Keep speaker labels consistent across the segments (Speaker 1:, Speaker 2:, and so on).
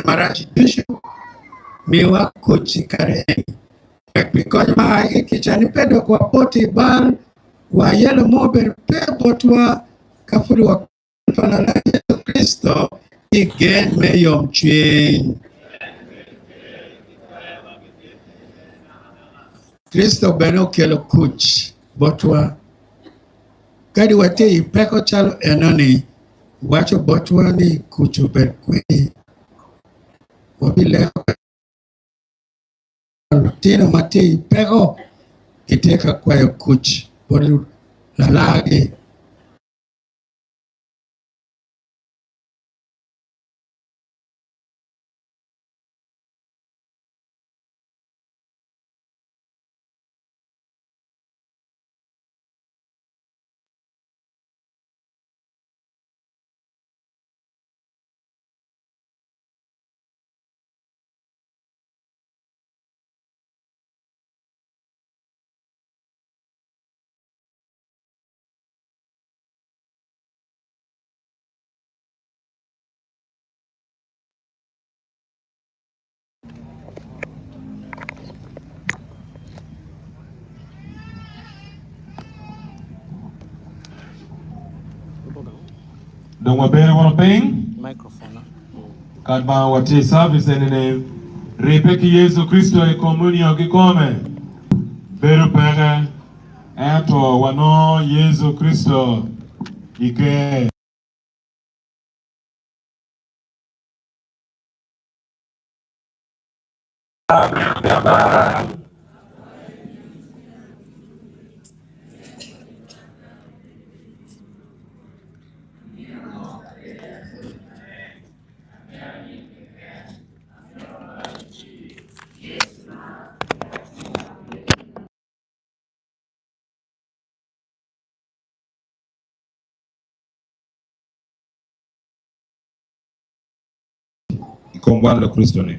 Speaker 1: marachi bishop miwa kochi kare because ma kichani pedo kwa poti bal wa yelo mober pe botwa kafuri wa panala Yesu Kristo igen me yom chuen Kristo beno kelo kuch botwa kadi wate ipeko chalo enoni wacho botwa ni kucho ber kwe wabile tino mate ipeko kiteka kwayo kuch bodu lalage
Speaker 2: Don't wabere wana ping microphone kadma wati service enene repeki Yesu Kristo e komunio gikome beru pege eto wano Yesu Kristo ike
Speaker 3: Ikombalo Kristo ni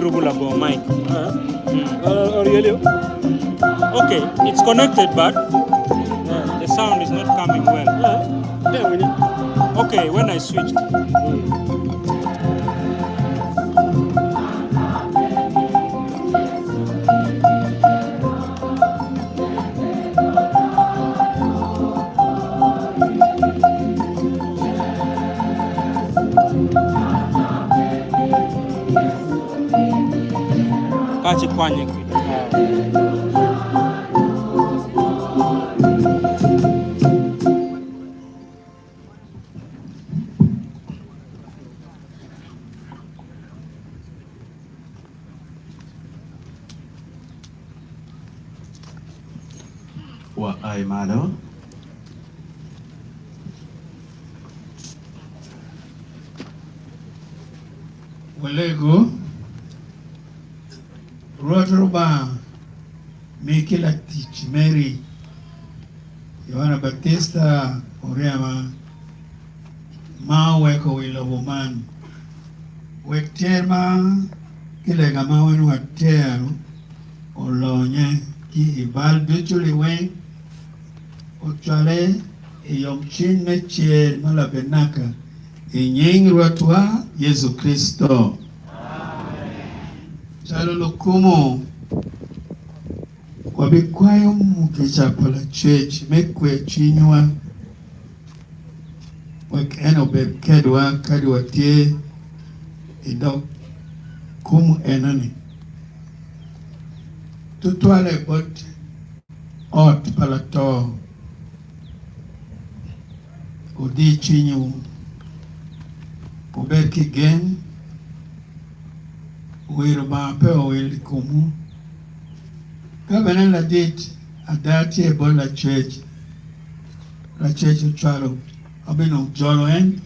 Speaker 3: mic. Really? Okay, it's connected, but the sound is not coming well. Okay, when I switched. Kachi kwanye kitu.
Speaker 4: Wa ai malo.
Speaker 1: Walego Rotoruba Mikila Tich Mary Yohana Batista Oriama Ma Weko Wilo Woman Wek Terma Kile Gama Wenu Wateru Olonye Ki Ibal Duchuli Wen Ochale Yom Chin Meche Malabenaka Inying Rotwa Yesu Kristo. Chalo lokumo wabikwayo mukechapala church mekwe chinywa wek eno berkedwa kadi watie idok kumu enani tutwale bot ot palato udi chinyu uberki gen Will Mapel will come. Governor did at that table la church chalo. Abeno Joloen,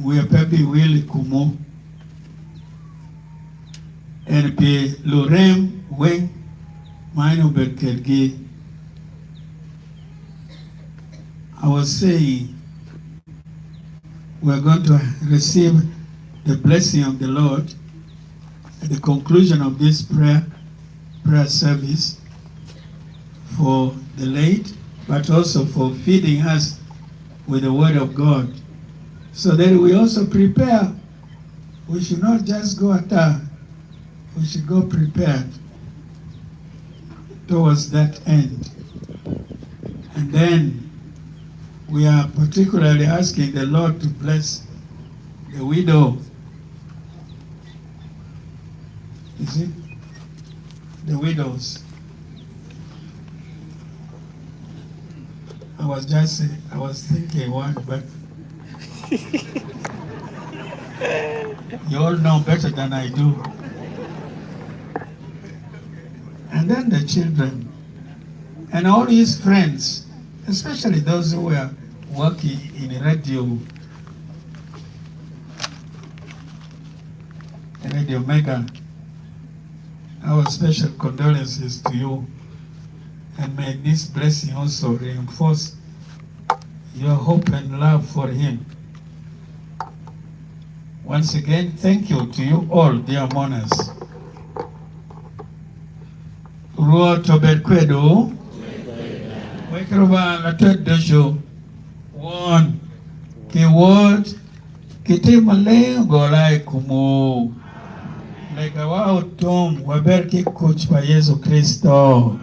Speaker 1: we are Pepe will come. And be Lorem Wing, Mino Berkelgi. I was saying, we are going to receive the blessing of the Lord at the conclusion of this prayer service for the late, but also for feeding us with the word of God. So that we also prepare. We should not just go at that. We should go prepared towards that end. And then we are particularly asking the Lord to bless the widow. Is it? The widows. I was thinking one, but you all know better than I do. And then the children and all his friends, especially those who were working in Radio Mega. Our special condolences to you, and may this blessing also reinforce your hope and love for him. Once again, thank you to you all, dear mourners. Ruo Tobet Kwedo, Wekeroba Latet Dojo, one, Ki word, Kitimale Golai Kumu. Like our Tom, Waberki coach by Yesu Kristo.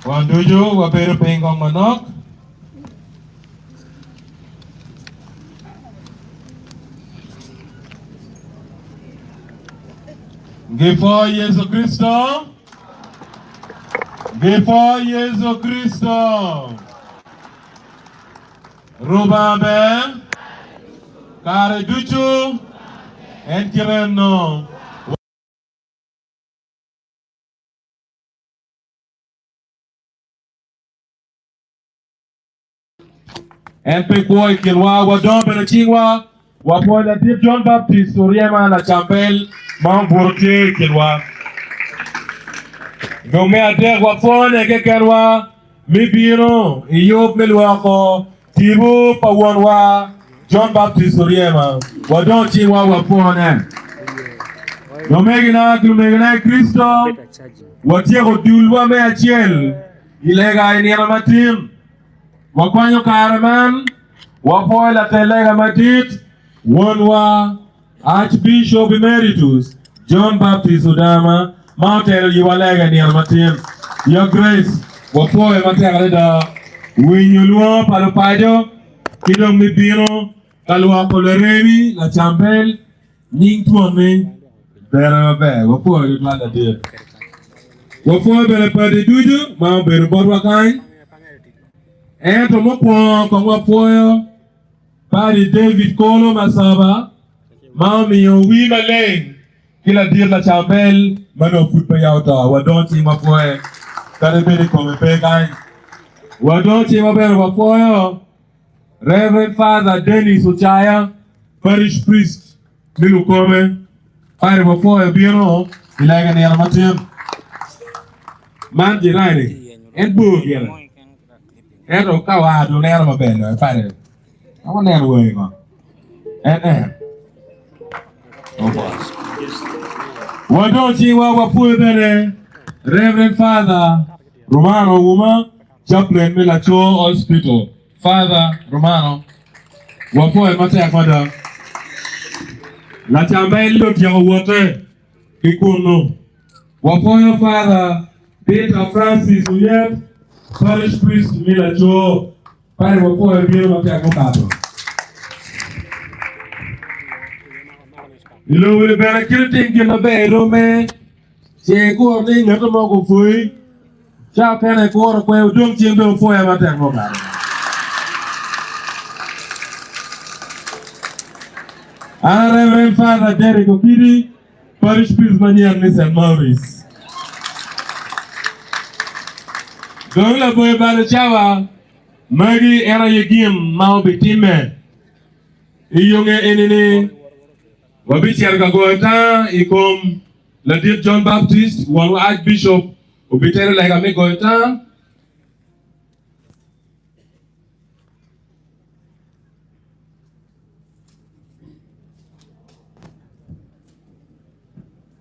Speaker 2: Wanduju wabero pengo manok. Before Yesu Kristo. Before Yesu Kristo. Rubabe. Kare duchu. En kireno. En pekwoy kilwa wadon bena chingwa. Wapoy la Deep John Baptist Oriema LACAMBEL Mamburke kilwa. Gome adek wafone ke kenwa. Mibino iyop milwa ko. Tibu pawanwa John Baptist Oriema. Wadon chingwa wafone. Nomegina Klumegina Christo. What ye go dulwa me achiel. Ilega iniana matim. Wakwanyo karaman. Wapoila telega matit. Wonwa Archbishop Emeritus John Baptist Udama. Mountain Yiwalega iniana matim. Your Grace. Wapoila mategareda. Winyulwa palupajo. Kidong mibino. Kalwa koleremi. La chambel. Ning tuame. Bera be. Wapoila yudwala dir. Wapoila bere pade duju. Ma bere borwa kain. Ento mokwa kwa wapoila. Padi David Kolo Masaba. Mami yo wima leng. Kila dir la chambel. Mano futpe yauta. Wadonti wapoila. Kade bere kome pe kain. Wadonti wapoila wapoila. Reverend Father Dennis Uchaya, Parish Priest, Nilukome, Pari Wafoya Bino, Ilaga Niaramatim, Manji Riley, and Boogie, and Okawa, do Nerma Bell, Pari. I want that way on. And then, what don't you want to Reverend Father Romano Woman, Chaplain Milacho Hospital. Father Romano, wapoe mate akwada. La chambel lo kia wote kikuno. Wapoe Father Peter Francis Uyet, Parish Priest Mila Cho, pare wapoe biro mate akwada. Ilo wile bera kiriting kina be rome. Che kuwa ni ngato moko fui. Cha pene kuwa kwe udung chimbe ufoe mate akwada. Reverend Father Derek Okidi, Parish Priest Manier St. Maurice. Gongla boy Balachawa, Maggie era Yegim, Mao Betime. Iyonge enene, Wabichar Gagoeta, Ikom, Ladir John Baptist, one Archbishop, Ubitere like a Megoeta.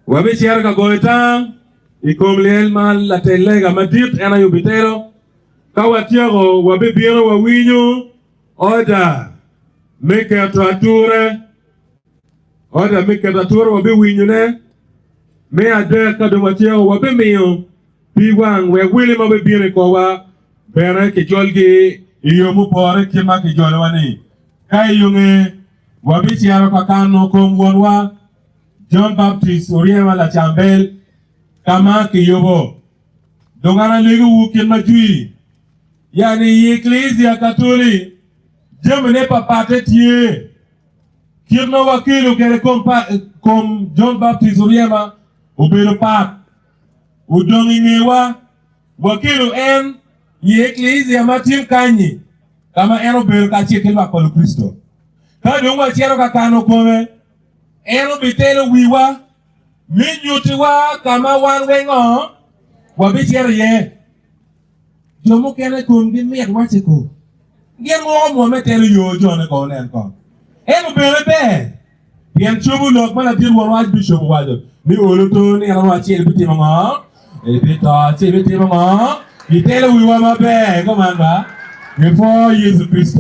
Speaker 2: Wabi siarga goita, ikom liel mal la telega madit ena yubitero, kawatiago wabi biro wawinyo, oda meke atuature, wabi winyo ne, me ade kadumatiago wabi miyo, piwang we wili mabi biro kwa bere kijolgi iyomu pore kima kijolwani. Kai yunge wabi siarga kano kumwonwa, John Baptist Oriema la chambel kama kiyobo dongana legu wukin majui yani Ecclesia Catholic jemene papate tie kirno wakilu kere kom John Baptist Oriema ubero pat udongi ngewa wakilu en Ecclesia matim kanyi kama eno bero kachie kilwa kolu Kristo kadongwa chiero kakano kome eno bitelo wiwa minyutiwa kama wan wengo wabichier ye jomo kene kumbi miek wachiko gengo mo metelo yo jone ko nen ko eno bere bien chubu lok mana dir won waj bishop wajo ni oloto ni ran wachiel bitima ngo e bita chi bitima ngo bitelo wiwa mabe ko mamba before Jesus Christ.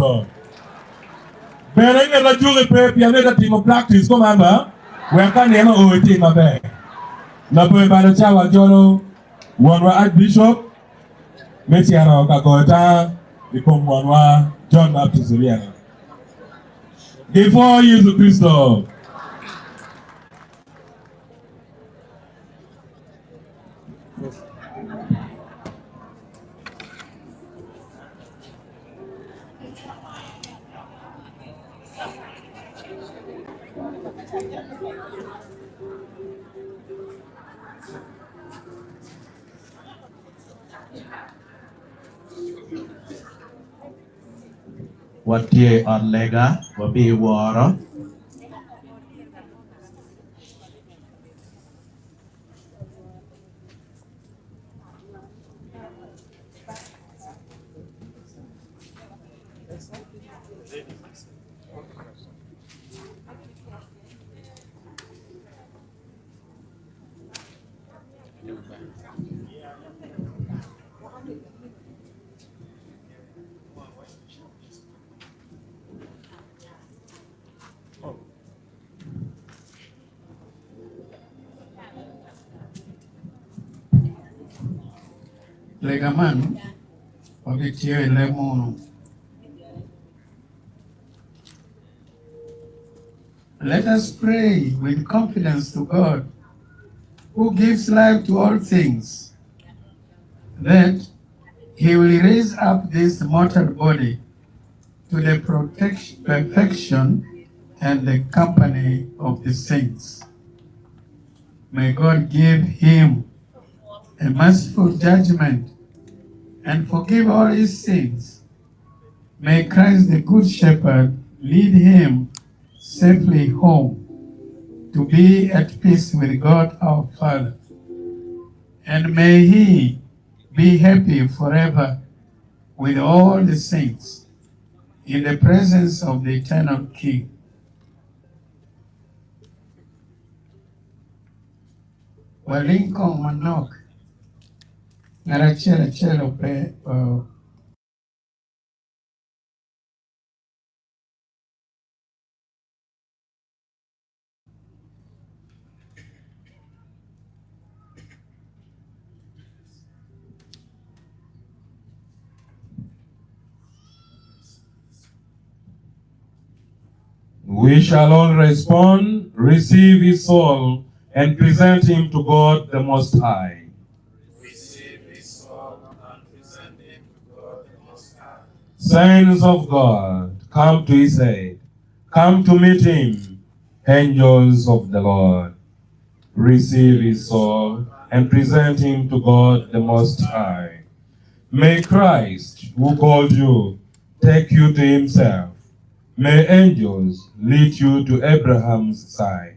Speaker 2: Bere ne la jure pe piane da timo practice ko mamba we kan ne no o ti mabe na po ba na chawa jolo wonwa Archbishop mesiara ka gota ikom wonwa John Baptist Riana before Jesus Christ.
Speaker 4: Watie orlega wabi woro
Speaker 1: legaman wabitio elemono. Let us pray with confidence to God, who gives life to all things, that he will raise up this mortal body to the perfection and the company of the saints. May God give him a merciful judgment and forgive all his sins. May Christ the Good Shepherd lead him safely home to be at peace with God our Father. And may he be happy forever with all the saints in the presence of the eternal King. Walinko manok ngarachiel achiel ope
Speaker 2: We shall all respond, receive his soul, and present him to God the Most High.
Speaker 1: receive his soul and present him to God the Most High.
Speaker 2: Saints of God, come to his aid. Come to meet him, angels of the Lord. Receive his soul and present him to God the Most High. May Christ, who called you, take you to himself. May angels lead you to Abraham's side.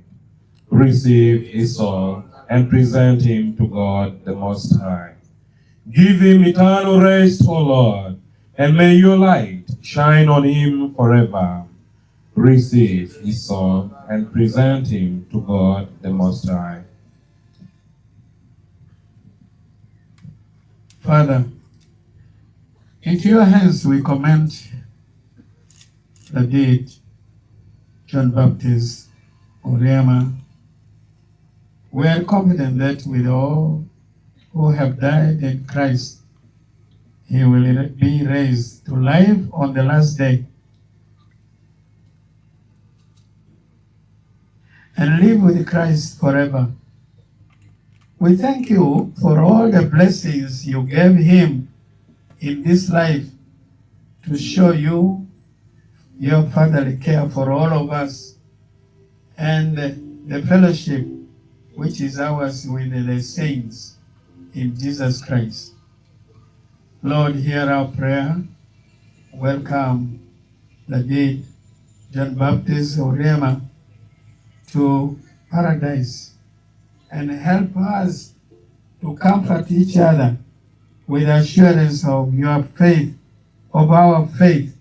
Speaker 2: Receive his soul and present him to God the Most High. Give him eternal rest, O Lord, and may your light shine on him forever. Receive his soul and present him to God the Most High.
Speaker 1: Father, into your hands we commend the deed, John Baptist Oriama. We are confident that with all who have died in Christ, he will be raised to life on the last day and live with Christ forever. We thank you for all the blessings you gave him in this life to show you your fatherly care for all of us and the fellowship which is ours with the saints in Jesus Christ. Lord, hear our prayer. Welcome the dead John Baptist Oriema to paradise and help us to comfort each other with assurance of your faith, of our faith,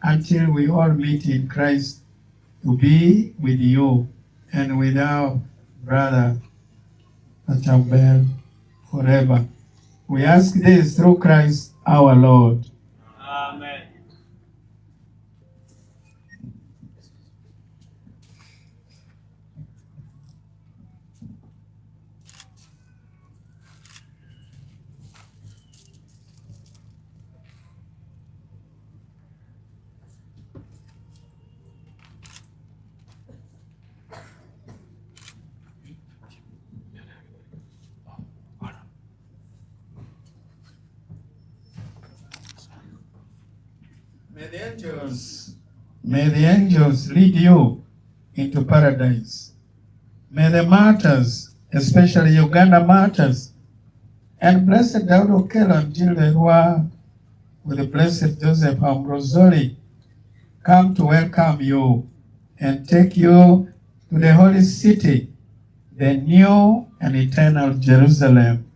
Speaker 1: until we all meet in Christ to be with you and with our brother LACAMBEL forever. We ask this through Christ our Lord.
Speaker 3: Amen.
Speaker 1: May the angels lead you into paradise. May the martyrs, especially Uganda martyrs, and Blessed Daud Okello and Gilles Leroy, with the Blessed Joseph Ambrosoli, come to welcome you and take you to the holy city, the new and eternal Jerusalem.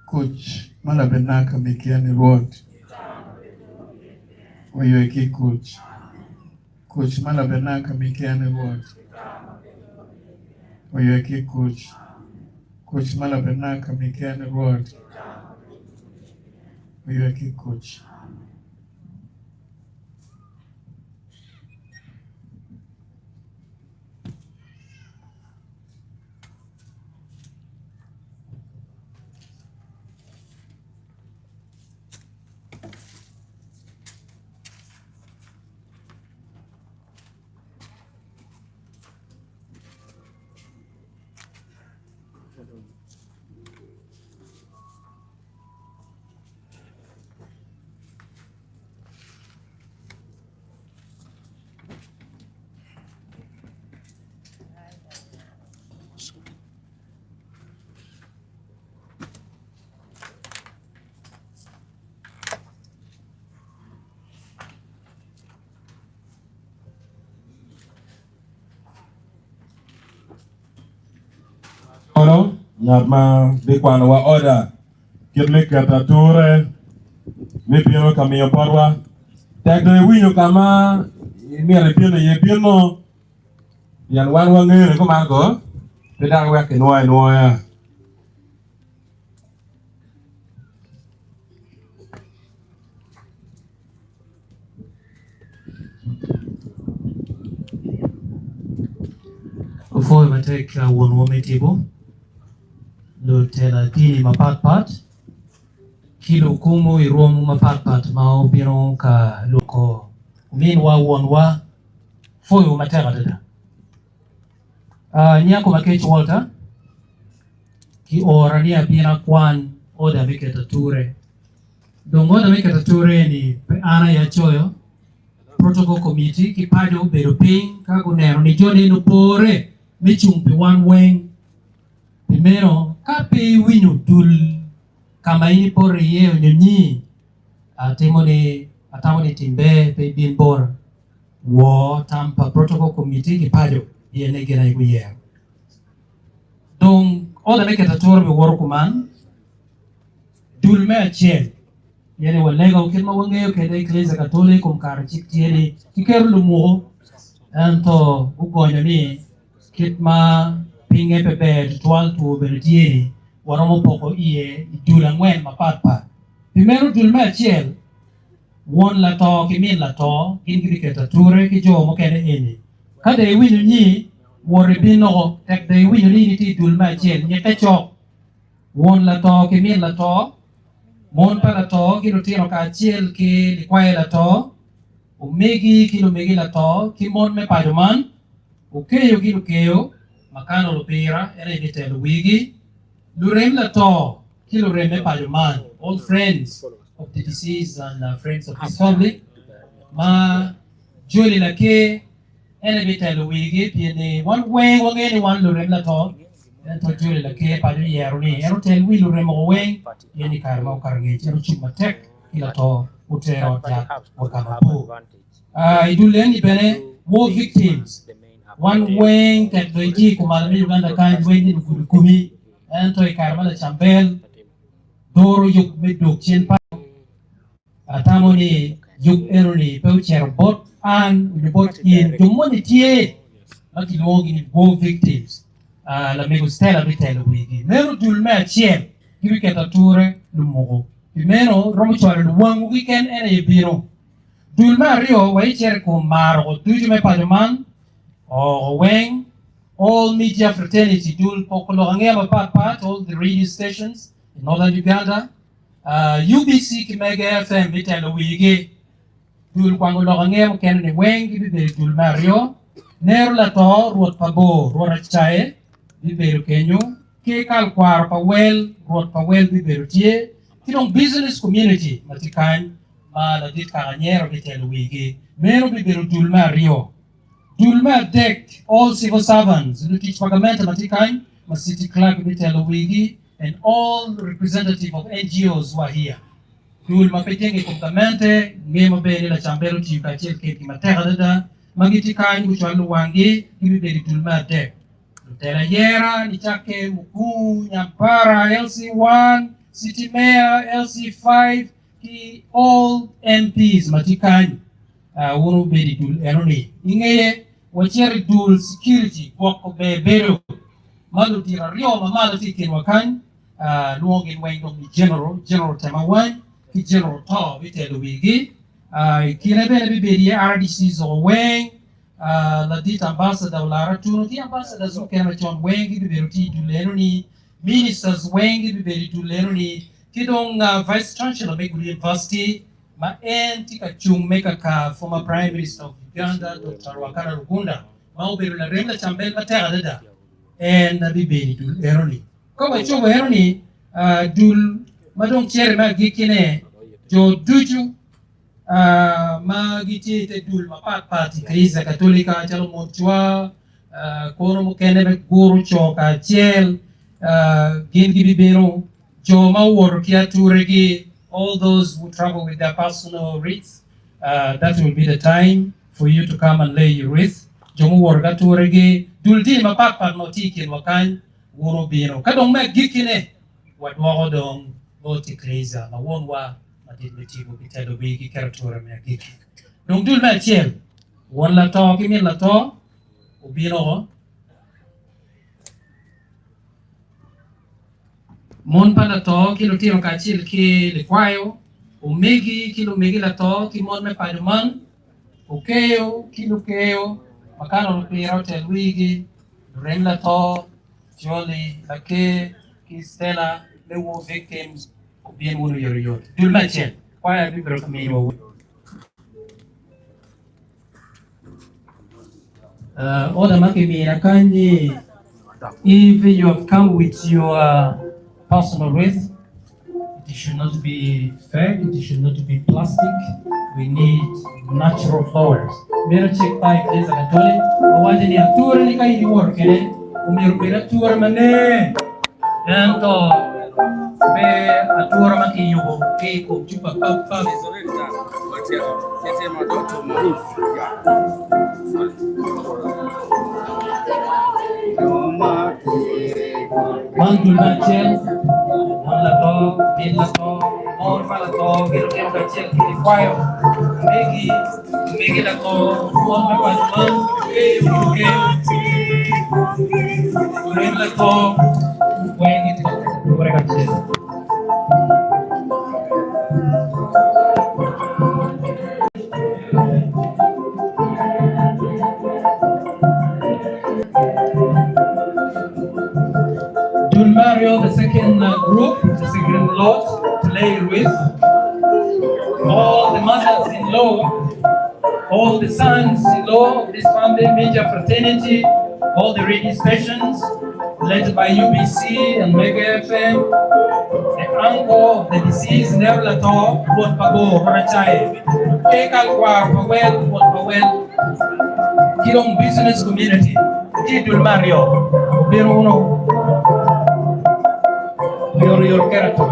Speaker 1: Kuch malabenaka mikiani road. Oyoeki kuch. Kuch malabenaka mikiani road. Oyoeki kuch. Kuch malabenaka mikiani road. Oyoeki kuch.
Speaker 2: Woro, Natma, Bikwanwa order, get me Katature, Mipino Camille Porwa, take the window Kama, near Pino Yepino, Yan one year, come on, go. The dark work in Waya.
Speaker 5: Before we take one woman table, lo tela dini mapat kilo kumo iruomu mapat mao biro ka loko minwa wonwa foyo matera dada. Nyako makech Walter ki orania bina kwan oda miketa ture. Dongoda miketa ture ni ana ya choyo protocol committee ki pado bedo ping kago nero ni jone no pore michumpi one wing primero kape winyo dul kama ini pore yeo nyonyi atamoni timbe pe bin bor wo tampa protocol committee ki pado yene gena igu yeo donc oda meketa toro be woro kuman dul me achel yene walega ukilma wangeyo kede Iglesia Catholic kumkara chik tieni kikeru lumuho ento ugonyo ni kitma pinge pepe tual tu bertieni waromo poko iye dula ngwen mapatpa primero dul me achel won la to kimin la to ingri keta ture ki jo mo kede eni kade winyo nyi wore bino tek de winyo ni ti dul me achel nyete chok won la to kimin la to mon para to kilo tiro ka chiel ki likwai la to umegi kilo megi la to ki mon me padoman ukeyo kilo keyo makano lupira ere vitel wigi lurem la to kilo rem me padoman all friends of the deceased and friends of his family ma joli la ke ere vitel wigi piene one way wangeni one lurem la to ento joli la ke padu yero ni ero tel wi lurem weng yeni karma ukarge chero chuma tek ila to utero ja wakamapu iduleni bene war victims one wing that doji kumalami Uganda kan wendi kumi ento ikarma la chambel doro yuk medok chen pa atamoni yuk eroni peucher bot an bot in jomoni tie laki logi ni war victims la mego stella bitelo wigi mero dulme achien kibi keta ture lumogo primero romo chware luwangu weekend ene yebiro dulme ario waichere kumaro duju me pajaman o weng all media fraternity dul pokolo angema pat all the radio stations in northern Uganda UBC Kimega FM bitelo wigi dul kwango angema kene weng kibi dulme ario nero la to ruot pabo ruot chae bibero kenyo ke kal kwar pa wel rot pa wel bibero tie tidong business community matikan ma la dit ka nyero bitelo wigi mero bibero dulma rio dulma dek all civil servants lu teach pagamento matikan ma city clerk bitelo wigi and all representative of NGOs who are here dulma petenge komamente ngemo bene la chambero ti ka chel ke ki matera dada magitikan kuchwalu wangi bibero dulma dek Tela Yera, Nichake, Muku, Nyampara, LC1, City Mayor, LC5, ki all MPs, Matikani, Wunu Bedi Dul Eroni. Ingeye, Wacheri Dul Security, Wako Bebero, Malu Tira Rio, Mamala Tikin Wakan, Luongin Wangdom, General Tamawan, ki General Taw, Vitelu Wigi, Kirebe Bedi RDCs or Wang, la dit ambassador Lara Tuno, the ambassador Zukana John Wengi, the Beruti Duleroni, ministers Wengi, the Beruti Duleroni, Kidong Vice Chancellor of University, Ma Tika Chung Mekaka, former Prime Minister of Uganda, Dr. Wakana Rugunda, Mauberu La Remla Chambel Matera, and Bibeni Duleroni. Come a Joe Eroni, Dul Madong Cherma Gikine, Joe Duju. Magiti te dul mapat Iglesia Catholica chalo mochwa kono mukene guru choka chiel gingi bibero joma workia turegi all those who travel with their personal wreaths that will be the time for you to come and lay your wreath jomo worga turegi dul di mapat no tikin wakan wuro biro kadong me gikine wadwa dong boti kleza ma wonwa madit metigo bitelo bigi karatura me giki dong dul me chiel won la to kimi la to ubiro mon pa la to kilo tiro ka chiel ki le kwayo umegi kilo megi la to ki mon me pa man ukeo kilo keo makano pira hotel wigi rem la to jolly lake ki stella le wo victims bien wono yor yor dul ma chen kwaya bi bro kami wo oda makimi nakandi if you have come with your personal wreath, it should not be fake, it should not be plastic. We need natural flowers. Mero check by place akatole, waje ni atura ni kai work kene, umero pera atura mane. Ento be atura maki yugo ke ko chupa papa. Mantul macel, malato, pilato, or palato, kilo kilo macel, kilo kwayo, megi lato, or mapaduman, kilo lato, kwayo ito, kuro macel. Mario, the second group, the second lot to play with. All the mothers-in-law, all the sons-in-law of this family, major fraternity, all the radio stations, led by UBC and Mega FM, the uncle of the deceased, Nerlato, Port Pago, Horachai, Kekalwa, Pawel, Port Pawel, Kilong Business Community, Tidul Mario, Biruno. Your character.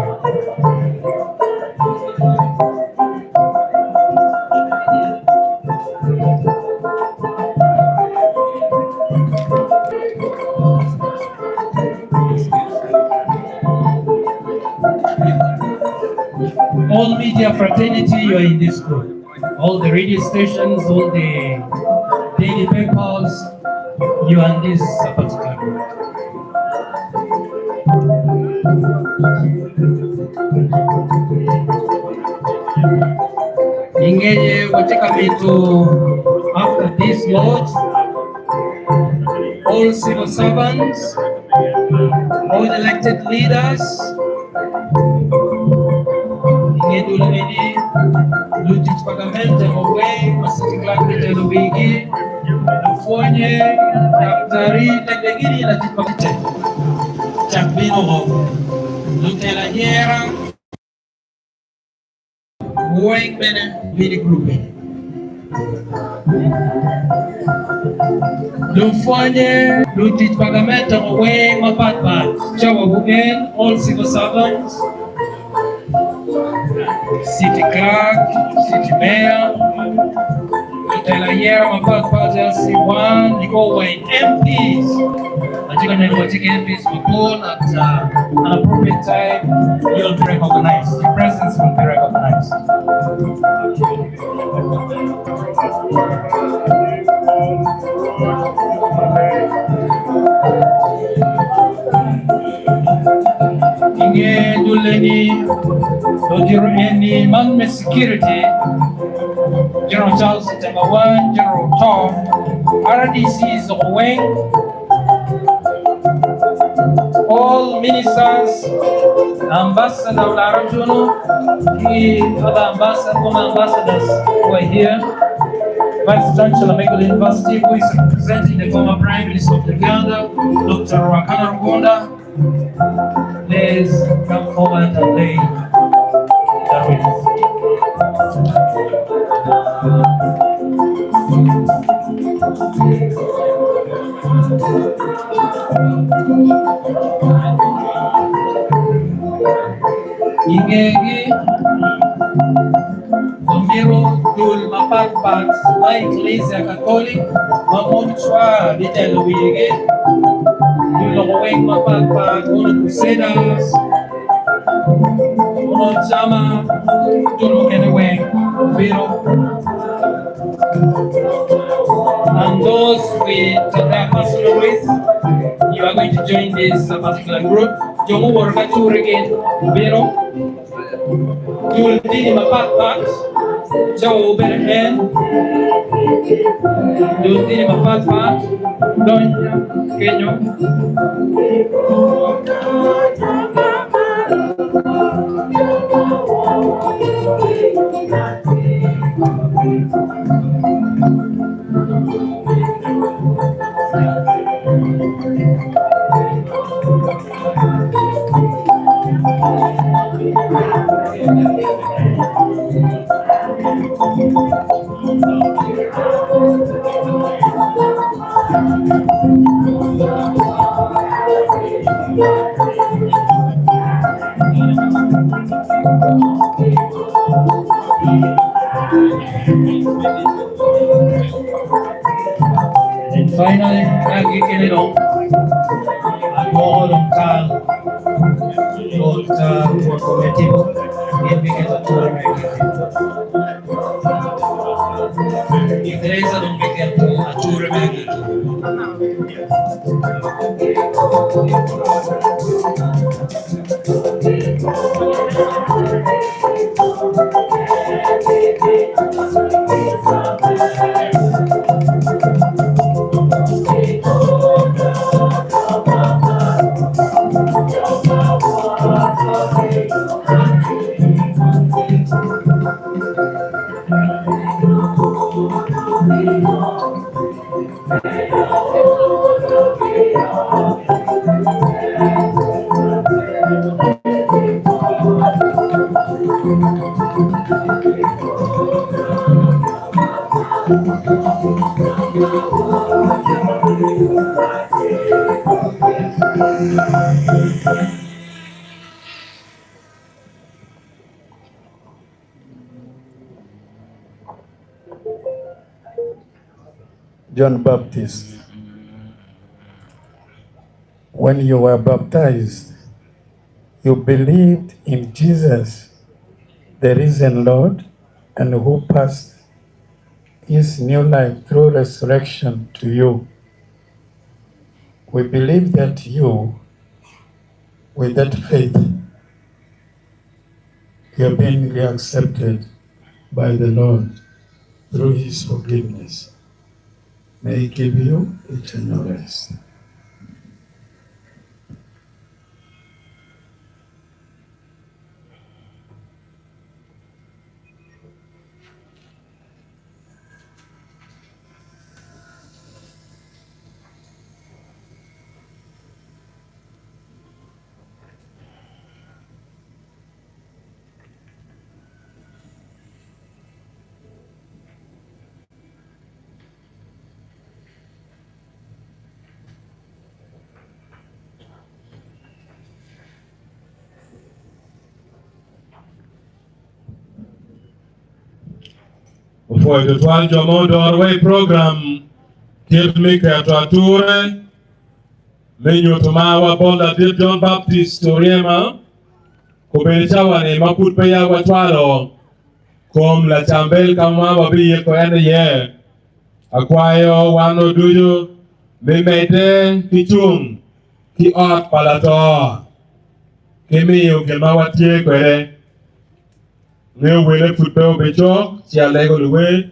Speaker 5: All media fraternity, you are in this group. All the radio stations, all the daily papers, you are in this particular group. Ingeje wataka vitu after this lodge, all civil servants, all elected leaders, ingeje uleni lutit pagamente mwe masiti klakri telo bigi lufonye daktari tegegiri la tipakite chakbino lutela nyera Wing mene mini grouping. Lufanye lutit pagamento away mapatpat. Chawa bugen all civil servants, city clerk, city mayor, Telayera mapatpat LC1, you go away MPs. And you're going to take MPs for call at an appropriate time. You'll be recognized. Your presence will be recognized. Inge duleni dojiro eni manme security. General Charles Temawan, General Tom, RDC is away. All ministers, ambassador Larajuno, other ambassadors who are here. Vice Chancellor Michael University, who is representing the former Prime Minister of Uganda, Dr. Wakana Rwanda. Please come forward and lay the wreath. Ingegi Domiro dul mapagpag may Iglesia Catholic mamunchwa bitelo wige Yung mapagpag, uno Crusaders, uno Chama, uno Keneweng, Biro. And those with their personal ways, you are going to join this particular group. Jomo worka tour again, Biro. You will be in a backpack. Joe open hand. You will be in a backpack. Doña, Kenyo. And finally, lagi kinilong mo ng kal for committee ibigay sa tour if there is a bigyan to a tour
Speaker 1: John Baptist, when you were baptized, you believed in Jesus, the risen Lord, and who passed his new life through resurrection to you. We believe that you, with that faith, you have been accepted by the Lord through his forgiveness. May he give you eternal rest.
Speaker 2: For the 12 Jomo Doorway program, Kid Mika Trature, Menu Tomawa Bonda Dil John Baptist Toriema, Kubenichawane Maput Paya Watwalo, Kom LACAMBEL Kama Babi Koyana Ye, Akwayo Wano Duyo, Mimete Kichum, Ki Art Palato, Kimi Ukemawatie Kwere. Nếu về lên football bị chó, chia lấy cái lưỡi,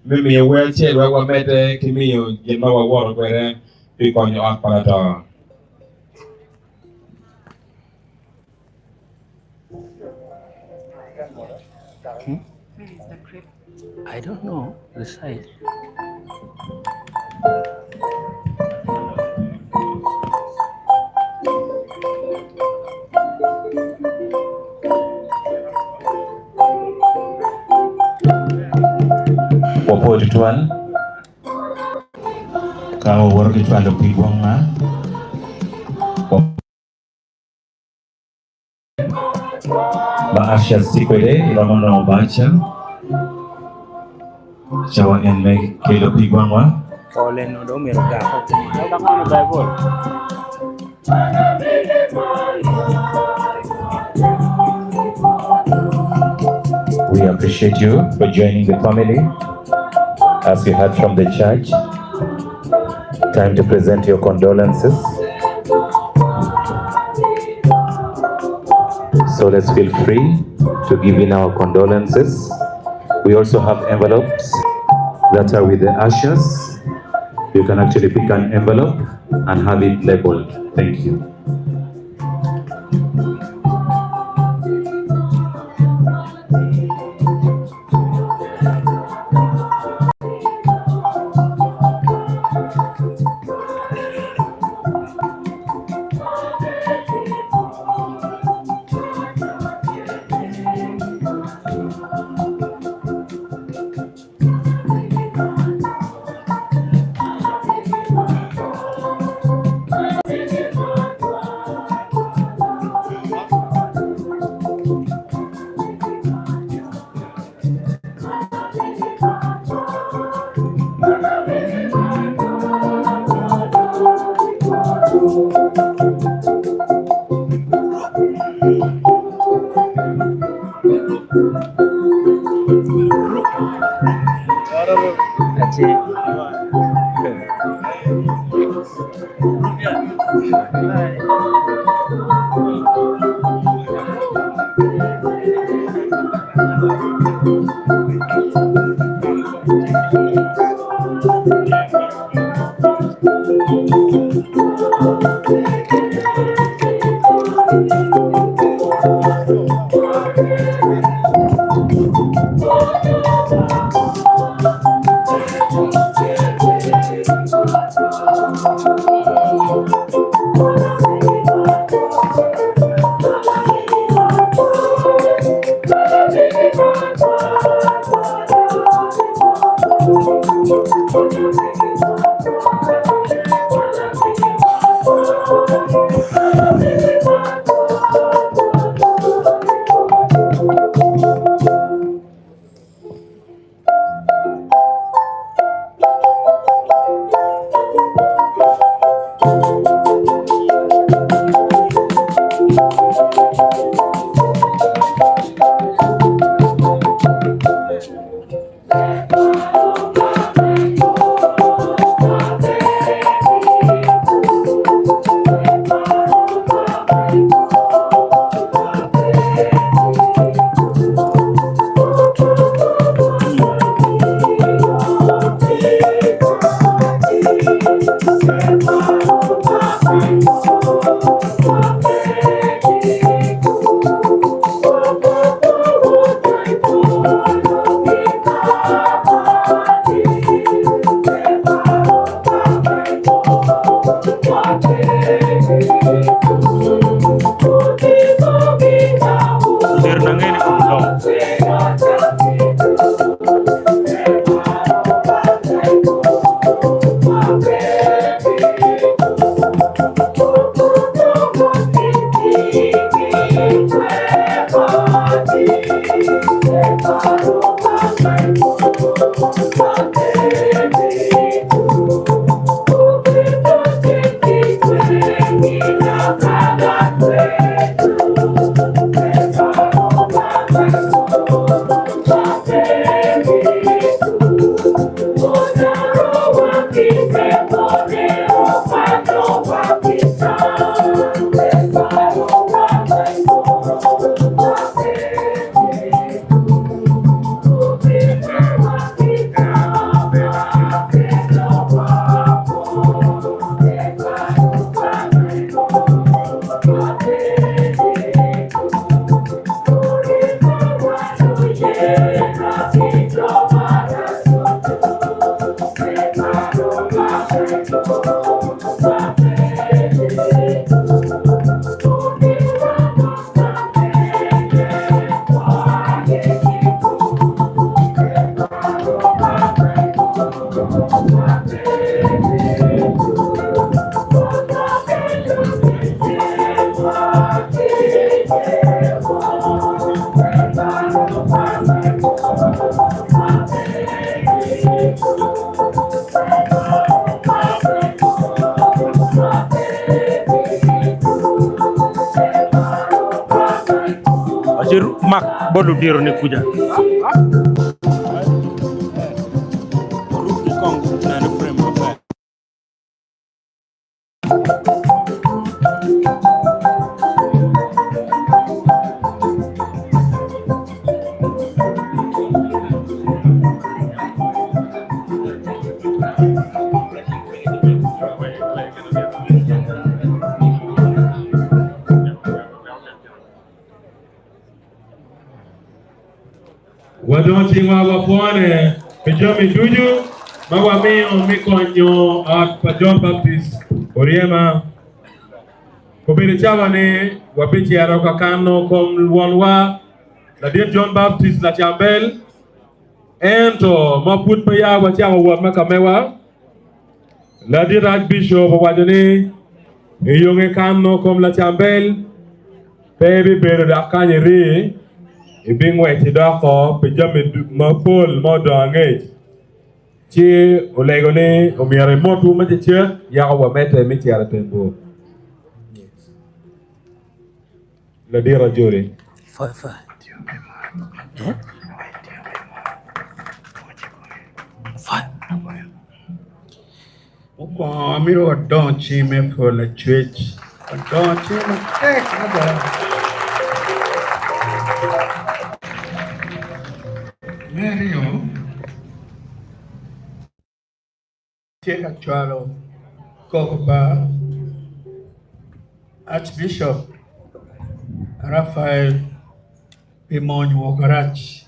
Speaker 2: mình miêu về chia lấy qua mẹ để khi miêu nhìn vào vào rồi về đi còn nhỏ para đó.
Speaker 3: I don't know the side.
Speaker 4: Wapo tuan, kau warga tuan lebih buang lah. Bahasa sikole ilaman baca, Jawa yang mai ke lebih buang lah.
Speaker 3: Kau len no do mero ga ko. Kau dah kan Bible.
Speaker 4: We appreciate you for joining the family. As you heard from the church, time to present your condolences. So let's feel free to give in our condolences. We also have envelopes that are with the ashes. You can actually pick an envelope and have it labeled. Thank you.
Speaker 3: mak bodu diro ni kuja.
Speaker 2: Wadonti wawapone Pejomi Duju Mawamio Mikonyo at Pajon Baptist Oriema Kobiri Chavane Wapichi Arokakano Kom Wanwa Ladir John Baptist LACAMBEL Ento Maput Paya Wachiawa Wamakamewa Ladir Archbishop Wadene Yonge Kano Kom LACAMBEL Baby Beru Akanye Re Ibing weti dako Pejomi Mapul Modo Angage Chi Olegone Omiare Motu Majiche Yawa Mete Michiara Tembo Ladira Juri
Speaker 3: Fa.
Speaker 1: Uko amiro don chime for the church. Don chime tek ada. Mario. Tia chalo Koba Archbishop Raphael Pimon Wokarach.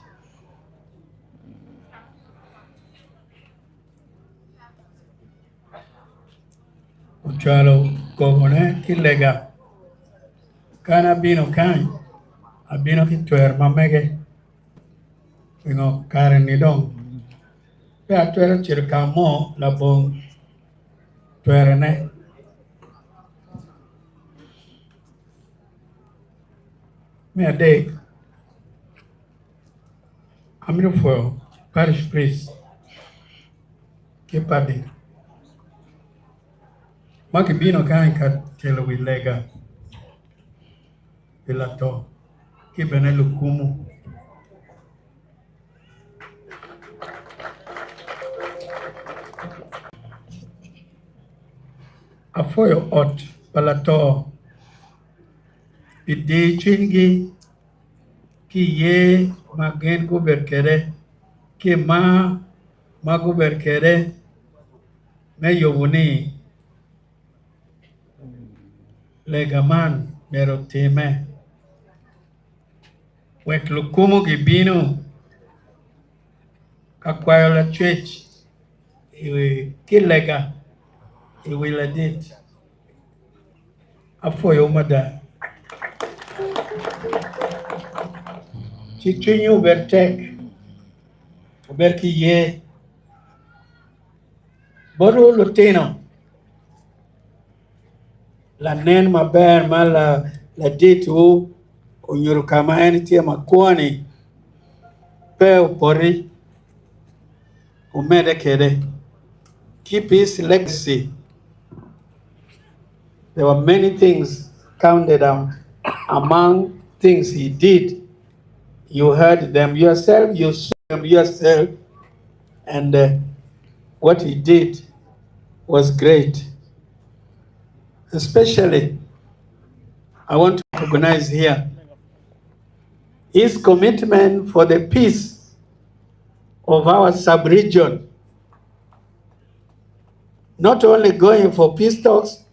Speaker 1: Uchalo Kogone Kilega. Kana bino kan. Abino kitwer mamege. Pingo Karen Nidong. Pe atwere chirkamo labong twere ne. Me a day. I'm here for parish priest. Kipadi. Makibino kan telo wilega. Pilato. Kibene lukumu. Afoyo ot palato. Pidi chingi. Ki ye magen guberkere. Ki ma guberkere. Me yobuni. Legaman merotime. Wek lukumu gibino. Kakwayo la church. Iwe kilega. Iwe la dit. Afoyo mada. Chichinyo bertek. Berki ye. Bodo lutino. La nen maber mala la ditu unyuru kama enitia makwani pe pori umede kede. Keep his legacy. There were many things counted out. Among things he did, you heard them yourself, you saw them yourself, and what he did was great. Especially, I want to recognize here his commitment for the peace of our sub-region. Not only going for peace talks,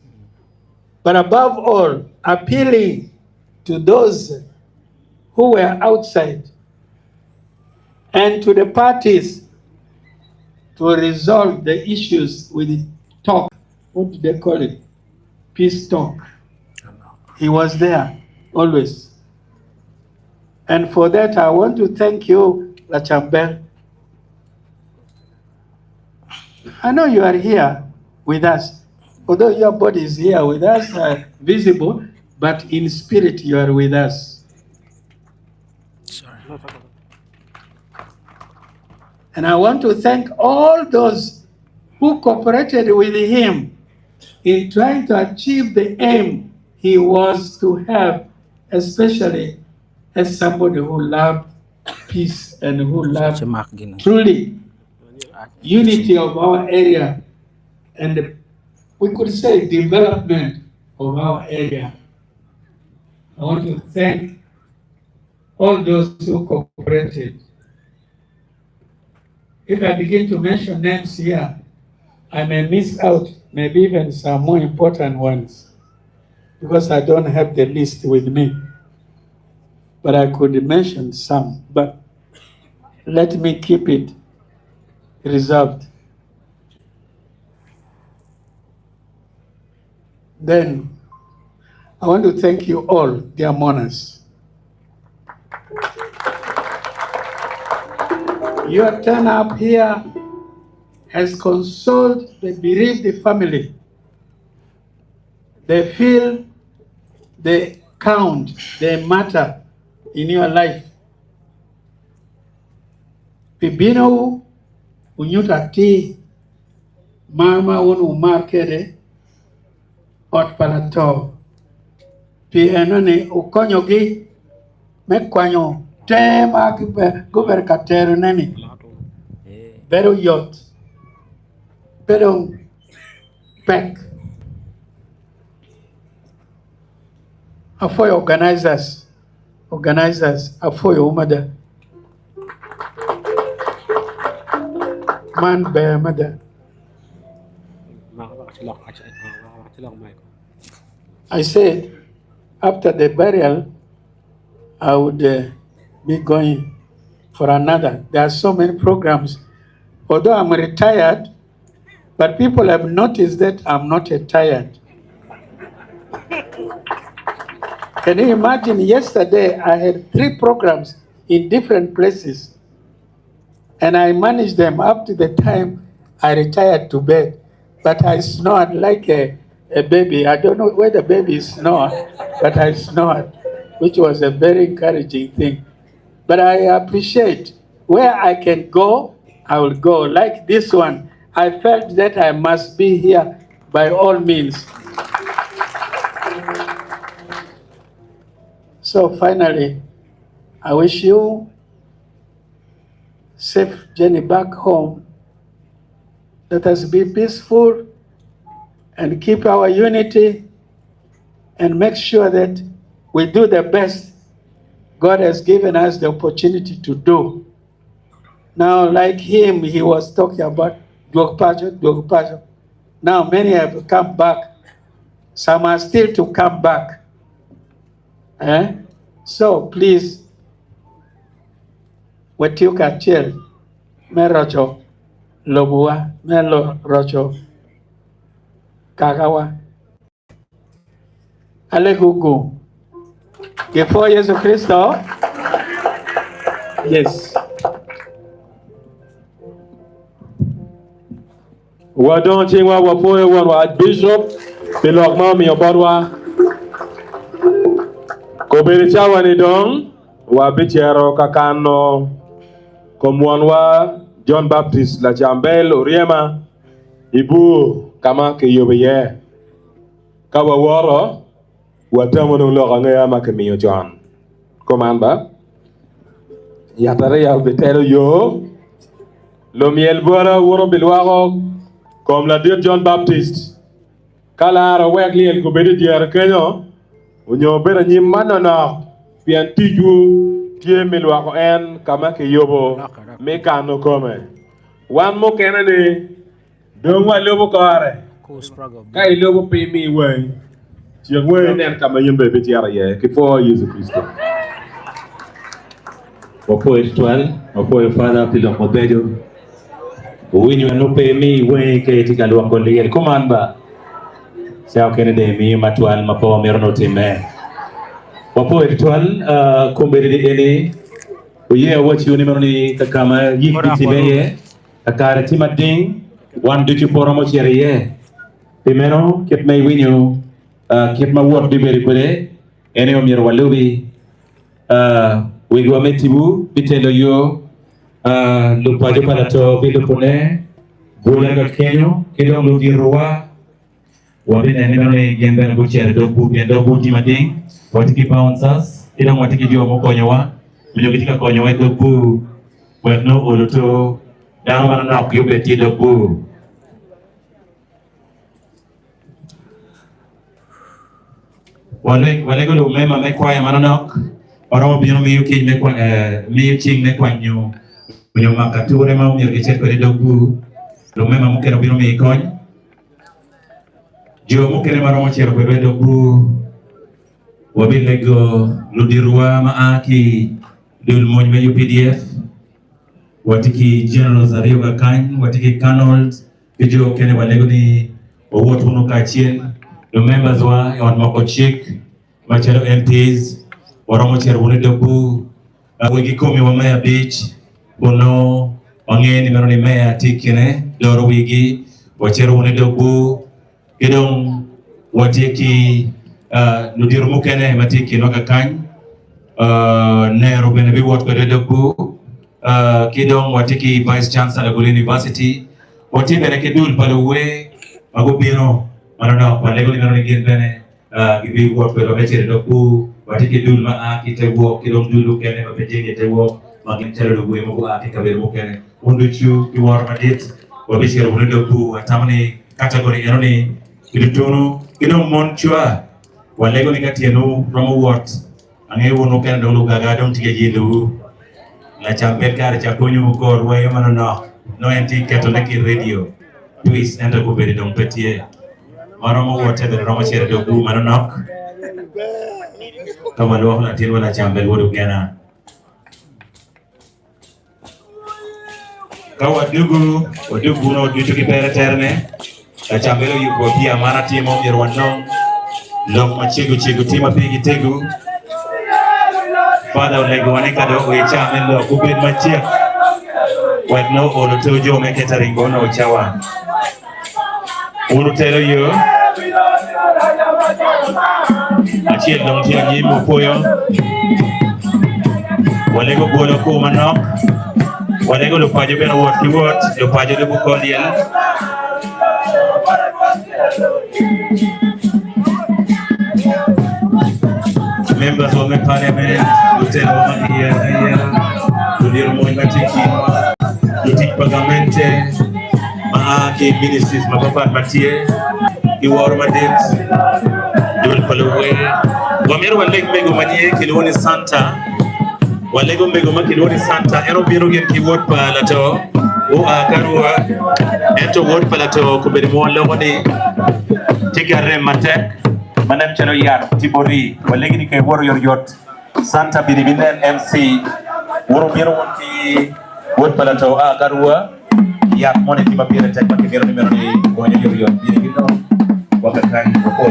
Speaker 1: but above all, appealing to those who were outside and to the parties to resolve the issues with talk. What do they call it? Peace talk. He was there always. And for that, I want to thank you, LACAMBEL. I know you are here with us. Although your body is here with us, visible, but in spirit you are with us.
Speaker 3: Sorry.
Speaker 1: And I want to thank all those who cooperated with him in trying to achieve the aim he was to have, especially as somebody who loved peace and who loved
Speaker 3: Such a mark, Guinness.
Speaker 1: truly unity of our area and we could say development of our area. I want to thank all those who cooperated. If I begin to mention names here, I may miss out maybe even some more important ones because I don't have the list with me. But I could mention some, but let me keep it reserved. Then I want to thank you all, dear mourners. Your turn up here has consoled the bereaved family. They feel they count, they matter in your life. Pibino unyuta ti mama unu markere ot palato. Pi enoni ukonyogi mekwanyo tema guber katero neni. Pero yot. Pero pek. Afoy organizers, afoy umada. Man be mada. I said, after the burial, I would be going for another. There are so many programs. Although I'm retired, but people have noticed that I'm not retired. Can you imagine? Yesterday, I had 3 programs in different places. And I managed them up to the time I retired to bed. But I snored like a baby. I don't know where the baby snored, but I snored, which was a very encouraging thing. But I appreciate where I can go, I will go. Like this one, I felt that I must be here by all means. So finally, I wish you safe journey back home. Let us be peaceful and keep our unity and make sure that we do the best God has given us the opportunity to do. Now, like him, he was talking about Dwagpajo. Now, many have come back. Some are still to come back. So, please, Wetiuka Chel, Merocho, Lobua, Melo Rocho, Kagawa, Alegugu. Before Jesus Christo, yes.
Speaker 2: Wadon chingwa wafoye wa Bishop Pilok Mami Oborwa Kobiri chawa ni dong wa bichero kakano komwanwa John Baptist LACAMBEL Oriema Ibu kama kiyobeye kawa woro watamono loka ngaya makamiyo John komanda yatare ya betero yo lomiel bora woro bilwago comme la dire John Baptist kala ara wegli el ko bedi diar kenyo unyo bera nyi manana pian tiju tie milwa ko en kama ke yobo me kano kome wan mo kenane don wa lobo kare kai lobo pe mi we ti we nen kama yembe be tiara ye ke fo Yesu Kristo
Speaker 4: Opo espiritual, opo Father Pilok Mobedo. Uwinyo no pe mi we ke tikalo ko le komanda. Sao kene de mi matual mapo merono time. Opo espiritual kombere de ene. Uye wachi uni meroni takama yikiti beye. Akara timading wan duty poromo cheriye. Primero ket may winyo ket ma word de beri kule ene o miro walubi wigwa metibu bitendo yo lupajo palato bilupone bulan kenyo kedo ludi roa wabina nemane gemben bucher do bu timading what keep on us Ina watiki jo mo konyowa. Bilo kitika konyowa do bu. Wek no oloto. Dang mana nok yo beti do bu. Wale ko lume ma me kwa mana nok. Oro bino mi yuki me kwa mi yuki me kwa nyo. Nyo makature ma mi yuki ko do bu. Lume ma mukero bino mi kon. Jo mukere ma romo chero ko do bu. Wabilego ludirwa maaki dul mojme UPDF watiki generals ariyo kan watiki colonels kijo kene walego ni owuot uno kachien the members wa on moko chik machero MPs woromo chero une dobu wegi komi wa Maya Beach bono wangeni meroni Maya tikine loro wigi wachero une dobu kidong watiki ludiru mukene matiki noka kany nero bene bi wot ko debu kidong watiki vice chancellor of university wati bene kidul paluwe mago bino manana palego ni nani gen bene gibi wot ko meche debu watiki dul ma akite wo kidong dulu kene ma pejeni te wo magin tele do we mo akika be mukene undu chu ki war madit wabi shero bene debu atamani category eroni kidono kidong mon chua walego ni kati eno romo wot ange wono ken do lu gaga dom tige jilu la chamber kar cha konyu ko wayo manano no enti keto neki radio twist enda ko beri dom petie maromo wote be romo chere do bu manano kama lo na tin wala chamber wodo gena kawa dugu no ditu ki pere terne la chamber yuko pia mana timo mirwano long machigu tima pigi tegu Father lego wanika do we chamen lo kubin machia wet no olo tojo me catering bono chawa ulu telo yo achie dong tia nyi mo poyo walego bolo ko manok walego lo pajo ben wot ki wot lo pajo de bu koliel members of the parliament, Lieutenant here, Ludiru Moimatiki, Lutik Pagamente, Maaki ministries, Mapapa Matie, Iwar Madit, Dul Paluwe, Wamiro Waleg Mego Manie, Kiloni Santa, Walego Mego Makiloni Santa, Ero Birogan Kiwot Palato, O Akarua, Ento Wot Palato, Kubedimo Lomani, Tigare Matek. Madam Chero Yar, Tibori, walegi ni kay woro yor yot Santa Biribinen MC woro biro wonti wot palato a garwa yak mone tiba biro tek bakki biro ni woni yor yot biribino waka kan ko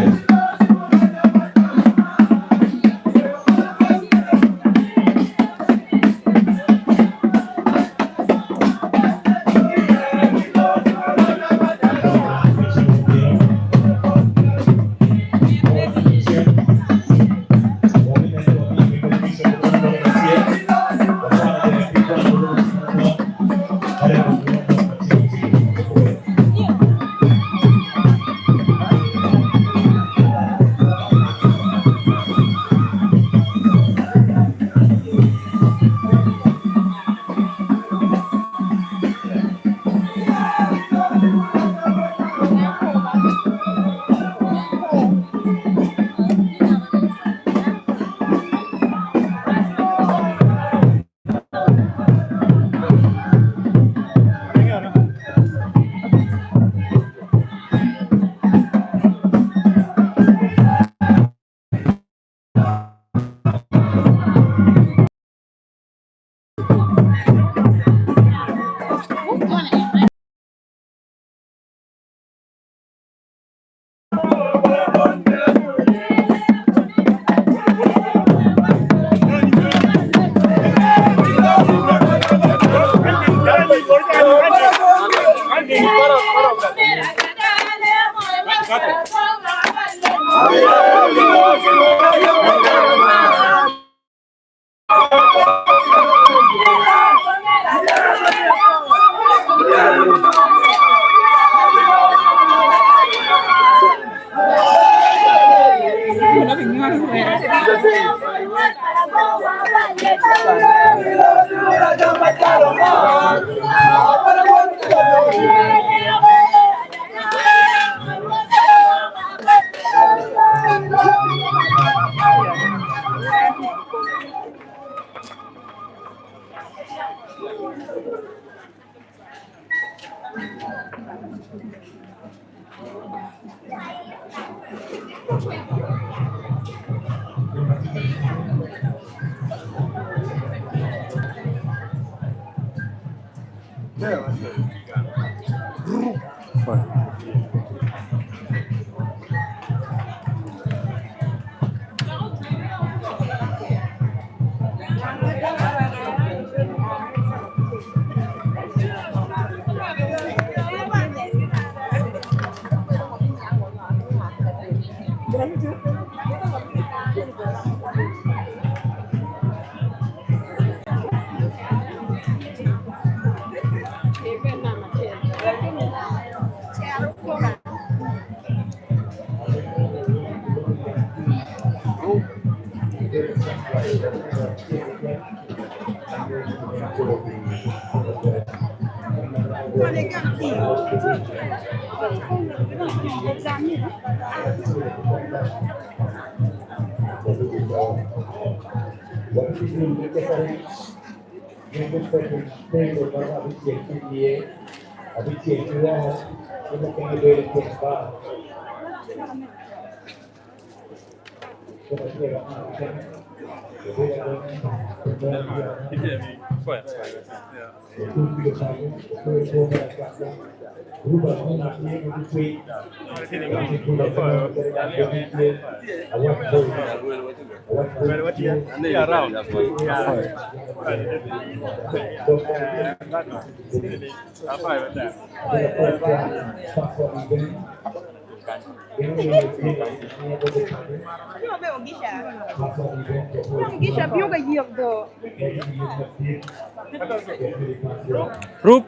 Speaker 3: Rúp.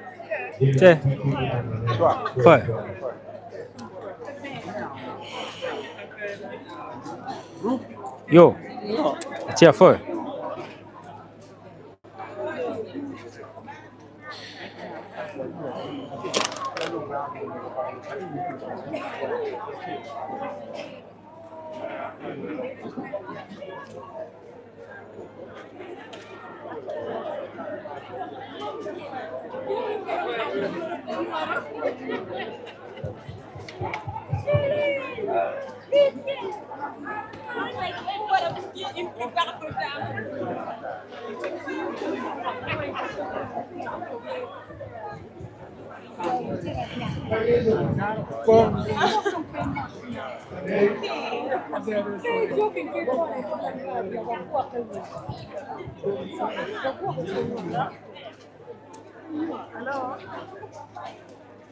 Speaker 3: Chê. Phải. Yo. Chia phơi.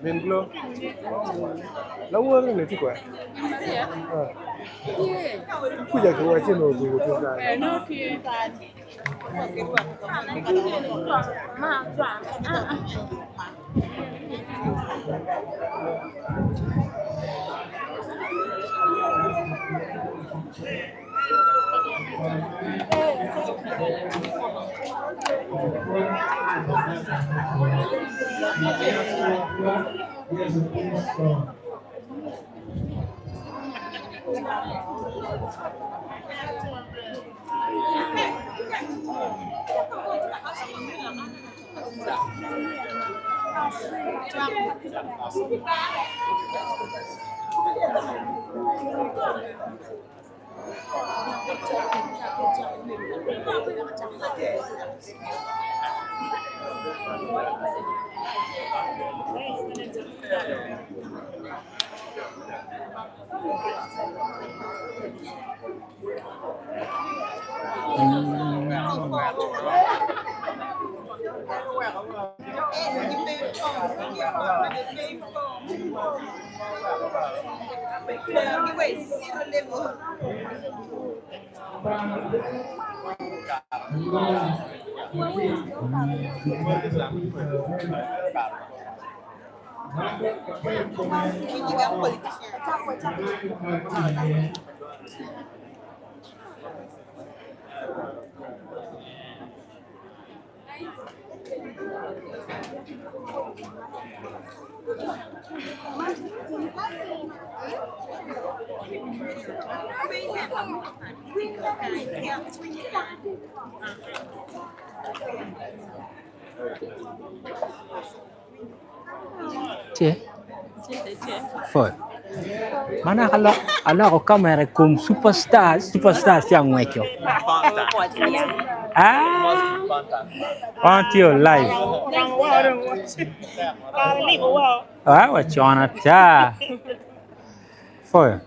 Speaker 6: Bên blue. Lâu hơn này thì quậy. Cứ giờ cứ trên đồ gì của ra.
Speaker 3: Chê. Phơi. Mana ala ko kamera kum superstars yang wecho. Ah. Until live. Ah, wachona ta. For.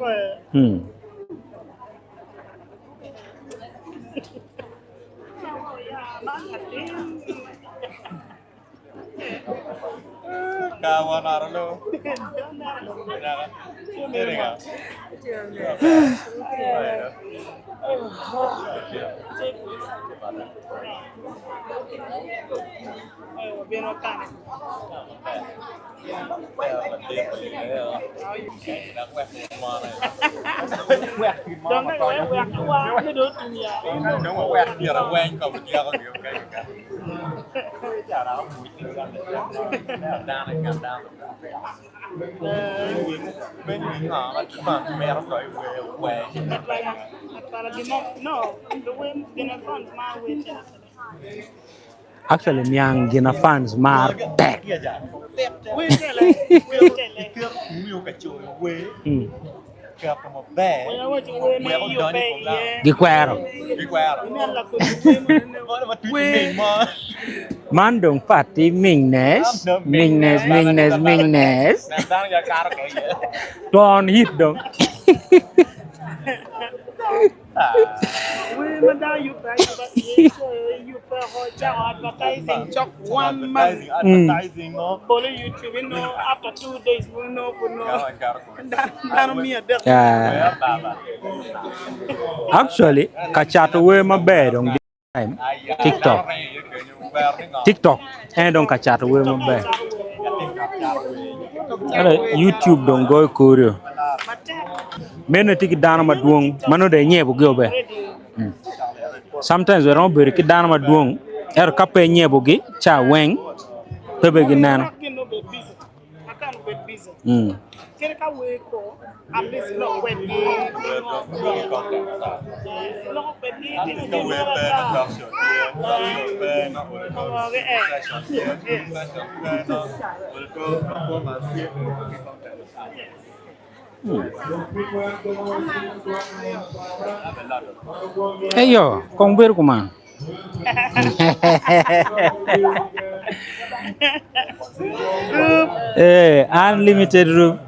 Speaker 7: Kawan Arlo.
Speaker 3: Actually, miang gina fans mar tek. Gikwero. Mandong pati Mingnes. Don't hit dong.
Speaker 8: Advertising just 1 month. Advertising, no. Follow YouTube, you know. After 2 days, we know for no.
Speaker 3: Actually, kacatu we mabe dong time TikTok. Dong kacatu we mabe. Ada YouTube dong go kurio. Mene tiki dana maduong mano de nyebo gobe. Sometimes we don't be ki dana maduong kape nyebo gi cha weng pebe gi nana. Hey yo, kong ber kuman. Unlimited room.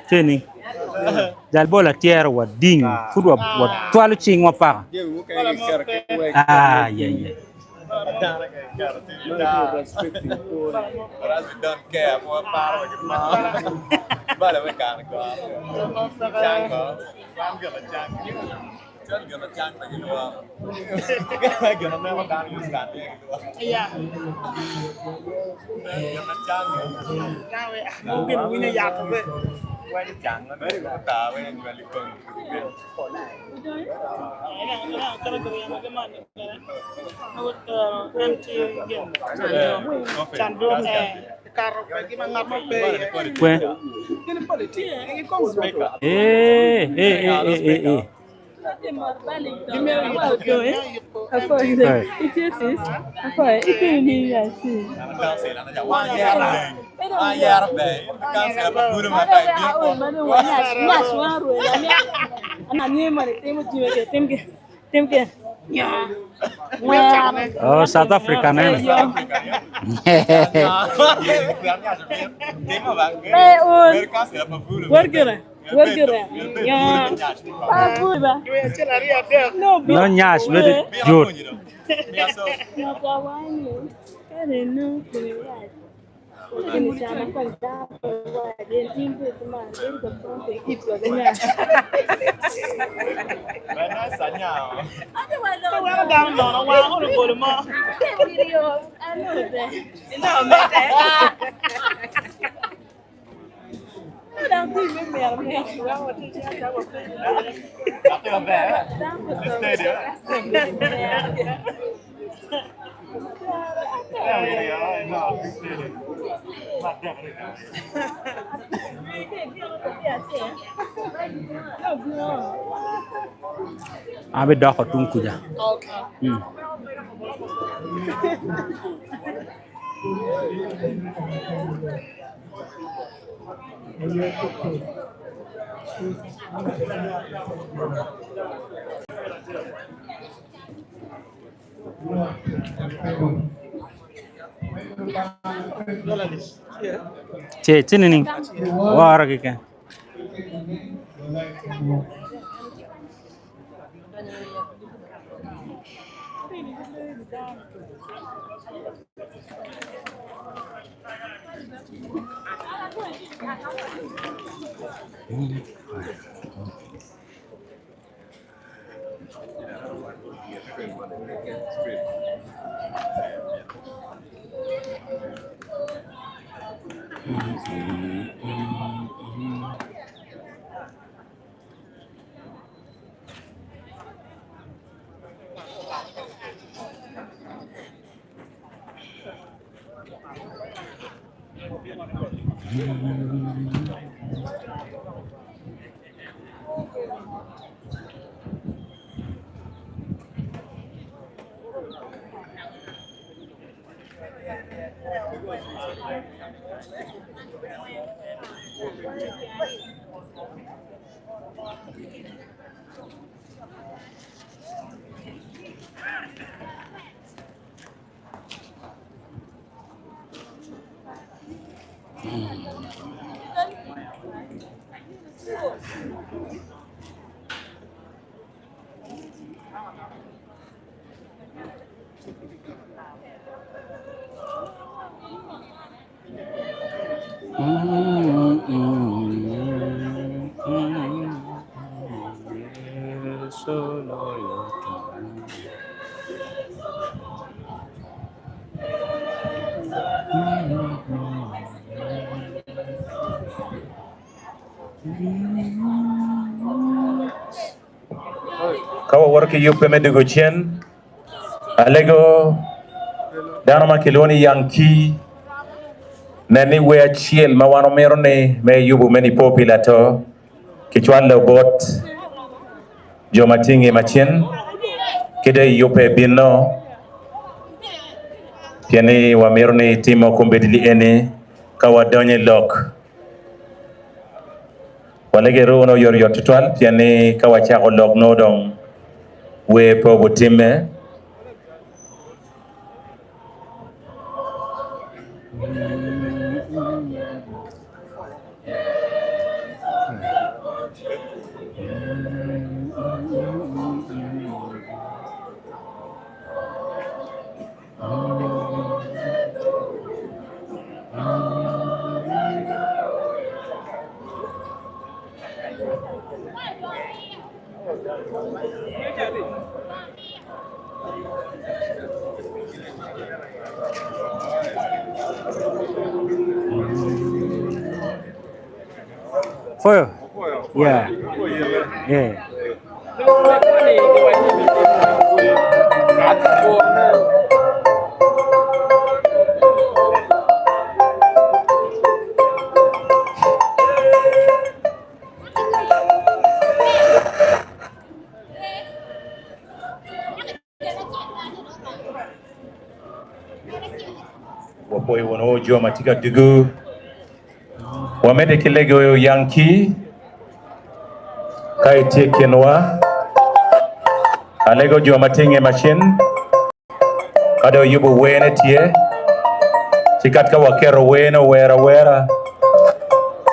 Speaker 3: Tini. Jal bola tiara wa ding, food wa twalo ching wa pa. Ah, yeah. Oh, South Africa nih. No nyas, very good. Abe dako tungku ja. Che chini wara kike.
Speaker 4: Kawa work yupe medigo chen. Alego dano makiloni yanki. Nani we chiel mawano merone me yubu many popular to. Kichwalo bot. Jomatingi machen. Kide yupe bino. Piani wa merone timo kumbedili ene. Kawa donye lock. Walege no yor tutual. Piani kawa chako lock no dong. We po time.
Speaker 3: Foyo. Yeah. Yeah.
Speaker 4: Wapoy wono jo matika dugu. Wamede kilego yanki. Kai tekenwa. Alego jo matinge machine. Kado yubu wene tie. Chikatka wakero weno wera.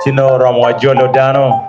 Speaker 4: Chino ramwa jolo dano.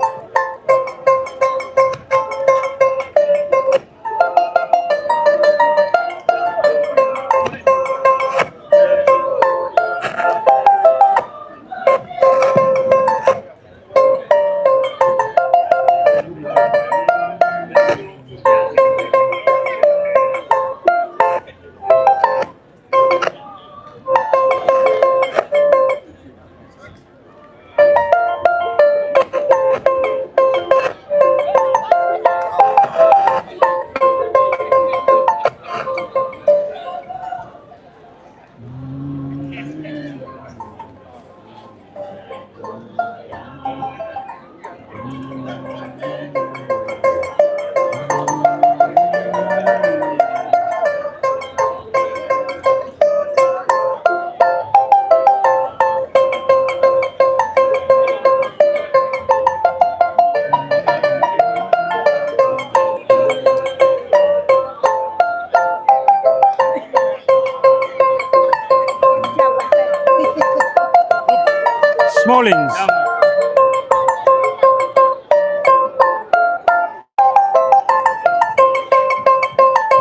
Speaker 3: Smallings.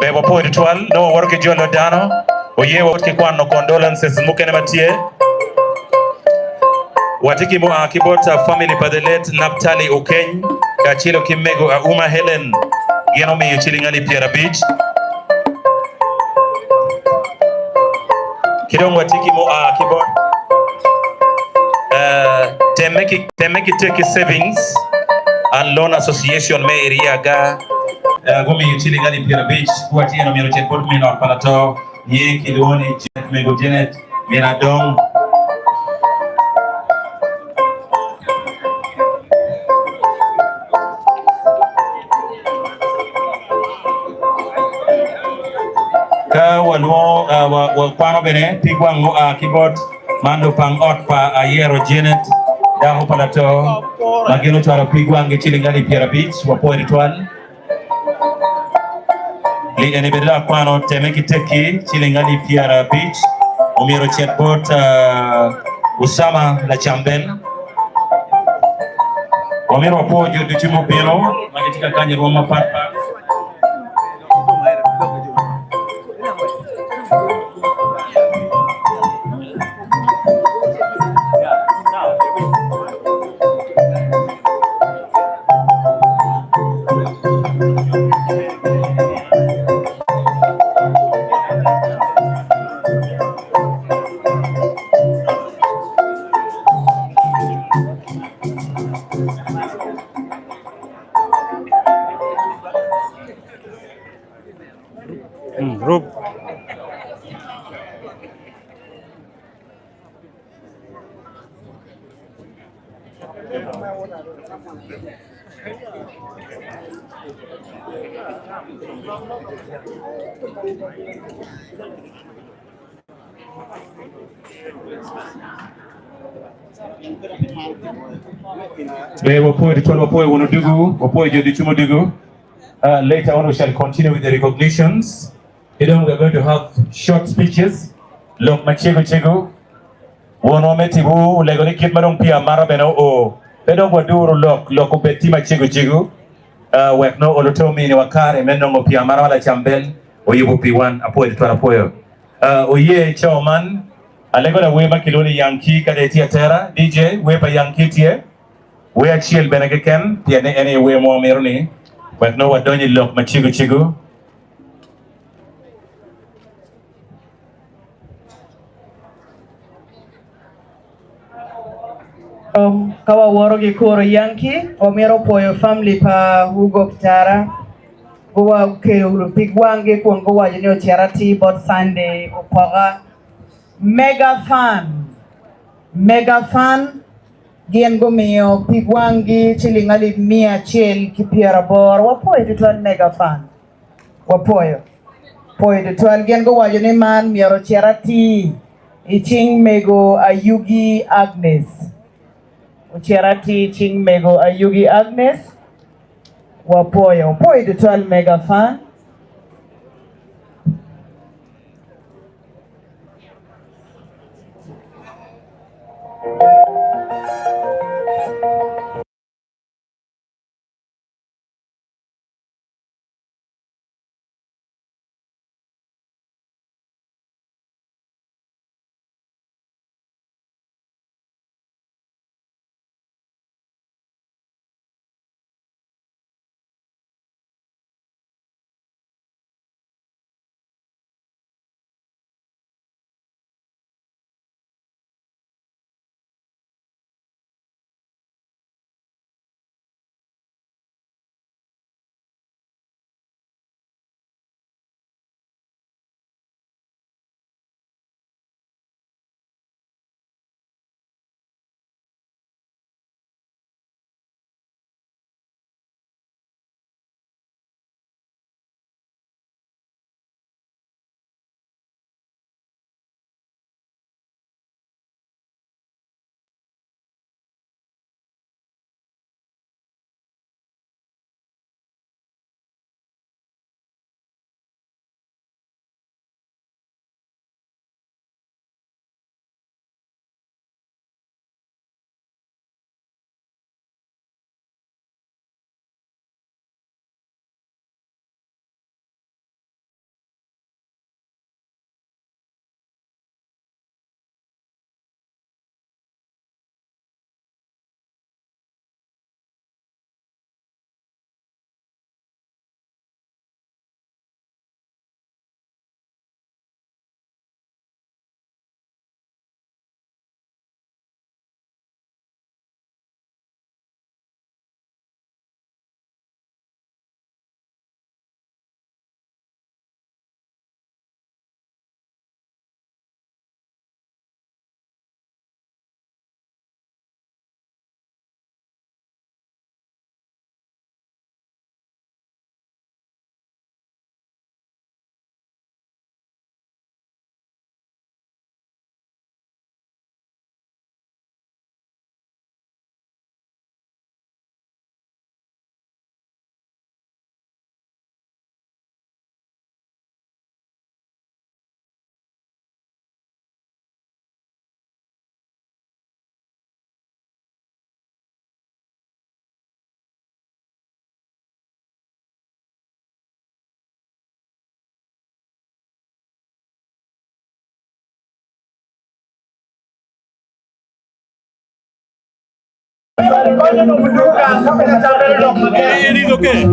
Speaker 4: Bebo po ritual no work jolo dano oye wote kwano condolences mukene matie watiki mo akibota family padelet Naptali Okeny kachilo kimego a Uma Helen geno mi chilingali Pierre Beach kidong watiki mo akibot temeki take savings and loan association me area ga gomi chilingali Pierre Beach wati eno miro chen pot minor palato ye kidoni jet mego Janet miradong ka walwo wa kwano bene pigwang mo keyboard mando pang ot pa ayero Janet da ho palato magino twara pigwang ge chilingali Pierre Beach wa point 1 li ene bedra kwano temeki teki chilingali Pierre Beach umiro chatbot Usama LACAMBEL umiro po jodu chimo bino magitika kanye roma papa
Speaker 3: Group.
Speaker 4: Later on, we shall continue with the recognitions. Then we are going to have short speeches. Lok machego chego. Wono metibu legoni kit marong pia mara beno o. Pedong waduru lok ubeti machego chego. Wek no olotomi ni wakare meno mo pia mara wala chambel. Oyibu P1 apoyo ditwara apoyo. Oye chairman. Alegona wema kiloni Yankee kadeti tera. DJ wepa Yankee tie. We are chill benegeken. Pia ne ene we mo meroni. Wek no wadonyi lok machego chego.
Speaker 9: Kawa woro gi koro Yankee omero poyo family pa Hugo Kitara gowa kero pigwange kuongo waje ni charity bot Sunday opoga mega fan gien go miyo pigwangi chilingali 100 kipiera bor wapoyo ditwan mega fan wapoyo poyo ditwan gien go waje ni man miyo charity iching mego Ayugi Agnes charity ching mego Ayugi Agnes wapoyo ditwal mega fan
Speaker 2: It is okay.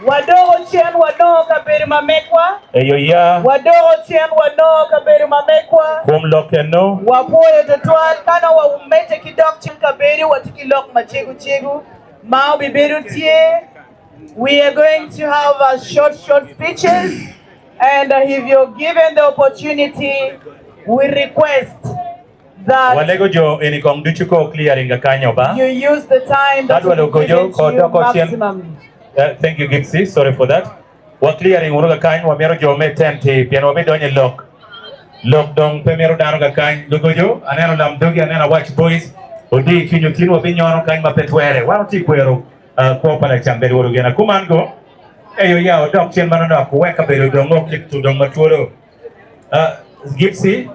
Speaker 9: Wadogo chen wano kabiri mamekwa.
Speaker 4: Eyoya.
Speaker 9: Wadogo chen wano kabiri mamekwa.
Speaker 4: Kumlokeno.
Speaker 9: Wapoye tetwal kana wa umete kidok chen kabiri watiki lok machegu chegu. Mao biberu tie. We are going to have short speeches, and if you're given the opportunity, we request that you use the time that will be given to you maximum.
Speaker 4: Thank you, Gipsy. Sorry for that. We're clearing uruga kain wa mero jo me tente piano me donye lock dong pe mero dano ga kain lugojo aneno lam dogi aneno watch boys odi kinyo kinwa binyo ano kain ma petwere wano ti kwero kwa pala chambeli uruga na kumango eyo yao dok chen mano na kuweka bero dongo kitu dong maturo Gipsy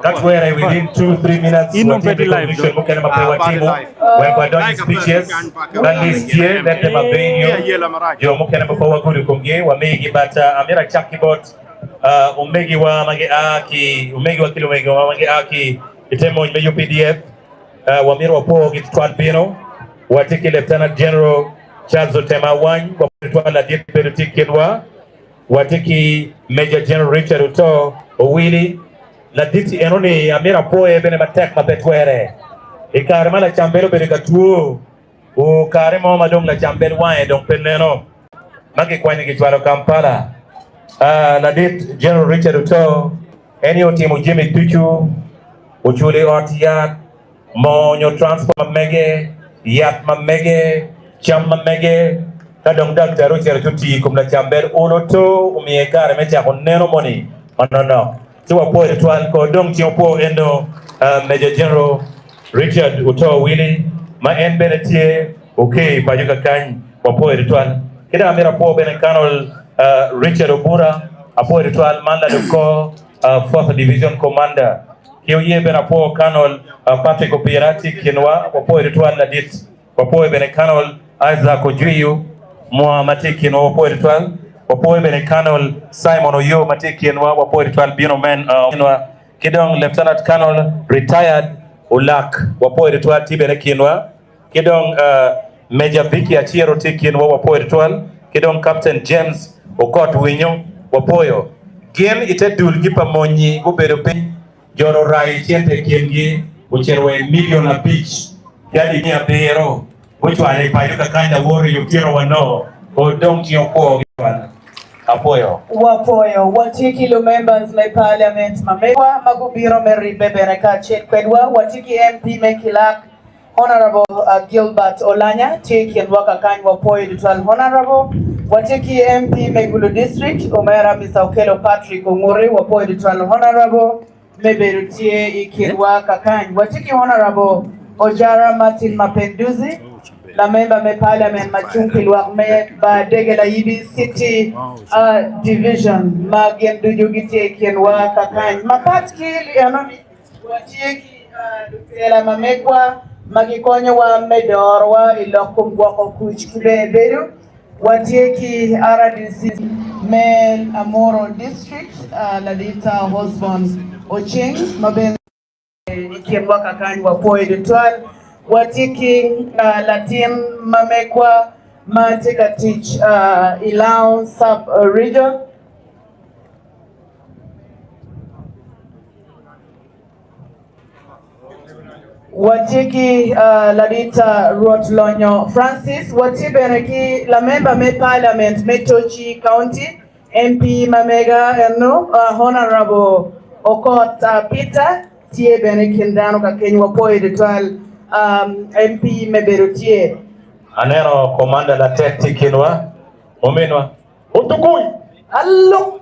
Speaker 4: that's where within 2-3 minutes we're taking commission mukene mapewa timu we're done speeches that list here let them bring you mukene mapewa guru kumge wamegi bata amira chakibot umegi wa mage aki umegi wa kilo mege wa mage aki itemo meyo PDF Wamir wapo kitwal bino watiki Lieutenant General Charles Otema Wany kwa la diplomatic kinwa watiki Major General Richard Uto Owili la diti enoni amira poe bene matek mapetwere ikarema la chambelo bene katuo o karema madong la chambel wanye dong peneno maki kwani kitwalo Kampala la dit General Richard Uto enio timu Jimmy Tuchu uchule otiyat monyo transport mege yat mege cham mege kadong Dr. Richard Tuti kumla chambel uloto umiekare mecha koneno moni manono tiwa po etwal ko dong tiwa po endo Major General Richard Uto Willie ma en benetie okay pajuka kany po etwal kida amira po bene Colonel Richard Obura apo etwal manda ko 4th Division Commander kiyo ye bena po Colonel Patrick Opirati kinwa po etwal la dit po bene Colonel Isaac Ojuyu mwa matiki no po etwal wapo bene Colonel Simon Oyo matiki enwa wapo etwal bino men kidong Lieutenant Colonel retired Ulak wapo etwal tibene kinwa kidong Major Vicky Achiero tikinwa wapo etwal kidong Captain James Okot Winyo wapoyo gen itedul gipa monyi gubedo pe joro rai chente kiengi ucherwe million a beach yadi ni abero which are payuka kinda worry you tiro wano o don't you po apoyo
Speaker 9: wapoyo watiki lo members my parliament mamewa magubiro meribe bereka chekwedwa watiki MP Mekilak Honorable Gilbert Olanya take and work akany wapoyo ditwal Honorable watiki MP Megulu District Omera Misaukelo Patrick Ongure wapoyo ditwal Honorable meberutie ikirwa kakany watiki Honorable Ojara Martin Mapenduzi la member me parliament machunki luak me ba dege la yibi city division magen dujugite kienwa kakany mapatkili anoni watieki dutela mamekwa magikonyo wa medorwa ilokum gwako kuch kibeberu watieki RDC men Amoro district ladita husband Ocheng maben kienwa kakany wapoe ditwal watiki Latin mamekwa matika teach Ilau sub region watiki Ladita Rotlonyo Francis watibereki la member me parliament Metochi County MP Mamega eno Honorable Okot Peter tie benekindano kakenyi wapoe ditwal MP meberutie
Speaker 4: anero commander la tete kinwa omenwa utukui
Speaker 9: allo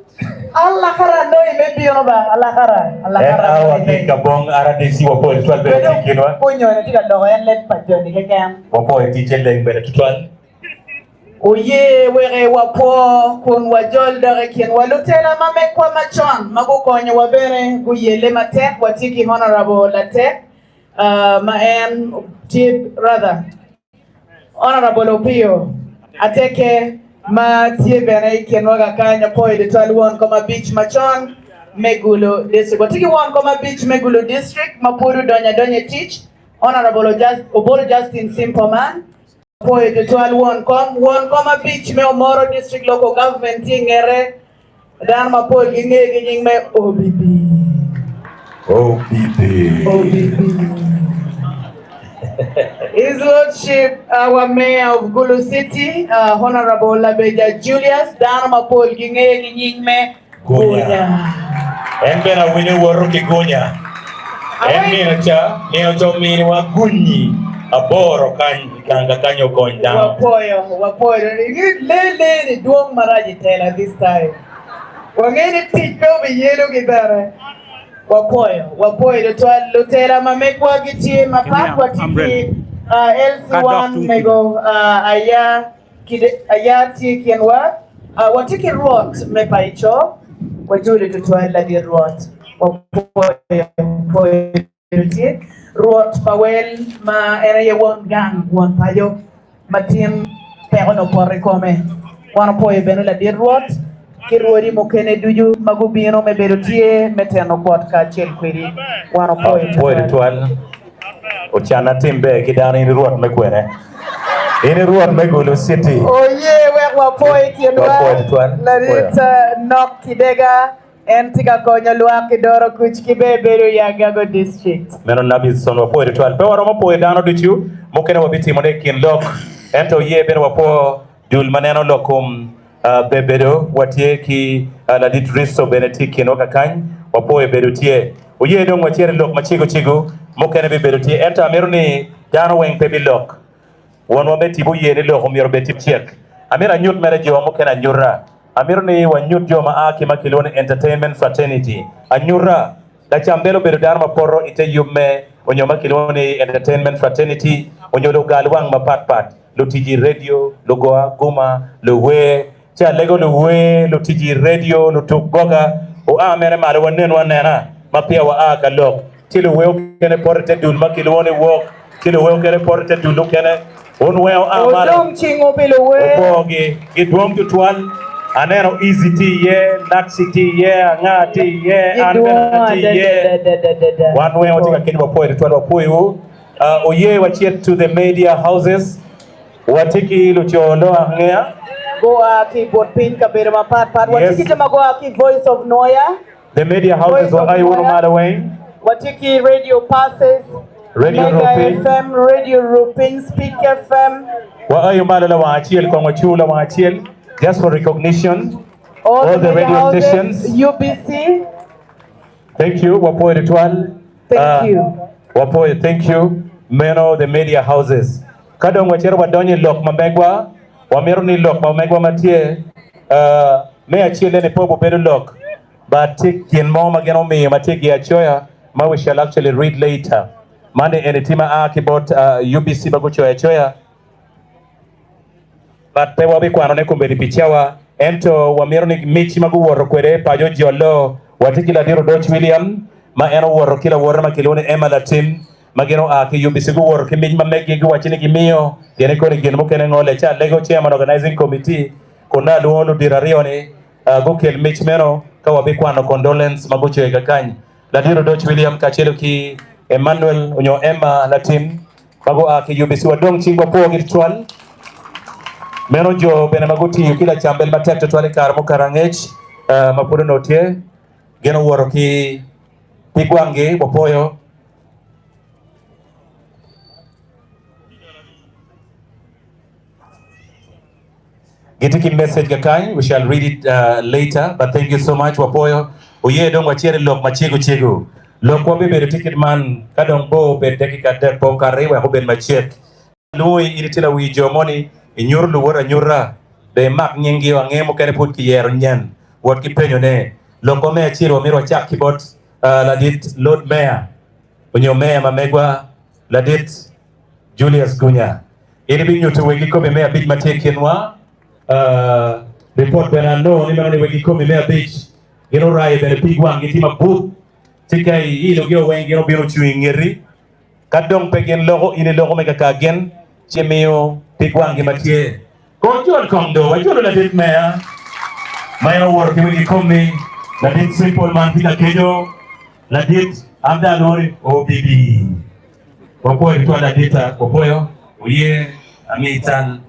Speaker 9: alla khara no imebio ba alla khara
Speaker 4: awa kabong RDC wapo etwal bere kinwa
Speaker 9: ponyo ne tika dogo en let patoni kekam
Speaker 4: wapo etichende bere tutwal
Speaker 9: oye were wapo kun wajol dare kin walutela mamekwa machon magukonyo wabere guyele matek watiki Honorable Latek ma en tip rather Honorable Opio ateke ma tie bene kenwaga kanya poe de 1 beach machon Megulu district watiki 1 beach Megulu district mapuru donya teach Honorable Oboro Justin Simpoman poe de 1 beach me Omoro district local government ingere dan mapol ingege me OBB His Lordship, our Mayor of Gulu City, Honorable Labeja Julius, Dana Mapol Ginge Ginyingme Gunya.
Speaker 4: Embena wini waruki gunya. Nino cho mini wa gunyi. Aboro kanga kanyo konja.
Speaker 9: Wapoyo. Lele duong maraji tela this time. Wangeni tikpe obi yelo gibara. Wapoyo lutela mamekwa gitie mapakwa tiki LC1 mego ayati kienwa watiki ruot mepaicho wajuli tutwala di ruot wapoyo ruot pawel ma ere won gang won payo matin peono porre come wapoyo benula di ruot kirwori mokene duju magubino meberutie meteno kwat ka chiel kwiri wano poe
Speaker 4: twal Ochana timbe kidana ini ruot mekwere. Ini ruot megulu city.
Speaker 9: Oh yeah, we wapoe kienwa. Larita nok kidega. Entika konya luwa kidoro kuchki beberu ya Gago district.
Speaker 4: Meron nabi son wapoe ritual. Pe waro wapoe dano dichu. Mukene wabiti mone kin lok. Ento ye ben wapo dul maneno lokum bebedo watie ki la ditriso beneti kinoka kany wapoe bedo tie. Uye dong watiere lok machigo chigo. Mukene bebedo tie. Ento ameruni dano weng pebi lok. Wano beti bu ye ni lok umiro beti chiek. Amira nyut mere jiwa mukene anyura. Amirni wa nyut joma aki makilone entertainment fraternity. Anyura la chambelo bedo dharma porro ite yume onyo makilone entertainment fraternity onyo lo galwang mapat lo tiji radio lo goa guma lo we cha lego lo we lo tiji radio lo tugoga o amere mare wanen wanena mapia wa aka lok tilo we kene porte dul makilone wo tilo we kene porte dul kene on we amare
Speaker 9: Odong chingo bilo we
Speaker 4: bogi idwom tutwal Anero easy tea yeah, Naxi tea yeah, Nga tea yeah, Anera tea yeah. One way I want to get a poet to Poyu. Oye, what yet to the media houses. Watiki Lucholo Angea.
Speaker 9: Goa ki bot pin kabere mapat. Watiki jamagoa ki voice of Noya.
Speaker 4: The media houses were I want to matter way.
Speaker 9: Watiki radio passes.
Speaker 4: Radio
Speaker 9: Mega FM, Radio Rupin, Speak FM.
Speaker 4: What are you matter Wachiel, Komachula Wachiel? Just for recognition,
Speaker 9: all
Speaker 4: the radio
Speaker 9: houses,
Speaker 4: stations.
Speaker 9: UBC.
Speaker 4: Thank you, Wapoe Ritual.
Speaker 9: Thank you.
Speaker 4: Wapoe, thank you. Meno, the media houses. Kadong wachero wadonye lok mamegwa, wamero ni lok mamegwa matie. Me achile ne pobo bedu lok. But take kien mo mageno me mateki achoya. Ma we shall actually read later. Mane enitima akibot UBC bagucho achoya. But pe wabi kwano ne kumbedi pichawa ento wamiro ni michi magu woro kwere pajo jolo watikila diro Dutch William ma eno woro kila woro ma kilone Emma Latin mageno aki UBC gu woro kimij ma megi gu wachini gimiyo yene kone gino mukene ngole cha Lego Chairman Organizing Committee kuna luonu dirario ni gukel mich meno ka wabi kwano condolence magucho ekakany la diro Dutch William kachelo ki Emmanuel unyo Emma Latin magu aki UBC wadong chingwa po girtual Meno jo bene maguti kila chambel matek twale kar mokarangech mapudo notie geno woro ki pigwangi bopoyo Getiki message gakany, we shall read it later, but thank you so much Wapoyo. Oye dong wachiere lok machigo chigo. Lok wabe bere ticket man kadong bo be dekika de po karewa ho ben machiek. Lui initila wi jomoni inyur luwara nyura be mak nyingi wangemo kene put ki yero nyen wot ki penyo ne loko me achiro miro chak kibot ladit Lord Mayor unyo Mayor mamegwa ladit Julius Gunya ini bi nyutu wegi kobe Mayor big matekenwa report bena no ni mani wegi kobe Mayor big gino rai bene pigwa ngitima bu tikai ilo gyo wengi no bino chuingeri kadong pegen logo ini logo mega kagen chemio pigwangi matie konjol kondo wajolo la dit Mayor Mayor work wegi kobe la dit simple man pika kejo la dit amda lori obibi wapoyo kitwa la dita wapoyo uye amitan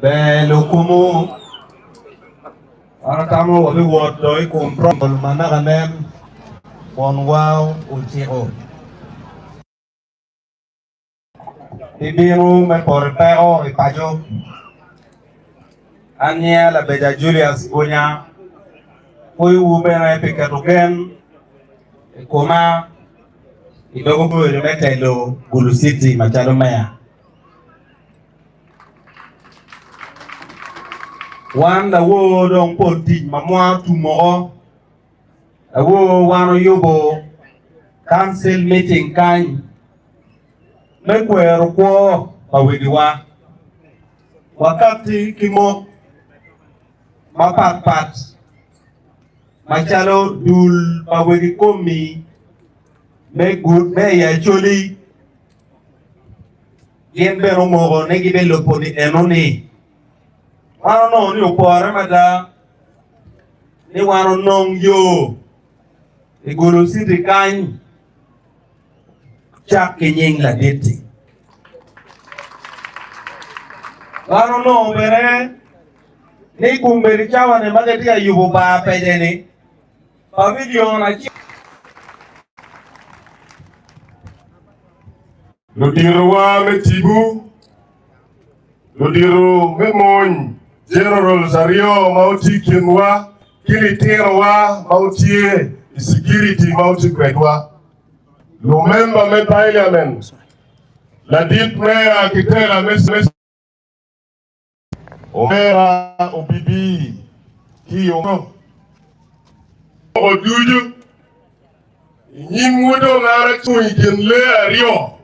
Speaker 10: Belukumu Aratamu wabi wodoi kumprom managanem Wonwao ulchiro Ibiru me porpeo ipajo Anya la beja Julius Gunya Uyu ubena epiketugen Kuma Idogo kuwe metelo Gulu City machalo Mayor Wan la wo dong poti mamwa tomorrow wo wano yobo council meeting kan mekwero kwa pawidiwa wakati kimo mapat machalo dul pawidi komi me good me ya choli yen beno mogo negi belo poni enoni wano no ni upore mada ni wano nong yo igolo siti kany chak kinying la deti lano no bere ni kumberi chawa ne magati ya yubo ba pedeni pa video na chi
Speaker 2: Lodirowa metibu Lodiro memon General Zario mauti kinwa kilitirowa mautie security mauti kwedwa Lumemba me parliament la dit mea kitela mes omera obibi kiyo oduju nyimwodo ngara tuigenle ario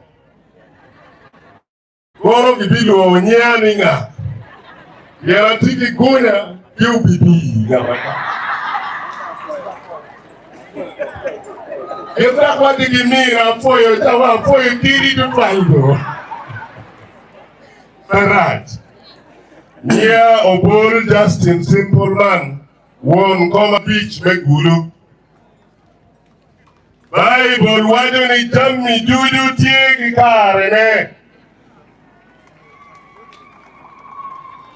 Speaker 2: Koro bibilo onyani nga yara tiki kunya kiu bibi nga Keta kwa tiki mira foyo tawa foyo kiri tutwaido Ferraj Nia obol Justin simple man Won koma beach megulu Bible wado ni jammi dudu tiegi karene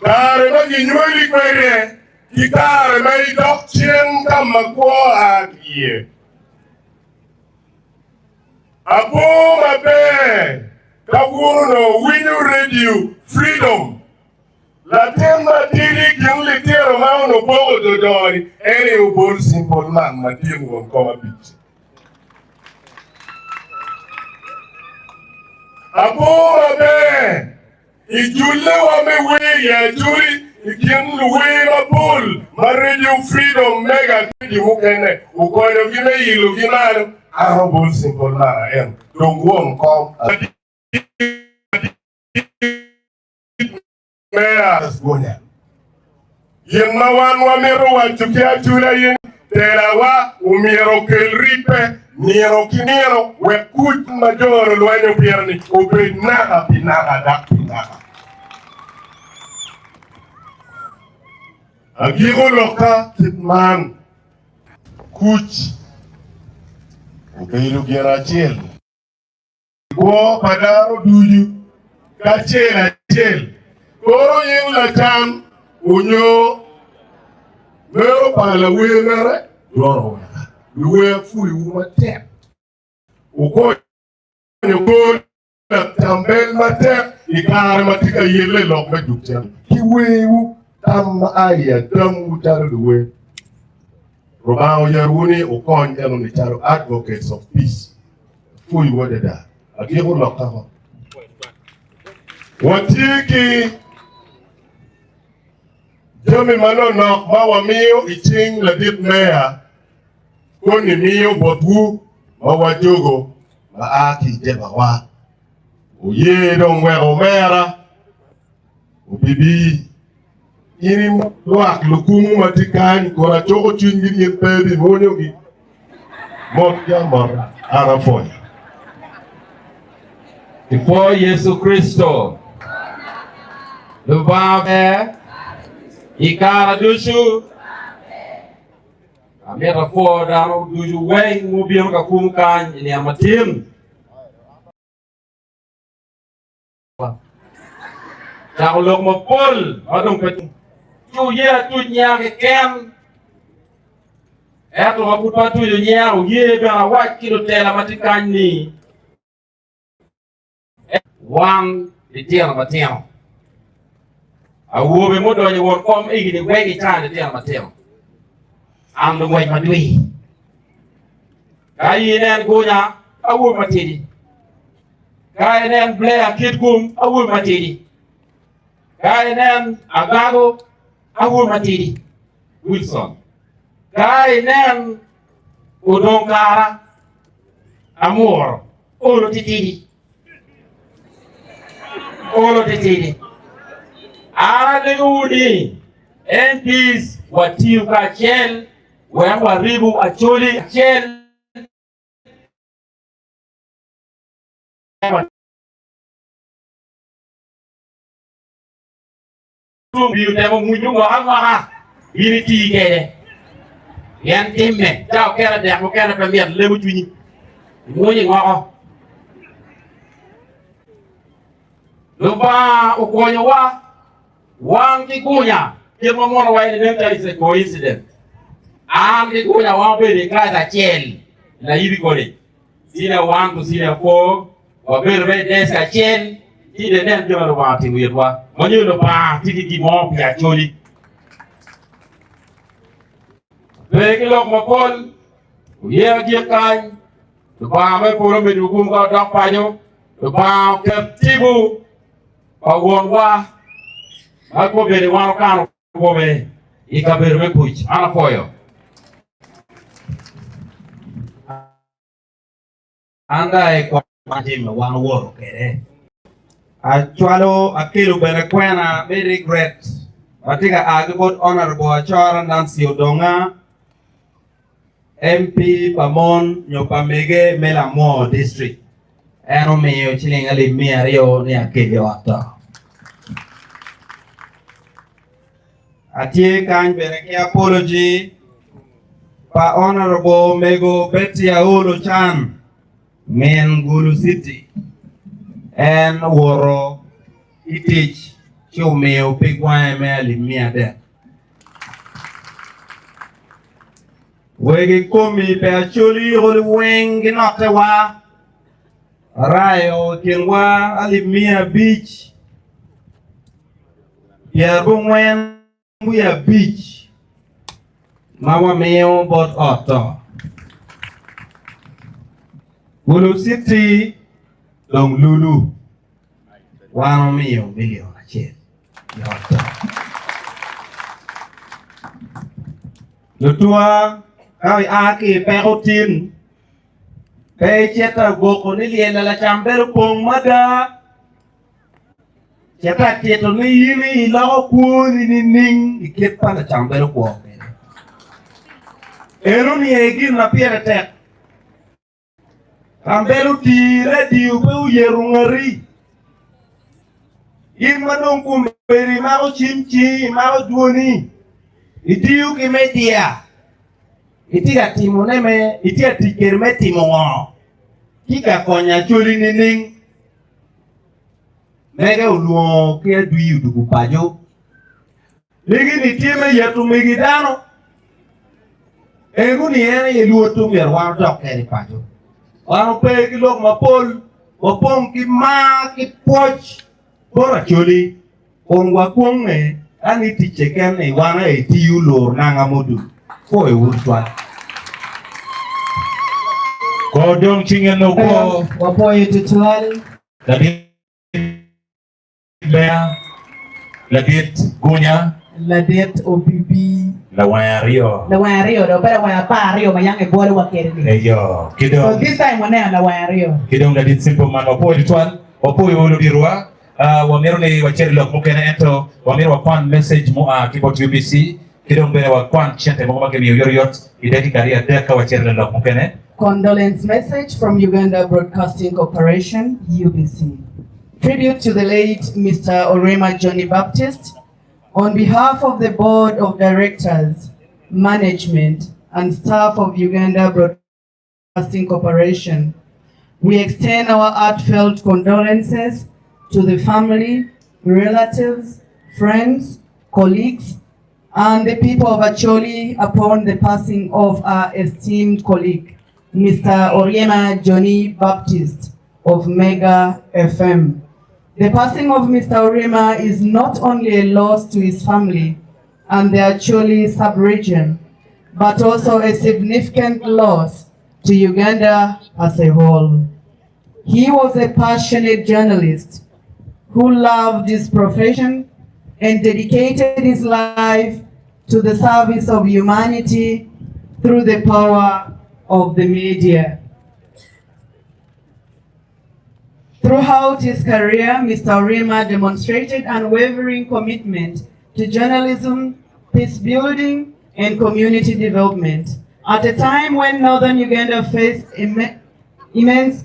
Speaker 2: Kare magi nyoli kwere Kikare mai dokchen kama kwa akie Abu mabe Kawuno winyu radio freedom La temba tiri kinli tero mauno bogo dodori Ere ubol simple man matimu wankoma bichi Abu mabe Ijule wa mewe ya juri Ikienlu wera bull Radio freedom mega tidi mukene Ukoyo gine ilu ginano Arabul simple mara en Don't won kom Mea Gonya Yen mawan wa mero wa chukia chula yen Tera wa umiro kelripe Niro kiniro we kut majoro luenyo pierni Ube naga pinaga dak pinaga Agigo loka kitman Kuch Ukeiru gira chel Kwa padaro duju Kachela chel Koro yung lacham Unyo Mero pala uwe mere Doro uwe fui uma tep Uko Nyoko Tambel matep Ikare matika yele lokme dukcha Kiwe u Tam aya tam utaro duwe Romao Yaruni Ukon Elo Nicharo Advocates of Peace Fui wadeda Agiru lokama Watiki Jami mano nok mawa miyo iching la dip mea Koni miyo botu mawa jogo maaki jeba wa Uye don wero mera Ubibi Ini luak lukumu matikani Kora choko chungin yin pebi monyogi Mok jambar arafoya
Speaker 10: before Yesu Kristo Lubabe Ikara dushu Amira fo daro duju wey Mubiyo ka kumkan Ini amatim Chakulok mapol Adong pati Tuye tu nyake kem Eto kapupa tu nyaro Ye bera wakilo tela matikani Wang di tiang matiang Awobe mo doon yung kom igi ni wegi chan di tiang matiang Ang dungway madwi Kaya inen gunya Awobe matidi Kaya inen blea kitkum Awobe matidi Kaya inen agago Awobe matidi Wilson Kaya inen Udongkara Amor Olo titidi Olo titidi Aleluya MPs watiu kachel Wengwa ribu acholi chel Biu temo munyungo hanga ha Ini tigere
Speaker 11: Yan timme, ciao kera de mo kera pe miet lebu tuñi. Mo ñi ngoko. Lo ba o ko wa wang ki kunya, ke mo mo wa ni nta is a coincidence. Am ki kunya wa be de class chel. La yibi ko de. Sila 1 to sila 4, o be be desk chel. Ti de nen jo lo ba ti wi wa. Mo ñu lo ba ti ki mo pia choli. Begi lok ma pol, ye je kan, to ba me poro me du kum ka dok panyo, to ba ke tibu, pa won wa, ma ko be de wa kan ko be, I ka be me puch, ana foyo. Anda e ko mati me wan woro kere. A chwalo akilo bere kwena be regret. Batika agibot honorable Achara Nancy Odonga, MP Pamon Nyopamege Melamo District. Eno miyo chiling ali miario ni akili wata. Atie kan bereki apology pa Honorable Mego Betty Aolo Chan, Men Gulu City, and Woro Itich Chumeo Pigwa Meli Miade. Wegi komi pe acholi holi wengi note wa Rayo kinwa alimia beach ya bungwen ya beach Mawa meo bot oto Gulu City Long Lulu Wano meo million achel Yoto Lutua Kau aki perutin, peceta goko ni liela la chamber pong mada, ceta tieto ni yini lao kuoni ni ning iketpa la chamber kuo. Ero ni egi na piere tek, chamberu tire diu pe uyerungari, manong kumberi mako chimchi mako duoni, idiu kimedia. Itika timu neme, itika tikerme timu ngo. Kika konya chuli nining. Mege uluo kia dui udugu pajo. Ligi ni time yetu migidano. Egu ni ene yeluo tumier wano dok eri pajo. Wano pe kilok mapol. Wapong ki ma ki poch. Bora chuli. Ongwa kuonge. Ani ticheken e wana e tiyu lor nanga modu. Ko e urtuan.
Speaker 4: Ko dong chingen no ko.
Speaker 9: Wapoy tutual.
Speaker 4: Labit Bea. Labit Gunya.
Speaker 9: Labit Obibi.
Speaker 4: Lawario.
Speaker 9: Lawario do pero wa pario mayang e bole wa kerni.
Speaker 4: Eyo.
Speaker 9: So
Speaker 4: Kidong.
Speaker 9: this time wana lawario.
Speaker 4: Kidong labit simple man wapoy tutual. Wapoy wolo dirwa. Wamero ni wacheri lok mukene ento. Wamero wapan message mo kibot UBC. Kidong bere wakwan chente mo kemi yoryot. Ideki karia deka wacheri lok mukene.
Speaker 9: Condolence message from Uganda Broadcasting Corporation, UBC. Tribute to the late Mr. Orema Johnny Baptist. On behalf of the Board of Directors, Management, and staff of Uganda Broadcasting Corporation, we extend our heartfelt condolences to the family, relatives, friends, colleagues, and the people of Acholi upon the passing of our esteemed colleague, Mr. Orema Johnny Baptist of Mega FM. The passing of Mr. Orema is not only a loss to his family and the Acholi sub-region, but also a significant loss to Uganda as a whole. He was a passionate journalist who loved his profession and dedicated his life to the service of humanity through the power of the media. Throughout his career, Mr. Orema demonstrated unwavering commitment to journalism, peace building, and community development. At a time when Northern Uganda faced immense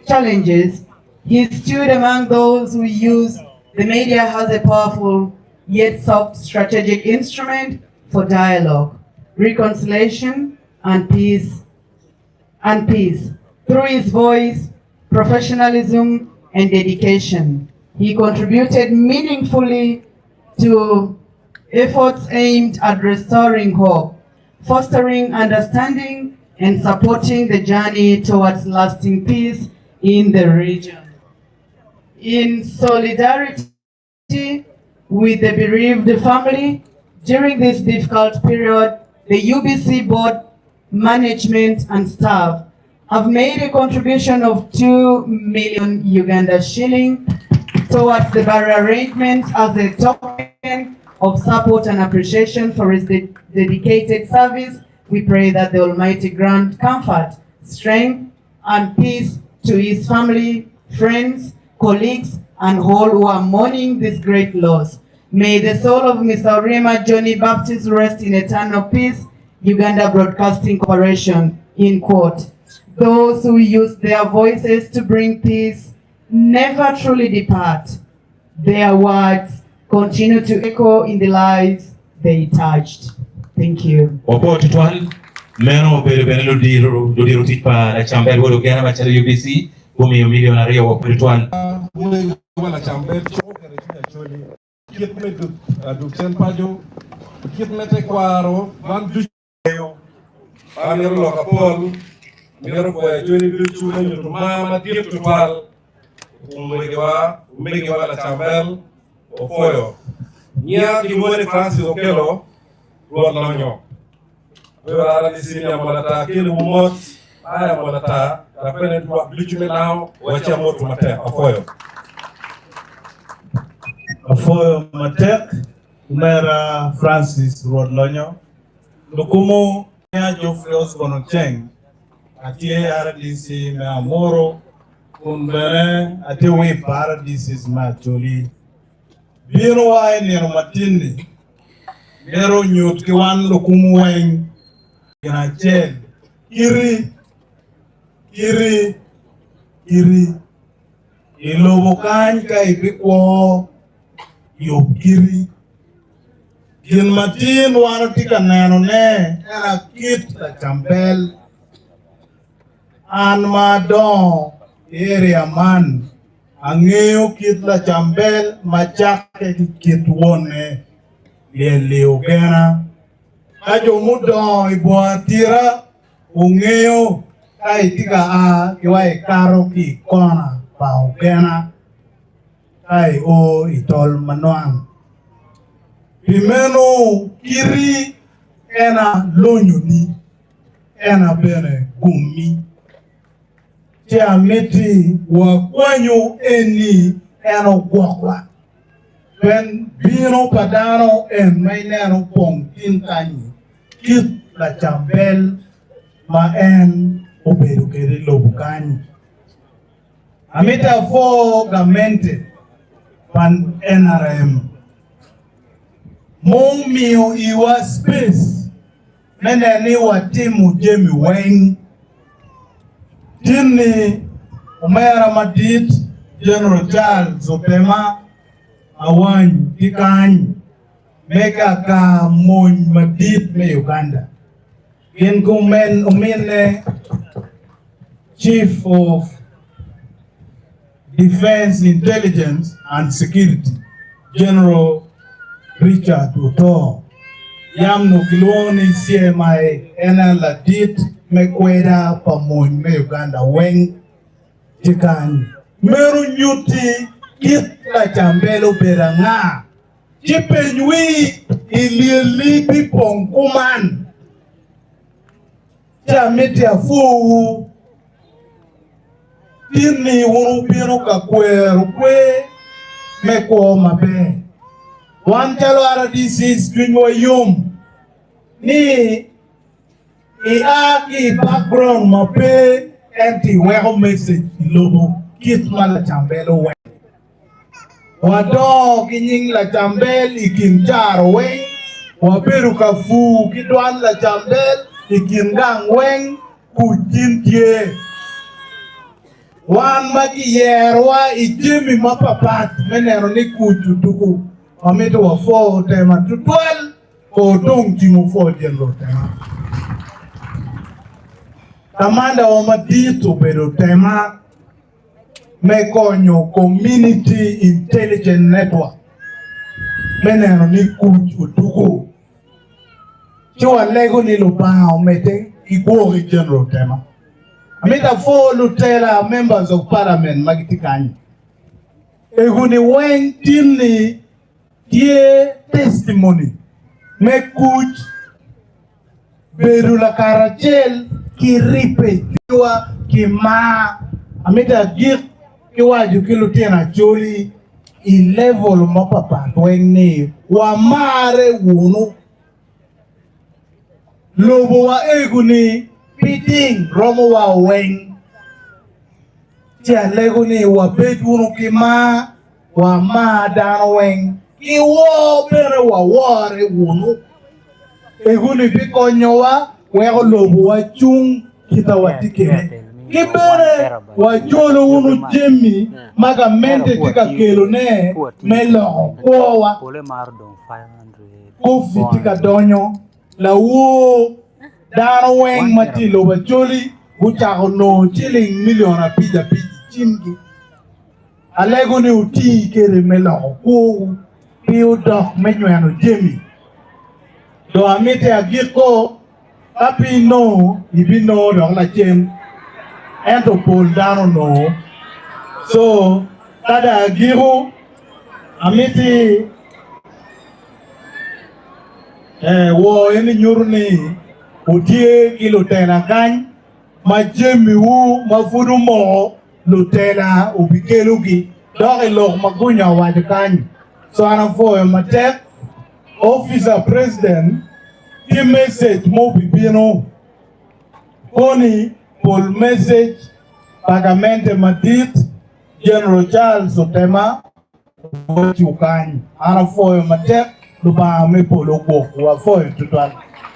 Speaker 9: challenges, he stood among those who use the media as a powerful yet soft strategic instrument for dialogue. reconciliation, and peace. Through his voice, professionalism, and dedication, he contributed meaningfully to efforts aimed at restoring hope, fostering understanding, and supporting the journey towards lasting peace in the region. In solidarity with the bereaved family, during this difficult period, the UBC board, management, and staff have made a contribution of 2 million Uganda shilling towards the burial arrangements as a token of support and appreciation for his dedicated service. We pray that the Almighty grant comfort, strength, and peace to his family, friends, colleagues, and all who are mourning this great loss. May the soul of Mr. Orima Johnny Baptist rest in eternal peace. Uganda Broadcasting Corporation, in quote. Those who use their voices to bring peace never truly depart. Their words continue to echo in the lives they touched. Thank you.
Speaker 10: Meno bere diru tipa la chambel wolo gana bachara UBC kumi milionario wa spiritual.
Speaker 2: Wala chambel chokere choli kit me du sen pajo kit mete kwaro man du anero lo kapol mero ko joni du chula nyoto mama tiep total umege wa la chambel o foyo nya ki ngone Francis Okelo ruot lonyo wala ni sinya molata kile mumot aya molata la pene dua blichume nao wacha moto mate afoyo matek mera Francis Rodlonyo lukumu ya Jofrios Bonocheng atie RDC me amoro kunbere ate we paradise ma joli biro wa ni matindi mero nyut ki wan lukumu wen yana chen iri ilobo kan kai biko yobkiri kin matin waro tika neno ne era kit la chambel an madon area man angeo kit la chambel machake kit wone leo gena ajo mudo iboatira ungeo kai tika a kiwae karo ki kona pa ugena kai o itol manuang pimeno kiri ena lonyuni ena bene gumi tia meti wa kwanyu eni eno gwakwa ben bino padano en maineno pong tintanyi kit la chambel ma en obedo kere lobukanyi amita fo gamente pan NRM mong mio iwa space mene ni watimu jemi weng tini umera madit General Charles Zopema awany kikany meka ka mon madit me Uganda kin kumen umine Chief of Defense Intelligence and Security General Richard Uto yam no kiloni CMI ena ladit mekweda pamoy me Uganda weng tikany meru nyuti kit la chambelo beranga chipenywi ilieli pipong kuman chamiti afu tini wurupino kakweru kwe meko mabe wan chalo ara disease twinyo yum ni iaki background mabe anti well message lobo kit mala chambelo we wado kinying la chambel ikimcharo we waberu kafu kidwan la chambel ikimgang weng kutintie wan maki yerwa ijimi mapapat menero ni kuchu tuku wamitu wa 4 tema tutwel
Speaker 12: ko dong tingo fo General Tema. Kamanda wa madito pero Tema me konyo community intelligence network. Meneno ni kuch utugo. Chua lego ni lubao mete igori General Tema. Amita fo lutela members of parliament magitikani. Eguni wen timni tie testimony. Me kuch beru la karachel ki ripe kiwa ki ma amita gik kiwa jukilu tena choli i level mapapa wengni wa mare wunu lobo wa eguni piting romo wa weng tia leguni wa bedwunu ki ma wa ma dano weng ki wo bere wa ware wunu eguni piko nyowa wego lobo wa chung kita watikene kibere wa jolo wunu jemi maga mente tika kelo ne melo kowa kofi tika donyo la wo dano weng mati lobo joli uchako no chilling million apija chimgi aleguni uti kere melo kowa piu dok menywano jemi do amite agiko api no ibi no dok la jem ento pol dano no so kada agiru amiti wo eni nyurni utie kilo tena kany ma jemi wu ma fudu mo lutela ubikelugi dok ilok magunya waj kany so anafo matek officer president ki message mo bibino koni pol message pagamente madit General Charles Otema wachukany anafo matek luba me polo go wa fo tutwal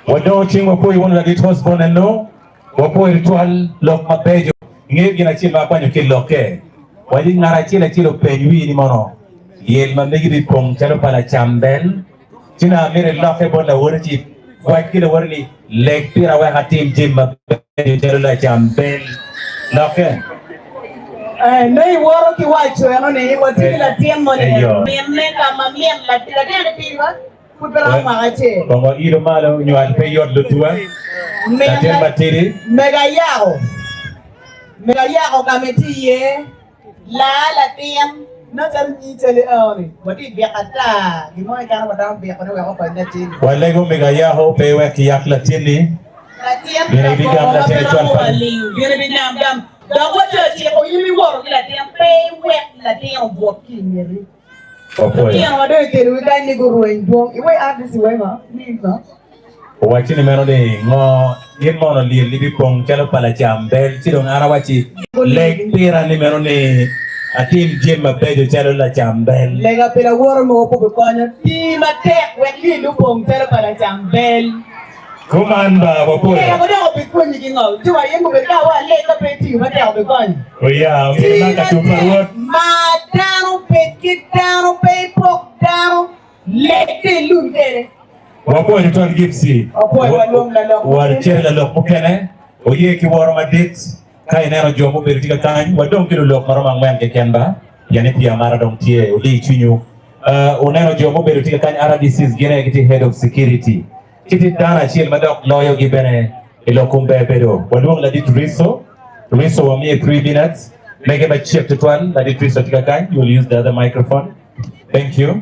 Speaker 4: wado chingwa poi wonu la dit husband and no wapo ritual lok mabejo ngegi na chima kwanyo kiloke wadi ngara chila chilo penywi ni mono yel mamegi pong chalo pala chambel china mere loke bona wurji kwa kila warni leg pira wa hatim jimba chalo la chambel loke
Speaker 9: nei woro ki wacho ano ne watili la tiemmo ne mienne kama mien la tira tiwa kudra magache
Speaker 4: kongo iro malo nyual pe yod lutua tatel matiri
Speaker 9: mega yao kametiye la tiem no tan ni tele ani wadi biata di mo kana wadam bi kana wa pa natin
Speaker 4: walego mega yao pe wa ki yak la tini
Speaker 9: la tiem
Speaker 4: bina bigam la tele twal pa
Speaker 9: bina bigam dam da wacho ti ko yimi woro la tiem pe we la tiem voki nyeri tiem wado ke lu ga ni go ruin dong iwe artist we ma ni ma
Speaker 4: wachini meno de ngo yin mono li libi pong chalo pala chambel chiro ngara wachi leg pira ni meno ni atim jema bejo chalo la chambel
Speaker 9: lega pila woro mo po konya ti matek we lu pong chalo pala chambel
Speaker 4: kumanda wapo
Speaker 9: ya ngodo ko pikunyi kingo tiwa yengo be ka wa le ka peti matek be konya
Speaker 4: oya mina ka tuparwot
Speaker 9: madano petitano pe pokano lete lundere
Speaker 4: wapo ni ton gipsi war chela lok mukene oye ki woro madit kai nero jomo bertika kan wadon kilo lok maroma ngwen ke kemba yani pia mara dong tie odi chunyu onero jomo bertika kan RDCs gene kiti head of security kiti dana chiel madok loyo gibene ilokumbe bedo wadon la dit riso wa mie 3 minutes make a check to one la dit riso tika kan you will use the other microphone. Thank you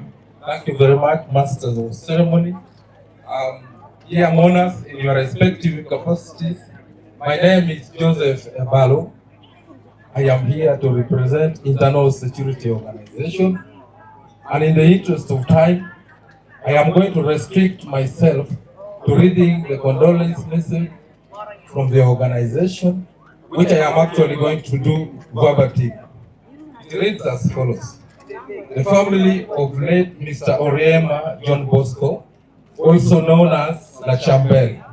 Speaker 13: very much, masters of ceremony. Dear monarchs in your respective capacities, my name is Joseph Ebalo. I am here to represent Internal Security Organization, and in the interest of time, I am going to restrict myself to reading the condolence message from the organization, which I am actually going to do verbatim. It reads as follows. The family of late Mr. Oriema John Bosco, also known as LACAMBEL.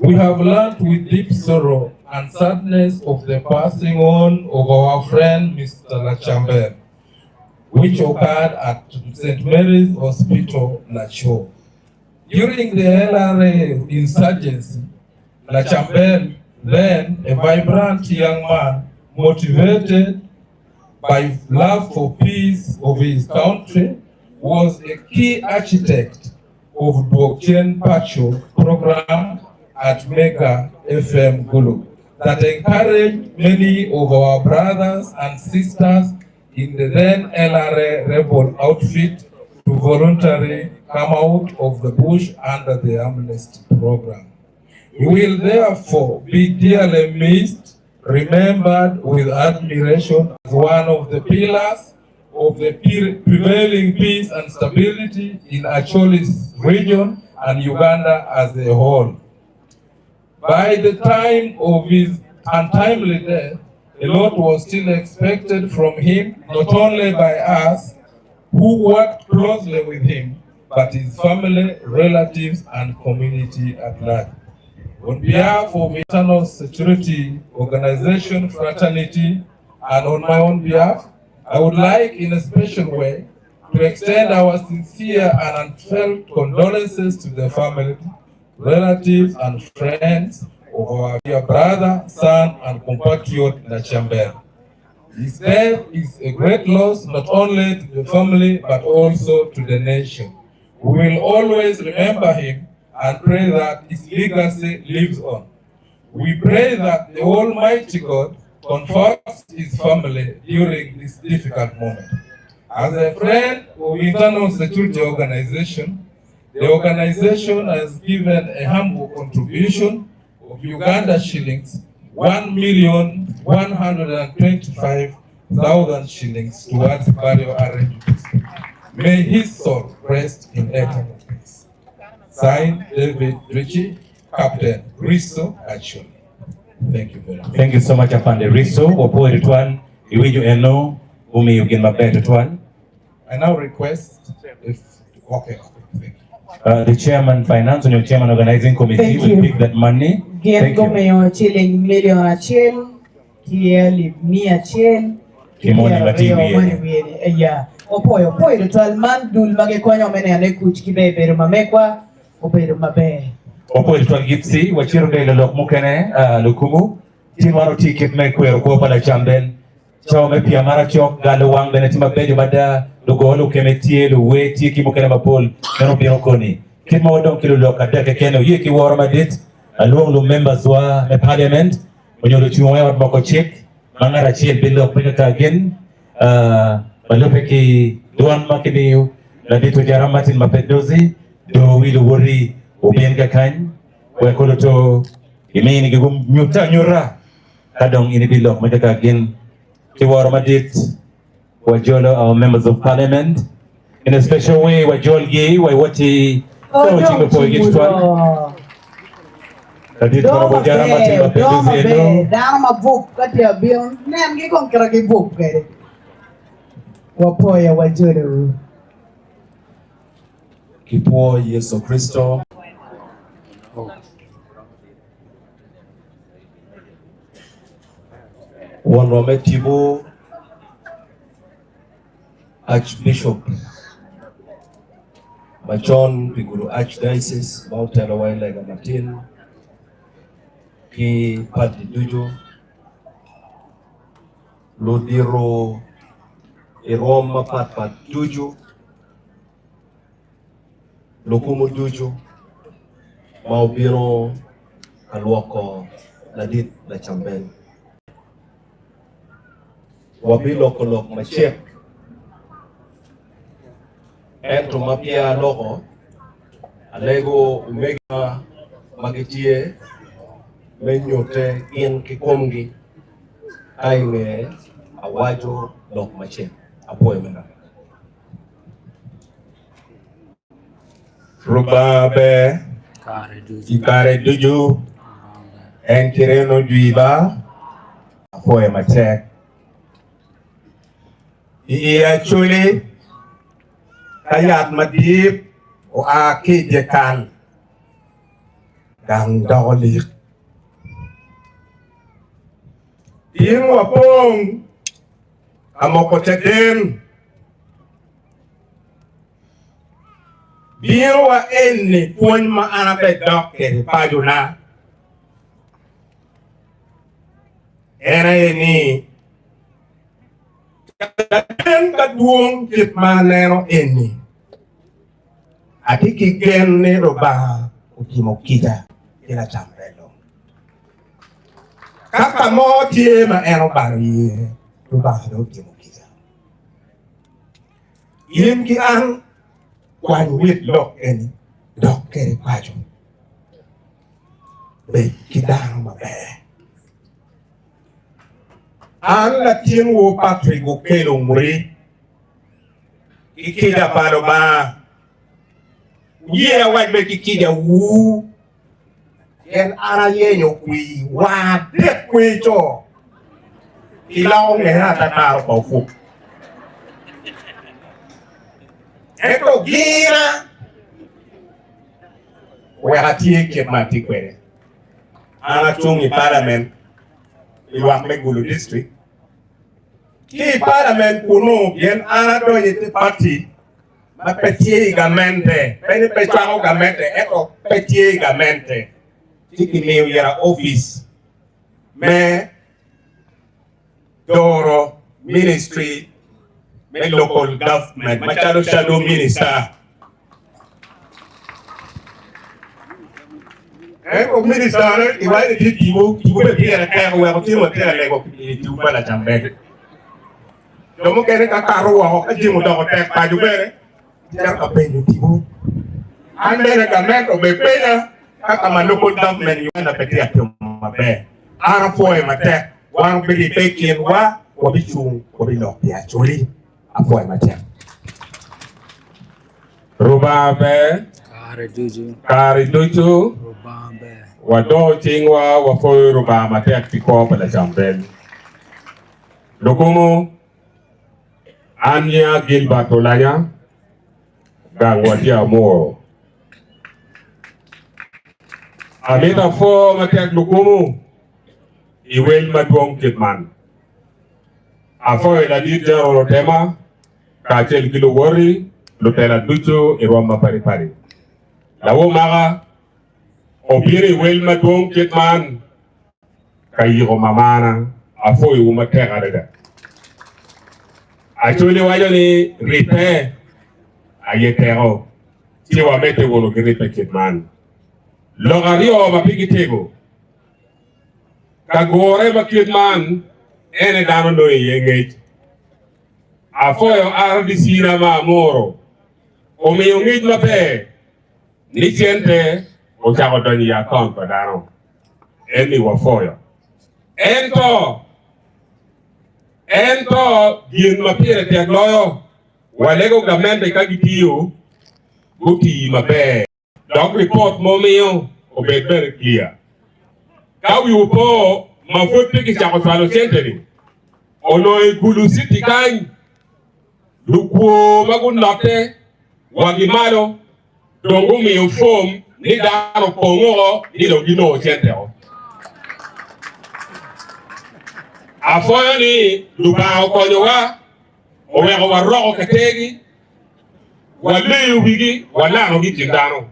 Speaker 13: We have learned with deep sorrow and sadness of the passing on of our friend Mr. LACAMBEL, which occurred at St. Mary's Hospital, Lacho. During the LRA insurgency, LACAMBEL, then a vibrant young man motivated by love for peace of his country, was a key architect of Blockchain Pacho program at Mega FM Gulu that encouraged many of our brothers and sisters in the then LRA rebel outfit to voluntarily come out of the bush under the amnesty program. He will therefore be dearly missed, remembered with admiration as one of the pillars of the prevailing peace and stability in Acholi's region and Uganda as a whole. By the time of his untimely death, a lot was still expected from him, not only by us, who worked closely with him, but his family, relatives, and community at large. On behalf of the Internal Security Organization Fraternity and on my own behalf, I would like in a special way to extend our sincere and heartfelt condolences to the family, relatives and friends of our dear brother, son and compatriot LACAMBEL. His death is a great loss not only to the family but also to the nation. We will always remember him and pray that his legacy lives on. We pray that the Almighty God comforts his family during this difficult moment. As a friend of Internal Security Organization, the organization has given a humble contribution of Uganda shillings 1,125,000 shillings towards burial arrangements. May his soul rest in eternal peace. Signed, David Ritchie, Captain Riso Acholi. Thank you very much.
Speaker 4: Thank you so much, Afande Riso. Opo Ritwan, Iwiju Eno, Umi Yugin Mabe Ritwan.
Speaker 13: I now request if, okay, thank you.
Speaker 4: The chairman finance and your chairman organizing committee will pick that money. Thank you.
Speaker 9: Mayo chilling million achil, kieli mia chil,
Speaker 4: Kimoni matiwi.
Speaker 9: Yeah. Opoyo the 12 man dul mage konyo mene ane kuch kibe beru mamekwa, oberu mabe.
Speaker 4: Opo Ritwan gipsi, wachiru de lok mukene, lukumu. Timaro ticket me kwero kwa pala LACAMBEL. Chao me pia mara chok galo wang bene tima bejo bada lugolo kemetie luwe tiki mukene mapol nero biro koni. Kitma wadon kilo loka deke keno yeki wara madit along lu members wa me parliament onyolo chuwe wat mako check mangara chiel bilo pika kagen balope ki duan makini la dito jaramatin mapedozi do wilu wori ubienga kany wekolo to imeni gigum nyura kadong ini bilo pika kagen Kiwara Madit, Wajolo, our members of parliament. In a special way, Wajolgi, Waiwati, Coaching before you get one. Kadit Wajara Martin Mapeduzeno.
Speaker 9: Dama book, cut your bill, name you can carry book. Wapoya Wajolo.
Speaker 10: Kipo Yesu Kristo. Wanwametibu Archbishop Machon Piguru Archdiocese Mount Elawai Martin ki Padri Dujo Lodiro Iroma Pat Dujo Lokumu Dujo Maubiro Alwako Ladit LACAMBEL wabilok machek ento mapia loko alego umega magitie menyote in kikomgi aime awajo lok machek apoy mena rubabe ikare duju enkireno juiba apoy machek Acholi kayat madip o aki jekan dang daolik in wapong amoko chaden Biro eni pon ma anabe dokke pajuna. Era eni kaden kaduong kit manero eni. Atiki gen ne roba utimo kita ila chambelo. Kaka mo tie ma eno bari roba do utimo kita. Yen ki an kwan wit lok eni dok kere paju. Be kidano mabe. An la tien wo Patrick go kelo muri. Ikida palo ba. Ye wait be kikida wu. Yen ara yenyo kwi wa de kwi cho. Ilao ngena tataro pa fu. Eto gira. Weratie kemati kwere. Ana chungi parliament. Iwak Megulu district. Ki parliament kuno yen ana do yete party. Ma petie gamente. Pene pechao gamente. Eto petie gamente. Tiki meu yera office. Me Doro ministry. Me local government. Machado shadow minister. Eko minister. Iwa iti tibo. Tibo be pia kaya kwa tibo tia lego. Tibo pala chambete. Domo kene kakaru wa hoka jimu doko tek pajubere. Jaka penyu tibo. Andere gamento be pena. Kaka ma local government yuana petia tumabe. Ara foe mate. Wang bigi pekin wa. Wabichung. Wabino pia chuli. Afoe mate. Rubabe. Kari duju. Wado chingwa wafoe ruba mate tiko pala chambel. Lokumu. Anya Gilbert Olanya. Gangwatia Moro. Amita fo matek lukumu. Iwel maduong kitman. Afo ila dita rolotema. Kachel kilo wori. Lutela ducho irwamba pari pari. Lawo maga. Obiri iwel maduong kitman. Kayiro mamana. Afo iwu matek areda. Actually wajo ni repair. Ayetero. Tiwa mete wolo gripe kitman. Logario mapigitego. Kagore bakitman ene dano no yengej. Afoyo RDC na ma moro. Omi yongej mape. Ni chente o chako doni ya account pa dano. Eni wafoyo. Ento gin mapire tek loyo. Walego gamente kagitiyo. Guti mape. Dog report momio obed very clear. Kawi upo mafuti kichako swalo chenteni. Ono igulu city kany. Lukuo magunakte. Wagimalo. Dongo mi ufom. Ni daro pongo. Ni logino chenteo. Afoyo ni lubao konyowa. Oweko waroko kategi. Waleyu bigi. Walano gitindano.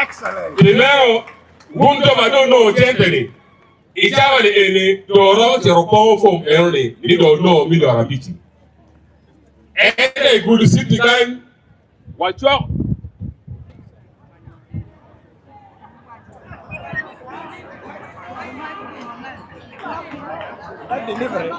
Speaker 6: Excellent.
Speaker 10: Primero, Gunto Madono Gently. Ijawali ene doro teropo from early. Ni do no mi do arabiti. Ene good city time. Wacho.
Speaker 6: I deliver it.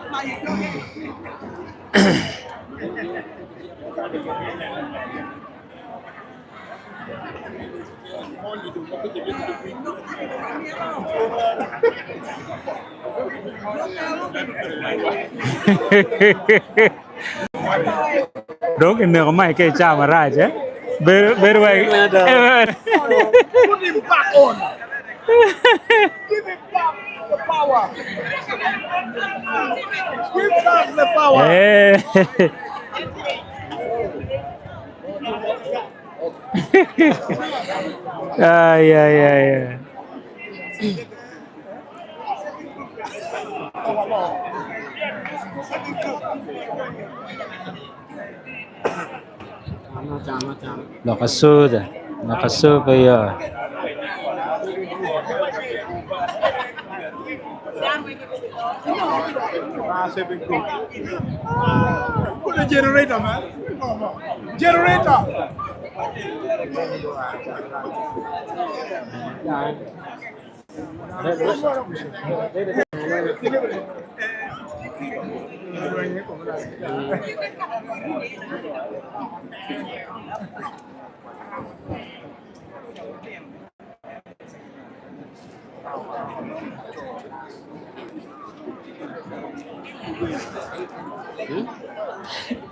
Speaker 3: Dog in the mic, Chamaraj, eh? Very well.
Speaker 6: Put him back on. Give him back the power. Give back the power.
Speaker 3: Yeah. Nakasuda. Nakasuda ya.
Speaker 6: Put a generator, man. Generator.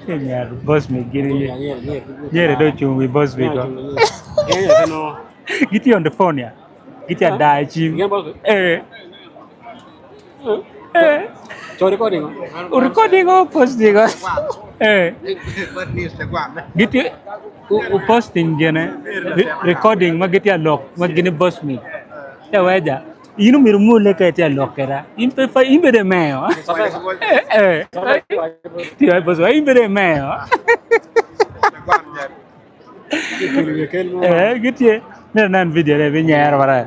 Speaker 3: Yeah, boss me gini. Yeah, don't you we boss me go. Get you on the phone ya. Get your die chim. Recording o posting go. Get you posting gene. Recording ma get your lock. Ma gini boss me. Ya waja. Inu mirumu leka ya lock era. Impe fa imbe de meo. Tio boss wa imbe de meo. Get you. Nan video le binyar bara.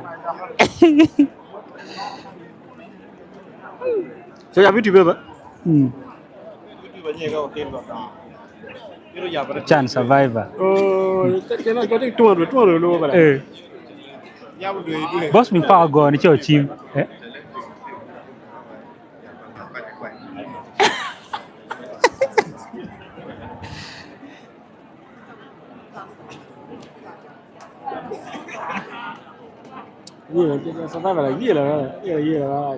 Speaker 7: So ya YouTube ba?
Speaker 3: Chan survivor.
Speaker 7: Oh, kena kau tuan lu ba?
Speaker 3: Boss me pa go ni cho chim.
Speaker 7: Iya, survivor lagi lah. Iya lah.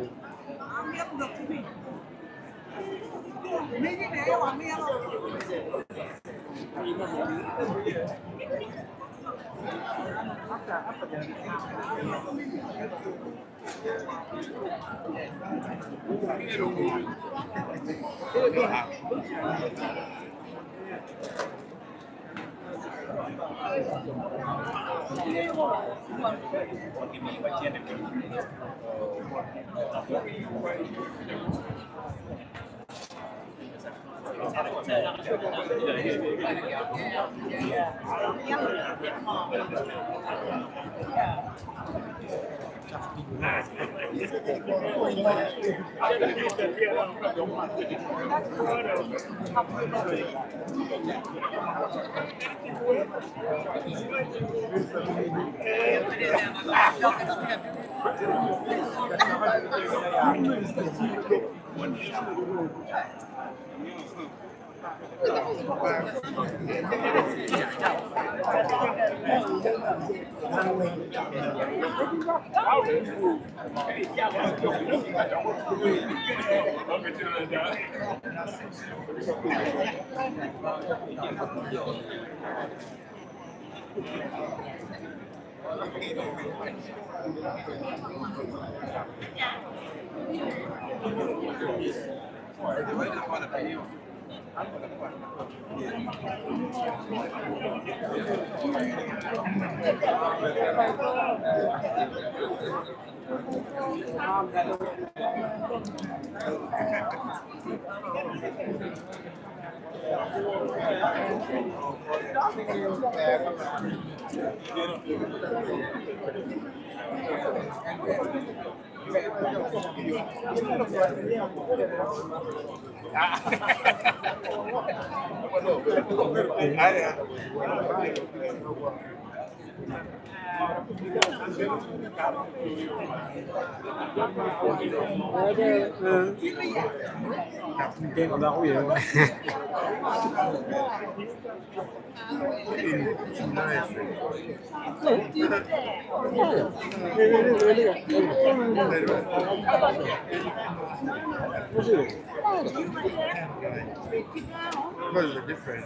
Speaker 6: What is the difference?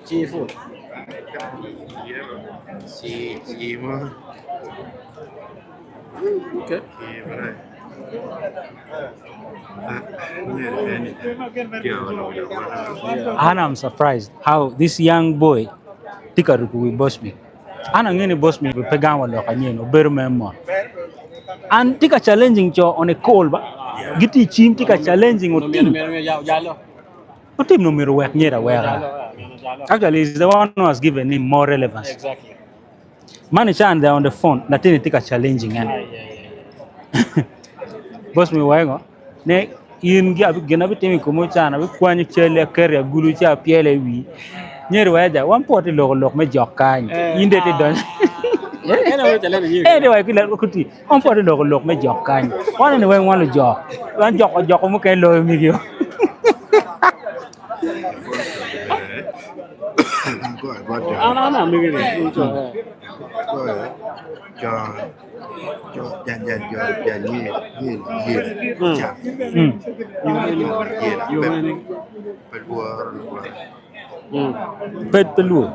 Speaker 7: Seafood.
Speaker 6: Seafood.
Speaker 7: Okay.
Speaker 3: Ana, I'm surprised how this young boy tika ruku boss me. Ana ngene boss me pegang wala kanyen oberu memmo. And tika challenging cho on a call ba. Giti chim tika challenging o team. Put him no mirror work near Actually, he's the one who has given him more relevance.
Speaker 7: Exactly.
Speaker 3: Man, they're on the phone. Nothing take a challenging. Boss me why go? Ne in gina bitimi kumo chana bi kwani chele kere gulu cha piele wi. Nyer waja one pot lok me jokan. Inde ti don. Anyway, kila kuti. One pot lok me jokan. One ni wan jok. Wan jok mo ken lo mi yo.
Speaker 7: Ana migi ni.
Speaker 14: Cho dàn
Speaker 3: Pet peluo.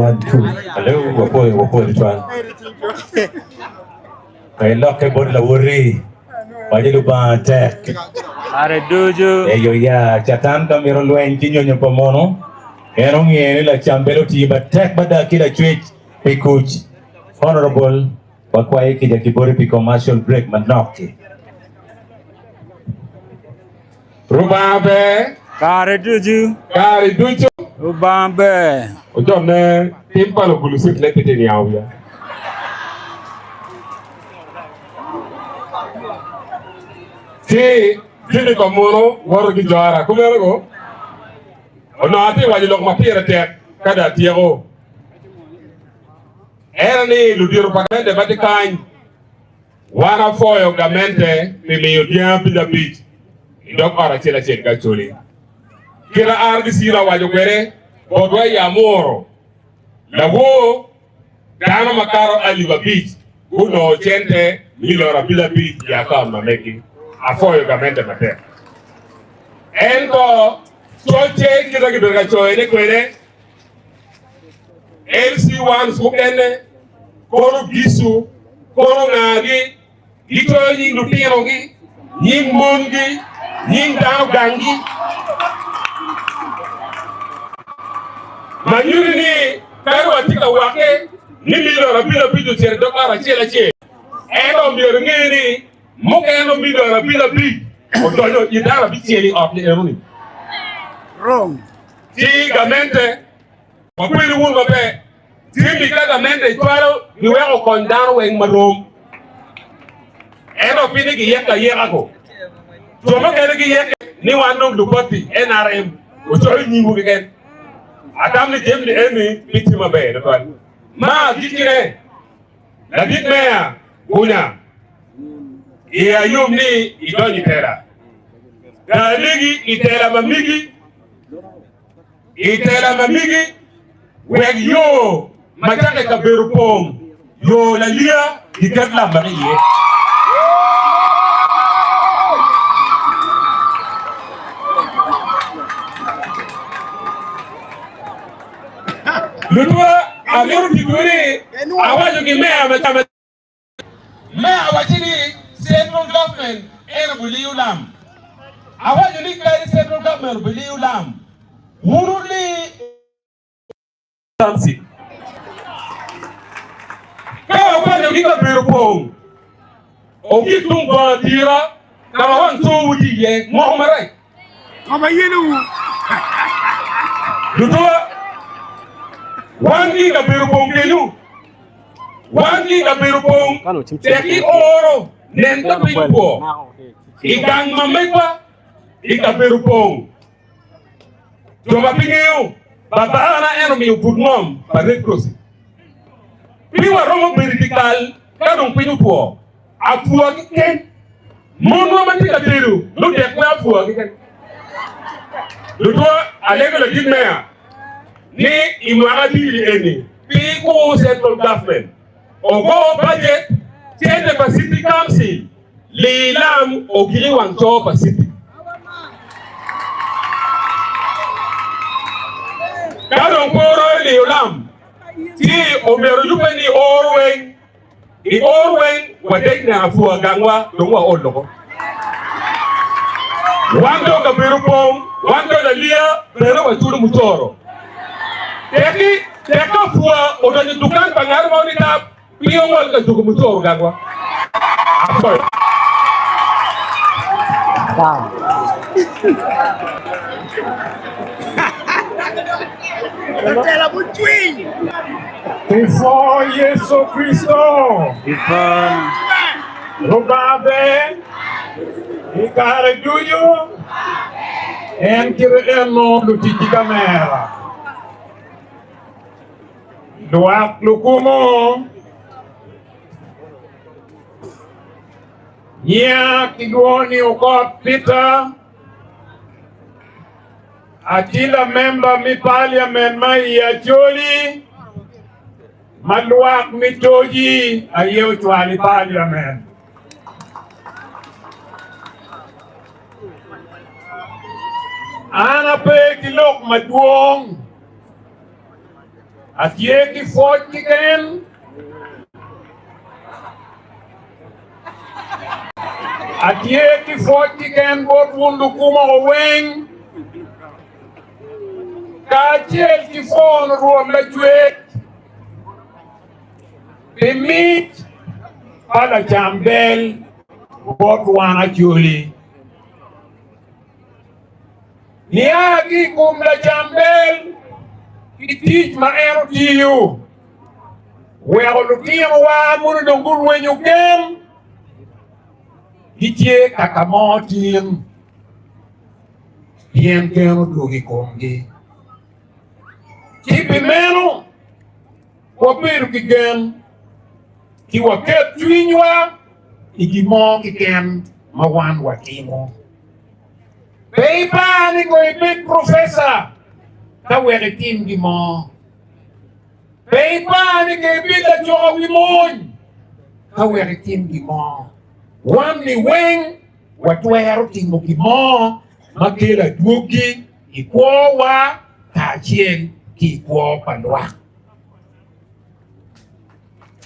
Speaker 4: 1, 2. Hello, wapoy tuan. Kay lock kay bod la wuri. Baje lu ba tek.
Speaker 3: Are dojo.
Speaker 4: Eyo ya chatan kamero luen kinyo nyo pamono. Erong yene la chambelo ti ba tek bada kila twitch pe coach. Honorable wakwaye kija kibori pi commercial break manoki.
Speaker 10: Rubabe.
Speaker 3: Kare dojo.
Speaker 10: Kare dojo.
Speaker 3: Rubambe.
Speaker 10: Ojo ne timpa lo bulusit lepete ni awya. Ti jini ko mono waro ki jara kumero go. Ono ati waji lok mapira tek kada tiego. Era ni ludiru pakende Vatican. Wana foyo gamente pimiyo pila beach. Idok ora chila chika chuli. Kira argi sila wajo kwere. Bodwa ya moro. La wo dana makaro aliva beach. Uno chente milora pila beach ya kama meki. Afoyo gamente mate. Ento choche kita kibirga choene kwere. LC1 sukene. Kono gisu. Kono ngagi. Ito yung lupiro gi. Yung mungi. Yung daw gangi. Manyuri ni karo atika wake ni milo rabila bidu chere dokara chela che. Eno miro ngiri muke eno milo rabila bid. Otoyo idara bicheli of the eruni. Wrong. Ti gamente wakwiri wunga pe. Ti mika gamente twaro niwe okondano weng marom. Eno pini ki yeka yeka. Toma kene ki yeka ni wanong lupati NRM. Otoyo nyingu kiken. Adam ni jem ni emi bitima be na pan. Ma dikire. La dikmea kunya. Iya yum ni idoni tera. Da ligi itera mamigi. Itera mamigi. Weg yo matake kaberu pong. Yo la lia dikat la mariye. Lutua amuru kikuri awajo ki mea matama mea wachini central government ena buli ulam awajo ni kari central government buli ulam wuruli tamsi kawa wajo kika berupong oki tungwa tira kama wantu wuti ye mohomarai kama yenu Lutua wangi ka berupong kenu. Wangi ka berupong. Teki oro. Nenta pipo. Ikang mamekwa. Ika berupong. Coba pingeu. Baba na eno mi upudmom. Pada krosi. Piwa romo vertikal. Kanong pinupo. Afua kiken. Mono matika teru. Ludek na afua kiken. Lutua alego la jimea. Ni imwaga diri eni. Piku central government. Ogo budget. Tiende pa city council. Lilam ogiri wancho pa city. Kadong poro lilam. Ti omero yupe ni orwen. I orwen wadek na afua gangwa. Dongwa oloko. Wando ka berupong. Wando na lia. Pero waturu mutoro. Teka fua odanya dukan pangar mau ni tap piong wal ka duku mutor gangwa. Apoy.
Speaker 6: Tela bucui.
Speaker 12: Before Yesu Kristo.
Speaker 3: Before.
Speaker 12: Rubabe. Ikare duyu. En kire eno lutiti kamera. Luak lukumo. Nya kigwoni ukot pita. Atila member mi parliament mai ya joli. Maluak mitoji ayo chwali parliament. Ana pe kilok maduong.
Speaker 10: Atie ki foj ki ken. Atie ki foj ki ken bot wundu kuma oweng. Kachiel ki fon ruom la chwek. Pimit pada chambel bot wana chuli. Niagi kum la chambel kitich ma ero tiyo. Wego lutino wa munu dongul wenyu gem. Kichie kakamotin. Yen keno dugi kumgi. Kipi meno. Wapiru ki gem. Ki waket chwinywa. Igimo ki ken mawan watimo. Peipa ni ko ibig professor. Kawere tim gimo. Peipa ni ko ibig la joga wimon. Kawere tim gimo. Wan ni weng. Watwero timo gimo. Makela dugi. Ikwowa. Kachien ki ikwo palwa.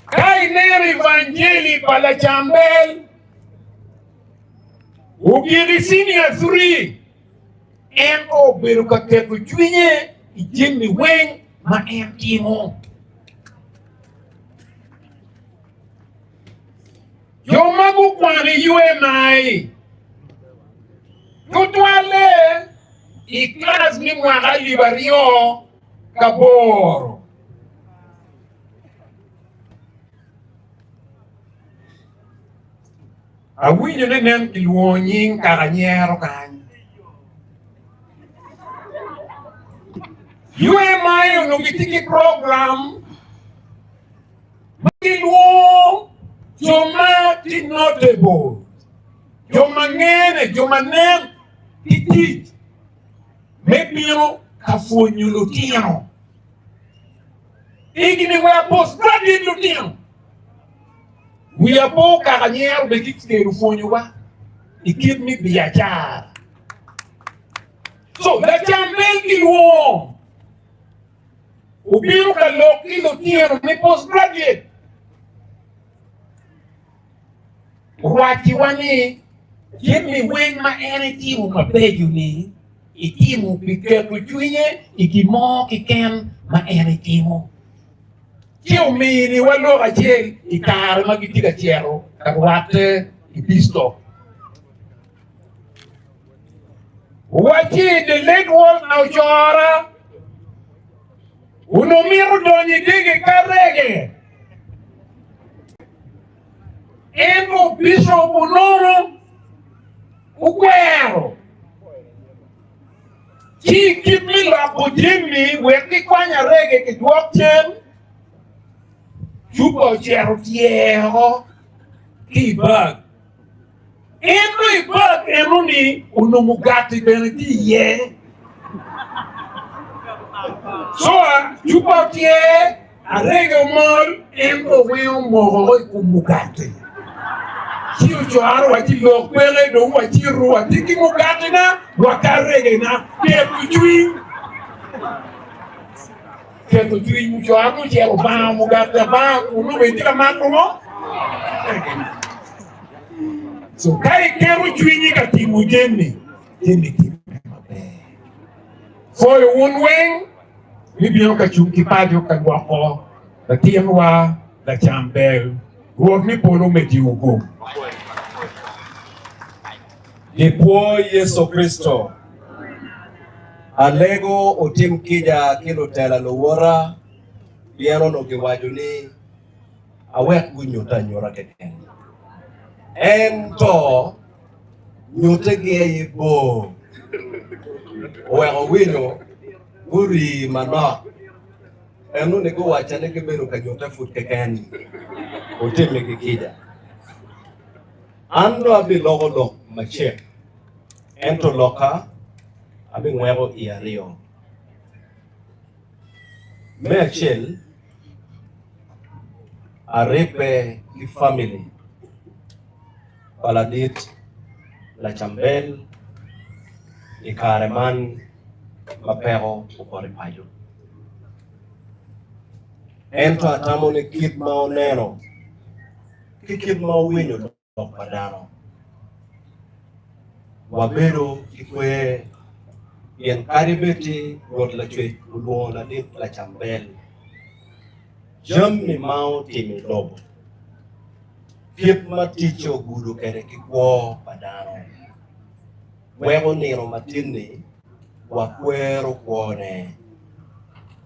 Speaker 10: Kai neri evangeli pala chambel. Ugiri sini azuri. Ento beru kaketu chwinye. Ijimi weng ma entimo. Yomagu kwani yue mai. Tutwale. Iklas ni mwaga libario. Kaboro. Awinyo ne nen kilwonyin karanyero kanyo. Yue mayo nungitiki program. Makilwo joma ti notable. Joma ngene, joma nen titi. Mebiro kafonyo lutino. Igini wea postgraduate lutino. We are both caranyero be kiksteru fonyo wa. Ikip mi biachara. So, la chambel kilwo. Ubiru ka loki lutino mi postgraduate. Wati wani. Jimmy weng ma ene timu mabeju ni. Itimu piketu chwinye. Ikimo kiken ma ene timu. Kio mini walo achel ikar magitika chero karwate ipisto. Wachi the late one now chora. Unomiru doni dige karege. Eno bishop unono ukwero. Ki kimi la kujimi weki kwanya rege kituokchen. Chupo chero tiero ki bug. Every bug enuni unomugati beneti ye. So chupo tie arege mol endo weo moro kumugati. Chiu choaro wati lokwele do wati ru wati ki mugati na wakarege na pepu chui. Keto chui muchoaro chero ba mugati ba unu bentika makro. So kai kero chwinyi ka timu jeni timu mabe. For your one wing, libyo ka chunki pajo ka wako la tienwa la chambel ruok ni polo meti ugo.
Speaker 14: Dipuo Yesu Kristo alego otim kija kilo tela lowora liero no giwajo ni awek gunyota nyora keken. Ento nyote geye bo wego wino guri manok enu ne go wacha ne gebero ka nyota fut keken otime kija ando abi logo lok mache ento loka abi ngwego iario me achel arepe ki family paladit la chambel ikareman mapero upore payo ento atamo ni kit ma oneno kit ma winyo dok padano wabedo kikwe yen karibeti rot la chwe uluo la dit la chambel jamni mao timi lobo kit ma ticho guru kere kikwo padano wego niro matini wakwero kwone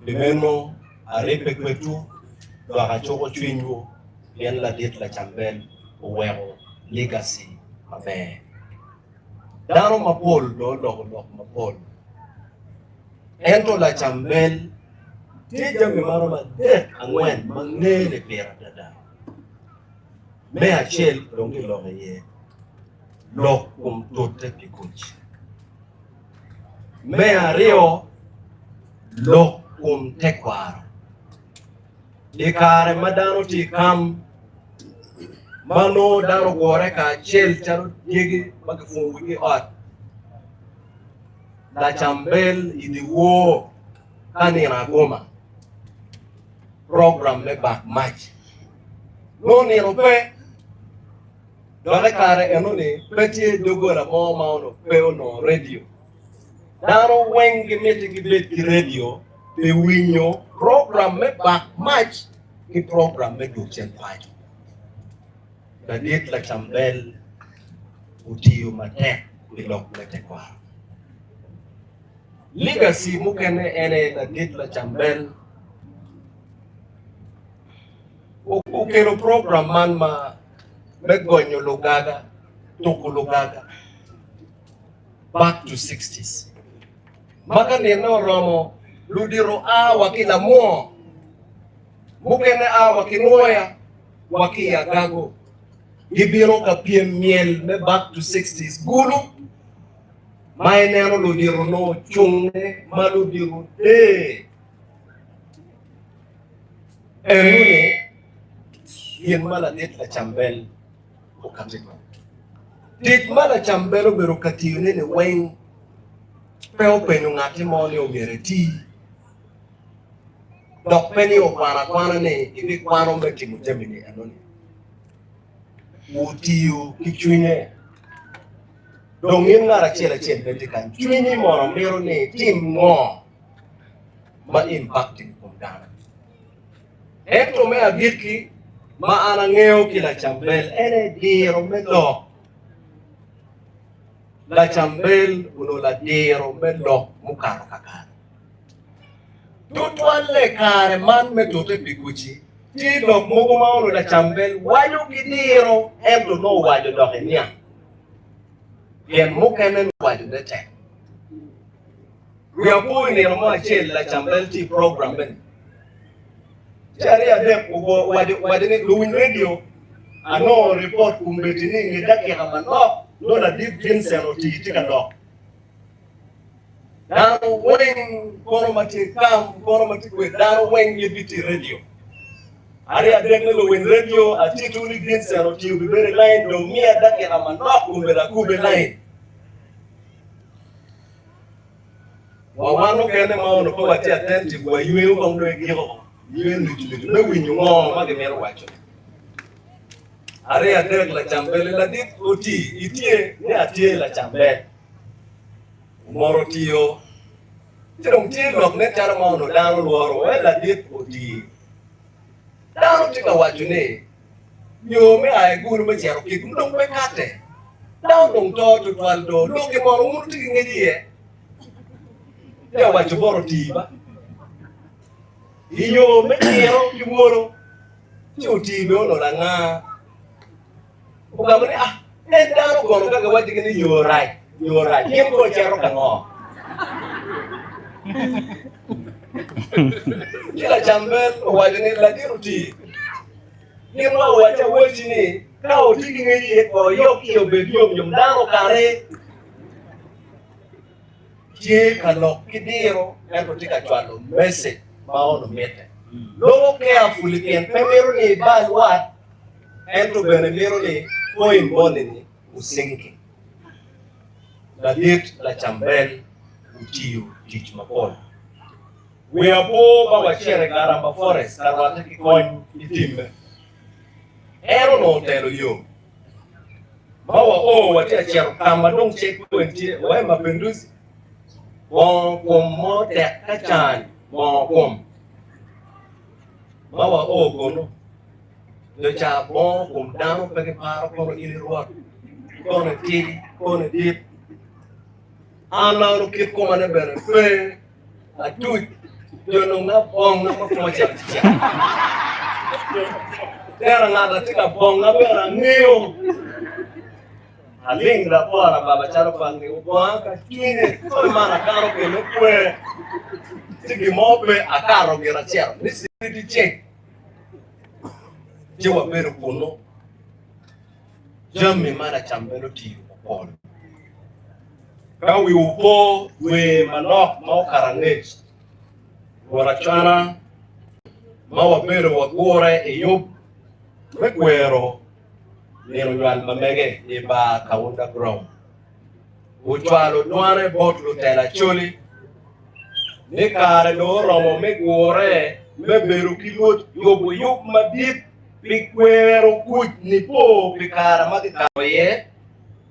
Speaker 14: bimeno arepe kwetu do akachoko chwinyu yen la dit la chambel wego legacy mabe dano mapol do lok mapol ento la chambel tija mi maro ma dek angwen mangene pera dada me achiel dongi loge ye lok kum tote pikuch me ario lok kum tekwaro ikare madano ti kam mano dano gore ka achiel charo yegi magifungu gi ot la chambel idi wo kanina goma program me back match no ni rope dole kare enoni peti dogora mo mauno peo no radio daro wengi meti gi bet ki radio pe winyo program me back match ki program me duchen pajo da dit la chambel utiyo matek bilok mete kwa legacy mukene ene da dit la chambel ukero program man ma megonyo lugaga tuku lugaga back to 60s maka neno romo ludiro wakila mo mukene wakinoya wakiyagago gibiro ka piem miel me back to 60s gulu maineno ludiro no chungne maludiro enune yen mala net la chambel okatiko dit mala chambelo bero katiyune ne weng peo penyo ngati moni omereti dok peni okwana ne ibi kwano mbeti mujemini anoni utiyo kichwine dongin ngara chela beti kan chwini moro mero ne tim ngo ma impacting kumdana eto me agiki ma ana ngeo kila chambel ene diro melo la chambel uno la diro melo mukaro kakaro tutwale kare man metote pikuchi ti dok mogo ma uno la chambel wajo kidiro ento no wajo doke nia yen mukene wajo dete we are going in a chill la chambel ti program ben Chari adep ugo wadini doing radio ano report kumbetini ngidaki kama no la deep Vincent tika no dano weng kono mati kwe dano weng yebiti radio ari adep no weng radio atitu ni Vincent oti ubibere line do mia daki kama kumbela kube line wawano kene maono ko wati attentive wa yue ko ndo egiro yuen lutu me winyo ngo ma gemero wacho are adek la chambele la dit oti itie ne atie la chambele moro tio tirong tie lok ne tara ma no dano loro la dit oti dano tika wacho ne yo me ai guru me chero ki ndong pe kate dano dong to twaldo loke moro muru tiki ngedie ya wacho boro tiba iyo mekiro kimoro chuti be ono la nga ugamane dano kono kaga wacho ni you're right yen ko chero kango kila chambel wacho ni la diruti yen wa wacho wacho ni ka otiki ngi ko yoki obedio nyum dano kare tie kalok kidiro ento tika chwalo message maono mete logo carefully ken pemero ni bad what ento benemero ni point bone ni usinki la dit la chambel utiyo tich mapol We are poor, but we share a garamba forest. Carwata ki coin itimbe. Ero no tell you. Bawa oh what a chair kamba don't check 20. Why my pendus? Bon mo te kachan. Bon kom. Bawa oh gono. The cha bon kom down peke para kono ili ruat. Kono tiri, kono dip. Ana no kip komane bere. Pe. A tuit. Jono na bong na mafocha. Era nada tika bong na bera neo. Aling da pora baba charo pangi ubwanga kine kole mana karo ke no kwe tiki mope akaro gira chero this is the check jewa bero kuno jammi mana chambero ti pol ka wi upo we manok mau karange warachana mau bero wagore e yob mekwero nero yuan mamege e ba kaunda ground uchwalo nuare botlu tela choli ne kare no romo megore meberu kilot yobo yop madip pikwero kuj ni po pikara magi kawe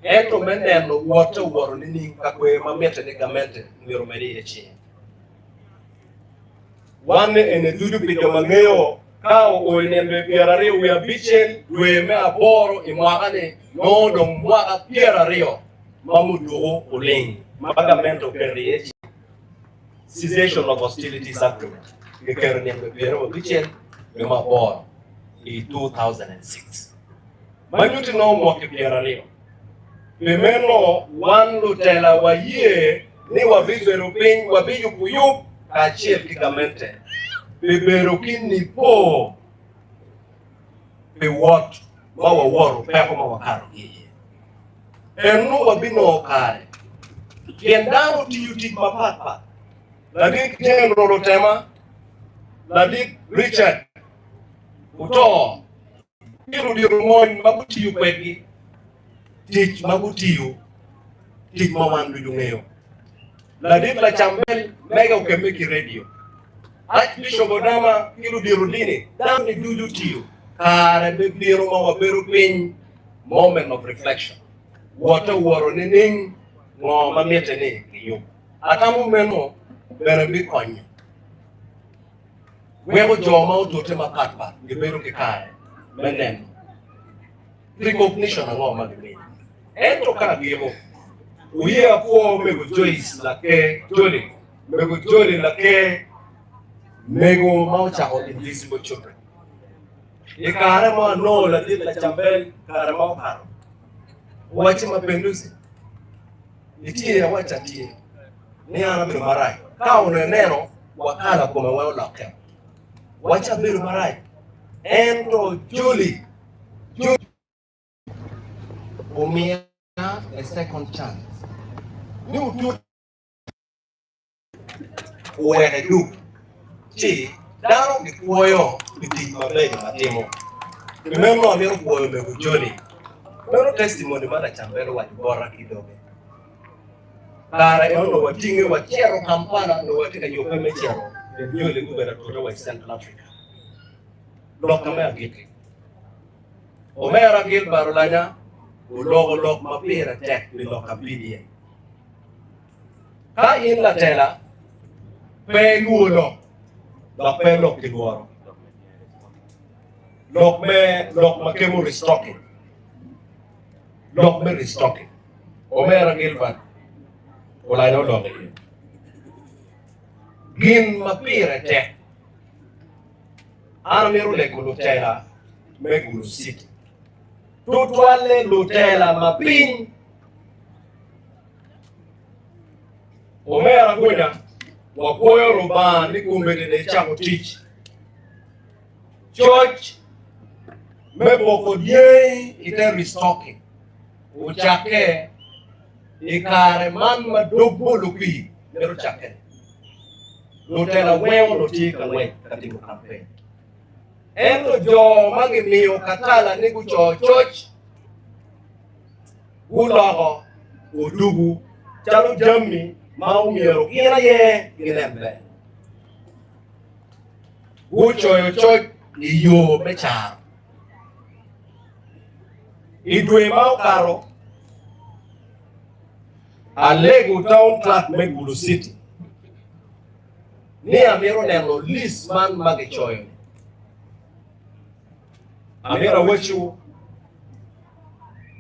Speaker 14: eto meneno wote woro ni kakwe mamete ne gamente ngiro meri echi wane ene dudu pijo mangeyo kao oinembe pierare uya bichen dueme aboro imwagane no dong mwaga pierare mamudu uling magamento periechi cessation of hostilities agreement gekernembe pierare bichen duema aboro in 2006 manyuti no mwoke pierare pemeno wan lutela waye ni wabizero piny wabiju kuyup kachiel kigamente bebero kini po be what mawa woro peko mawa karo giye enu wabino kare kiendano tiyutik mapatpat ladik General Tema ladik Richard uto kiru dirumon magutiyu kwegi tich magutiyu tich mawandu jungeyo ladik LACAMBEL mega ukemeki radio Archbishop Odama kilu dirudini down the dudu tiyo kare bebiro ma wabero piny moment of reflection wata woro nining ngo mamete ni kiyo atamu meno bere bi konyo wego joma otote mapatpat gibero kikare menen recognition ngo magini ento kana gibo uye apo mego Joyce lake Jolly mego Jolly lake Mego mauchako invisible children. Ikare ma no la dit LACAMBEL kare ma karo. Wachi mapenduzi. Itie wacha tie. Ni ana biru marai. Ka unenero wakala kuma wao lake. Wacha biru marai. Endo Julie. Umia a second chance. Ni utu uwe du. Chi daro ni kuoyo biti mabe matemo remember leo kuoyo mego Johnny leo testimony mara chambelo wa bora kidogo kara ono watinge wa chero Kampala ndo watika yope mechero Johnny gubera kutoka wa Central Africa lokame agike omera gil barolanya ulogo lok mapira tek ni lokapidie ka in la tela pe luo Lok me lok kiluaro. Lok me kemu restocking. Lok me restocking. Omera gilban. Wala no lok e. Gin mapire te. Ana meru le kulutela me gulu city. Tutwale lutela mapin. Omera gunya. Wakoyo roba ni kumbele de chako teach. Church meboko die ite restocking. Uchake ikare man madogo lupi nero chake. Lutela weo lutika we katika campaign. Endo jo magi miyo katala nigu cho church. Ulogo udugu chalo jammi mau miero kira ye ginembe Uchoyo choy iyo mechar. Idwe mau karo. Alegu town clerk Megulu City. Ni amiro neno list man magichoyo. Amiro wechu.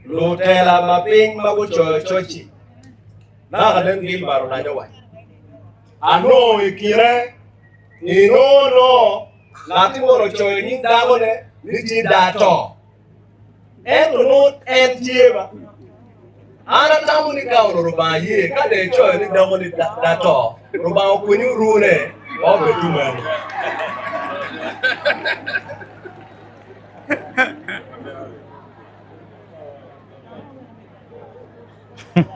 Speaker 14: Lutela maping maguchoyo chochi. Na kaden gil baro na nyawai. Ano ikire. No. Lati moro choyo ni dagone. Niti dato. Ento no entieba. Ana tamu ni kauno rubaye. Kade choyo ni dagone dato. Ruba okuni rune. Obe tumani.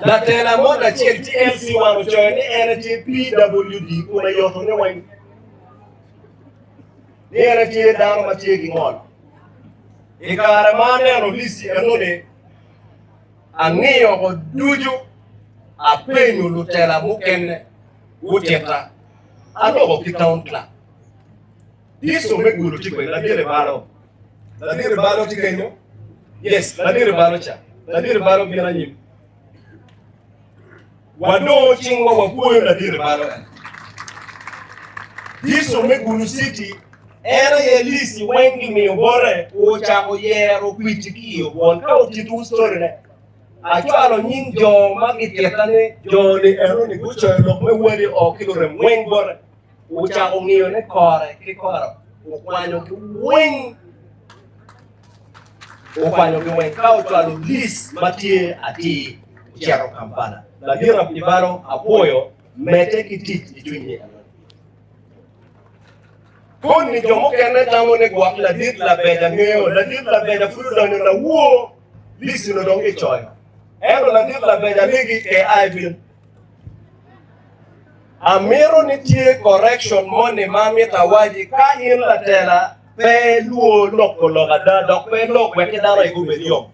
Speaker 14: La tela moda chel TLC wano choyo ni NTPWD kuna yoto ni wani. Ni NTPWD dano machegi ngono. Ikare mane ano lisi anone. Angiyo ko duju. Apenyo lutela mukene. Uteta. Ano ko kitaon kla. Diso Megulu tikwe. Ladire balo. Ladire balo tikenyo. Yes, ladire balo cha. Ladire balo bina nyim. Wado chingwa wakuyo ladire balo. Diso Megulu City. Era yelisi wengi miyobore. Uchako yero kwitikiyo. Wanka utitu story ne. Achwalo nying jo magitetane jo ni ero ni gucho lokme wari okilo rem weng bore. Uchako ngiyo ne kore kikoro. Ukwanyo ki weng. Ukwanyo ki weng. Kao chwalo lis matie ati ucharo Kampala. Ladira pibaro apoyo mete kititi ichunye. Kuni jomo kene tamo ne guak ladir la beja ngeo. Ladir la beja furu ni na wuo. Lisi no donge choyo. Ero ladir la beja ligi ke aibil. Amiro ni tie correction money mami tawaji ka in la tela pe luo loko logada dok pe lok weke dara igu beliyo.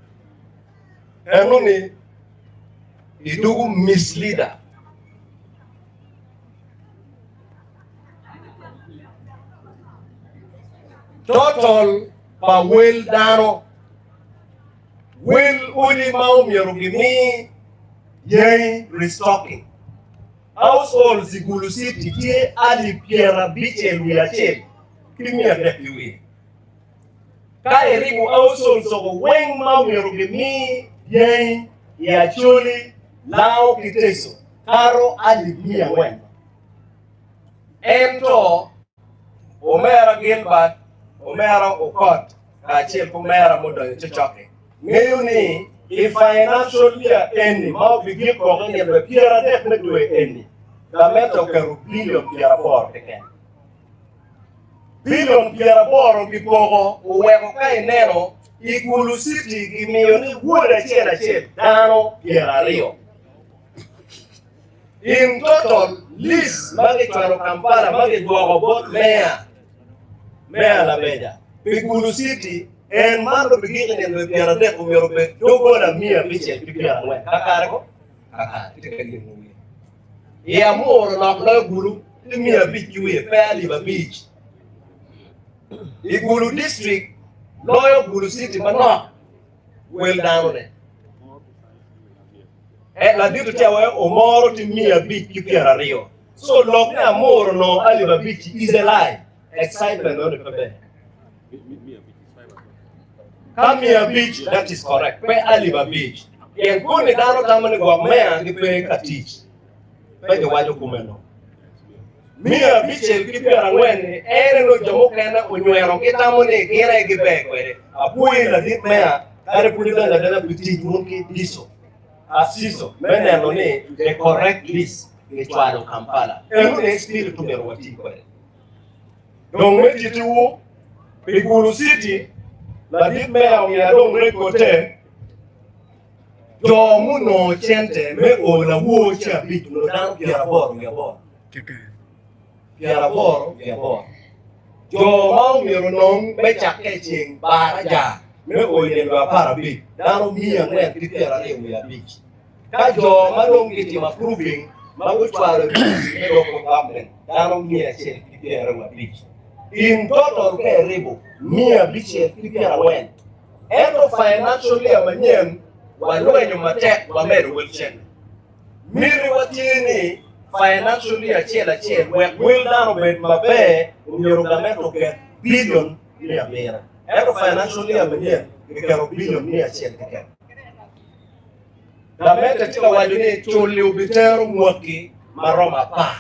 Speaker 14: Ero ni idugu misleader. Total pa will dano. Will udi mau mierugimi yei restocking. Household Zigulu City tie ali piera biche wiachel. Kimia depiwi. Ka eribu household soko weng mau mierugimi yei yachuli lao kiteso. Karo ali mia weng. Ento Omera Gilbert Omera Okot kachel kumera mudo chochoke. Ngayon ni financially any mau bigil ko ngene be piera def na duwe any. Gameto karu billion piera por teken. Billion piera por ki pogo uweko kai neno Igulu City ki milioni wuda chela dano piera rio. In total list magi charo Kampala magi duogo bot mea la beja. Igulu City en mando bigil ne piera def umero be dogo na mia biche piera ngwe. Kakare ko? Kakare tikali ngwe. Ya moro na guru mia bichi pali ba beach. Igulu district loyo Gulu City mano well down there. La ditu tiawe omoro ti mia bichi piera rio. So lok na moro no aliba beach is a lie. Excitement on the paper. Kamia beach, that is correct. Pe aliba beach. En kuni dano tamani kwa mea ki pe katich. Pe wajo kumeno. Mia beach el kipiara ngwene ere no jomo kena unywero kitamoni kira ekipe kwere. Apui la dit mea kare pulida la dana pitich munki diso. Asiso. Mene anone the correct list ni chwado Kampala. Enu ne spirit tumerwati kwere. Donc metiti wo Igulu City la dit mea ungyadong rekote jomu no chente me o la wo cha bit no dan piara bor ya bor. Piara bor ya bor. Jo mau miro nong be chakke ching baraja me o ne ba para bit. Dano mia ngwe ti piara le ya bit. Ka jo malong kiti ma proving ma go chwalo me go ko government. Dano mia che ti piara wa bit. In total, ke ribu, mia biche pipia wen. Endo financially amanyen, walwe nyumatek, wameru wilchen. Miri watini, financially achel, will down with mabe, umirugamento ke billion mia mira. Endo financially amanyen, kikero billion mia chel kikero. Gamete tika wajuni chuli ubiteru mwaki maroma pa.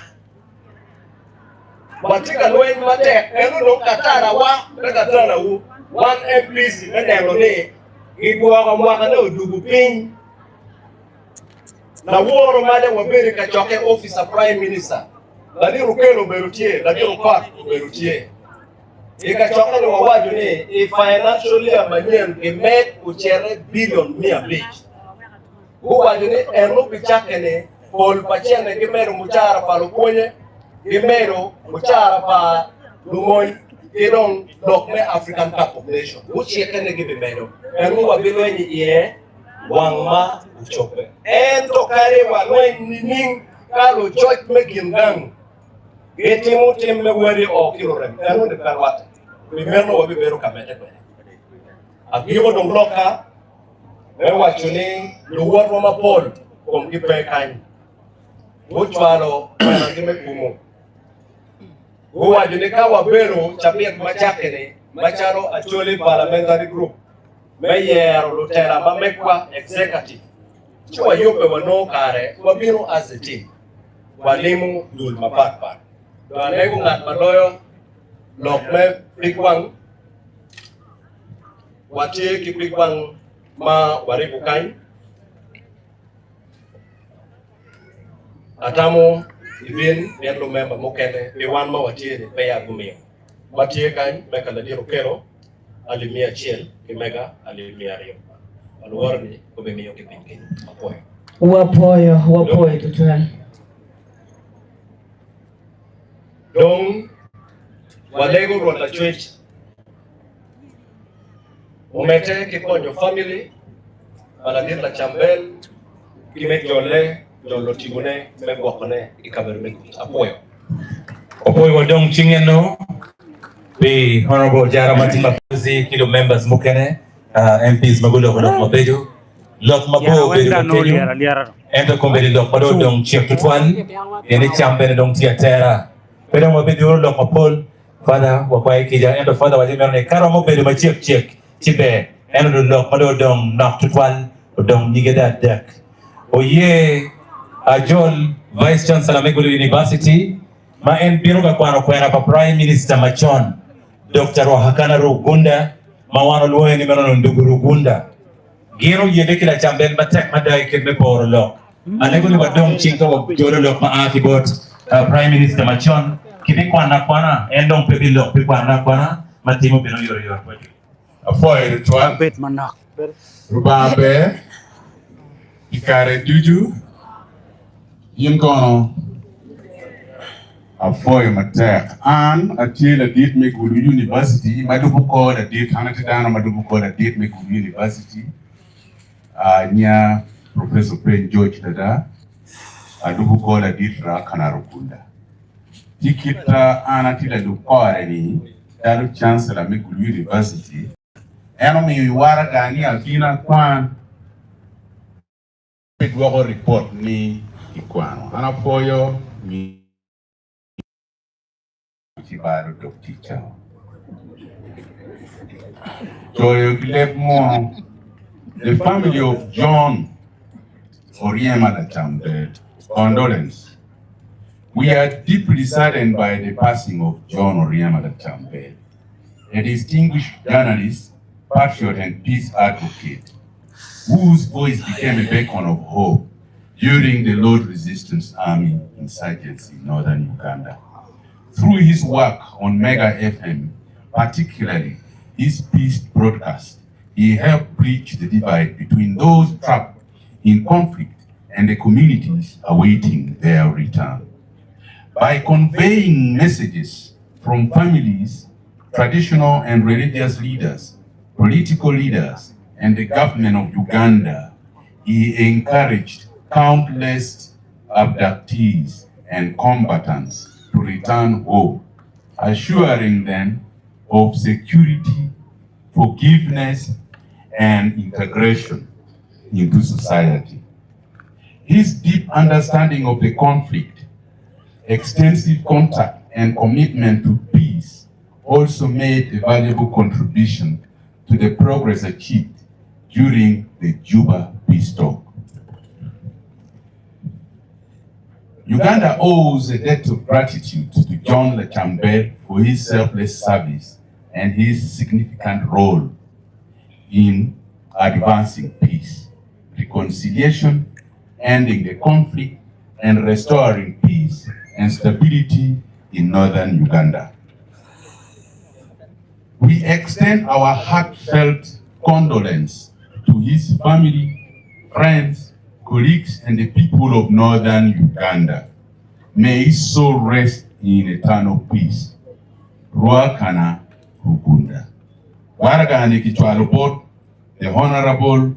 Speaker 14: Watika lwen mate enu no katara wa katara u one MPC menelo ni igwa kwa mwaka na udugu pin na woro made wabere kachoke officer prime minister ladi rukelo berutie ladi rupat berutie ikachoke ni wawaju ni financially amanyen imet uchere billion mia beach wawaju ni enu pichake ni pol pachene kimeru muchara palukunye Gimero, Muchara pa Lumoy, Kidong, Dokme African Cup of Nation. Which you can give a medal. And who are below any year, Wangma, Uchope. And to carry one meaning, Carlo Choit making gang. Getting out him worry or kilogram. And when the Carwat. Remember what we were committed. A given on blocker, and what you name, the word from a pole, from Gipe Kind. Which wallow, when I give a Huwa junika wabero chapiat machakene macharo actually parliamentary group meyero lutera mamekwa executive chwa yope wano kare wabiro as a team walimu dul mapatpat do anego ngat maloyo lokme pikwang watie ki pikwang ma waribu kany atamo Ibin biar lo member mukene biwan ma watie pe ya gumio watie kan meka la diro kero alimia chiel ki mega alimia rio alwarni ko be miyo ki pinki
Speaker 9: wapoyo tutwan
Speaker 14: dong walego ro la church umete ki konyo family ala dir la chambel ki mejole Jolo tigune megwakone ikaberu megu apoyo.
Speaker 4: Apoyo wadong chingeno. The Honorable Jara Matimba Puzi, kilo members mukene, MPs magulo kodok mabejo. Lok mabo beru kenyo. Endo kombeli lok mado dong chiek tutwan. Yeni champion dong tiatera. Pero mabejo lok mapol. Father wakwai kija. Endo father wajimerone karo mabejo ma chiek chibe. Endo lok mado dong nak tutwan. Dong nigeda dek. Oye. Ajol Vice Chancellor Megulu University, ma en biruga kwano kwena pa Prime Minister Machon, Dr. Wahakana Rugunda, ma wano luwe ni menono ndugu Rugunda. Gino yedeki la chambel matek madai keme poro lok. Anego ni wadong chinka wa jolo lok ma afi bot Prime Minister Machon, kipi kwana, endong pepi lok, pipi kwana, matimu bino yoro kwa juu.
Speaker 15: Afoy ritual.
Speaker 3: Bet manak.
Speaker 15: Rubabe, ikare juju, Yinkono Afoy Matek and until a date Megulu University, Madubu called a date Hanatidana Madubu called a date Megulu University near Professor Pen George Dada, Adubu called a date Rakanarukunda. Tikita Anatila Dukorani, Dalu Chancellor Megulu University, Enemy Waragani Alpina Kwan, report me. Ikwano anapoyo mi chibaro dokticha Joyo Gilemo, the family of John Oriema Lacambel, condolence. We are deeply saddened by the passing of John Oriema Lacambel, a distinguished journalist, patriot and peace advocate, whose voice became a beacon of hope during the Lord Resistance Army insurgency in northern Uganda. Through his work on Mega FM, particularly his peace broadcast, he helped bridge the divide between those trapped in conflict and the communities awaiting their return. By conveying messages from families, traditional and religious leaders, political leaders, and the government of Uganda, he encouraged countless abductees and combatants to return home assuring them of security, forgiveness, and integration into society. His deep understanding of the conflict, extensive contact, and commitment to peace also made a valuable contribution to the progress achieved during the Juba peace talk. Uganda owes a debt of gratitude to John LACAMBEL for his selfless service and his significant role in advancing peace, reconciliation, ending the conflict, and restoring peace and stability in northern Uganda. We extend our heartfelt condolence to his family, friends, colleagues, and the people of northern Uganda. May his soul rest in eternal peace. Ruakana Rugunda. Waragani Kichwalopot, the Honorable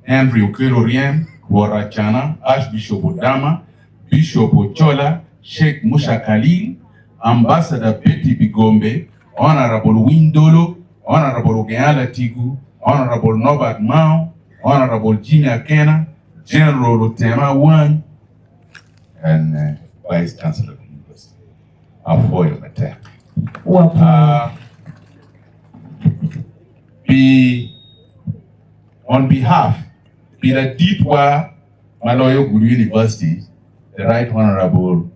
Speaker 15: Henry Okeloriem, Warachana, Archbishop Odama, Bishop Ochola, Sheikh Musha Khalil, Ambassador Betty Bigombe, Honorable Windolo, Honorable Ogeala Tigu, Honorable Norbert Mao, Honorable Gina Kena, General Otema Wan, and Vice Chancellor of the University. For your attack. On behalf of the Ditwa Maloyo Gulu University, the Right Honorable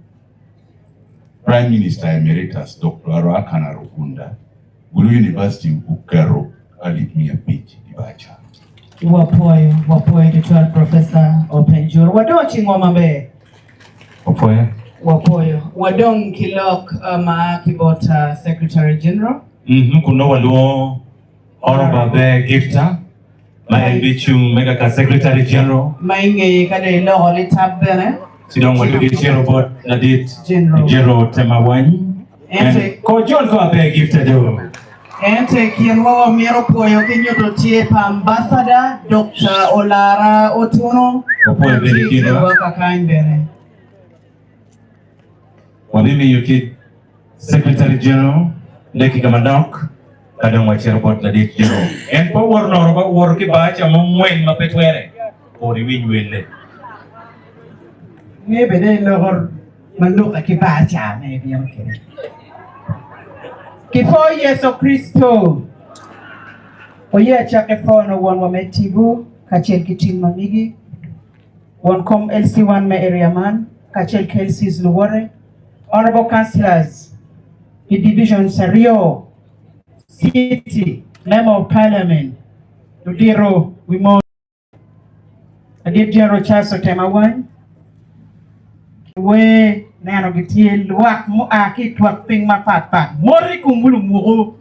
Speaker 15: Prime Minister Emeritus Dr. Ruakana Rugunda, Gulu University Ukero, Alimia Beach, Dibacha.
Speaker 9: Wapoyo, the 12th Professor Openjur. Wadong Chingomambe. Wapoyo. Wadong Kilok Kibota Secretary General.
Speaker 4: Kuno waluo Honorable Gifter. My Bichum Mega Secretary General.
Speaker 9: Mainge kade lo holi tabene.
Speaker 4: Sidong wadu General Board Nadit General Temawani. And Kojon ko abe Gifter do.
Speaker 9: Ente kienwa miero poyo kinyoto tie pa Ambassador Dr. Olara Otuno.
Speaker 4: Wapoyo Benikino.
Speaker 9: Wakakaindene.
Speaker 4: Wabimi Yuki Secretary General Leki Gamadok. Kadang macam robot tadi jero. En power no robot war ki baca mengwen mapetwere. Ori win le.
Speaker 9: Ni bede lor manuk ki baca me biang kene. Kifo Yesu Kristo. Oye chake fono wan wametibu kachel kitim mamigi. Wan kom LC1 me area man kachel KLC's Luwore. Honorable Councillors, the Division Sario. City, Member of Parliament, Udiro, Wimo, Adibjaro Chaso Temawan, we Nano Gitil, Wak Moaki, Twak Ping Mapat, Mori Kumbulu Muru,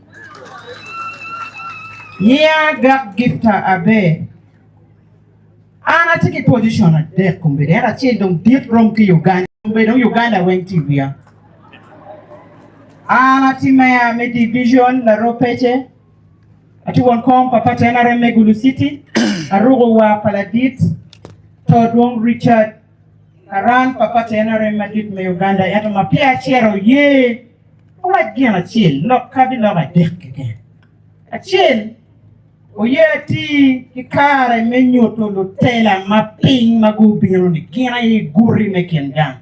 Speaker 9: Nia Gap Gifter Abe. Ana take a position at there, Kumbera, Children, deep wrong to Uganda, Uganda went to here. Ana timaya me division la ropeche ati wonkom papa tena reme Gulu City arugo wa paladit Todong Richard Karan papa tena reme dit me Uganda yato mapia chero ye what gana chill no kabi no ma dekke a chill o ye ti kikare menyo to lo tela maping magubiro ni kina ye guri me kendan.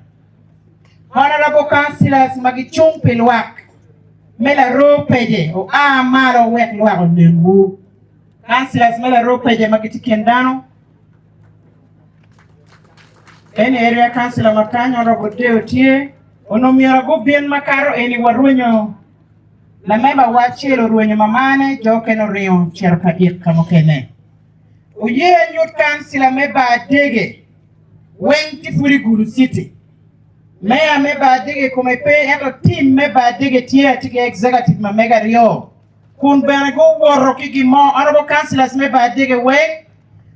Speaker 9: Honorable Councillors magichung pelwak mela ropeje o maro wek lwa nembu. Councillors mela ropeje magitikendano. Any area councillor makanyo Honorable Deotie onomiera go bien makaro eni waruenyo na memba wachelo ruenyo mamane joke no rio cherka kamokene. Oye nyut councillor meba dege wenti furi Gulu City. Mayor meba dige kumepe yato team meba dige tie tige executive ma mega rio kun bana go woro kigi mo honorable councillors meba dige we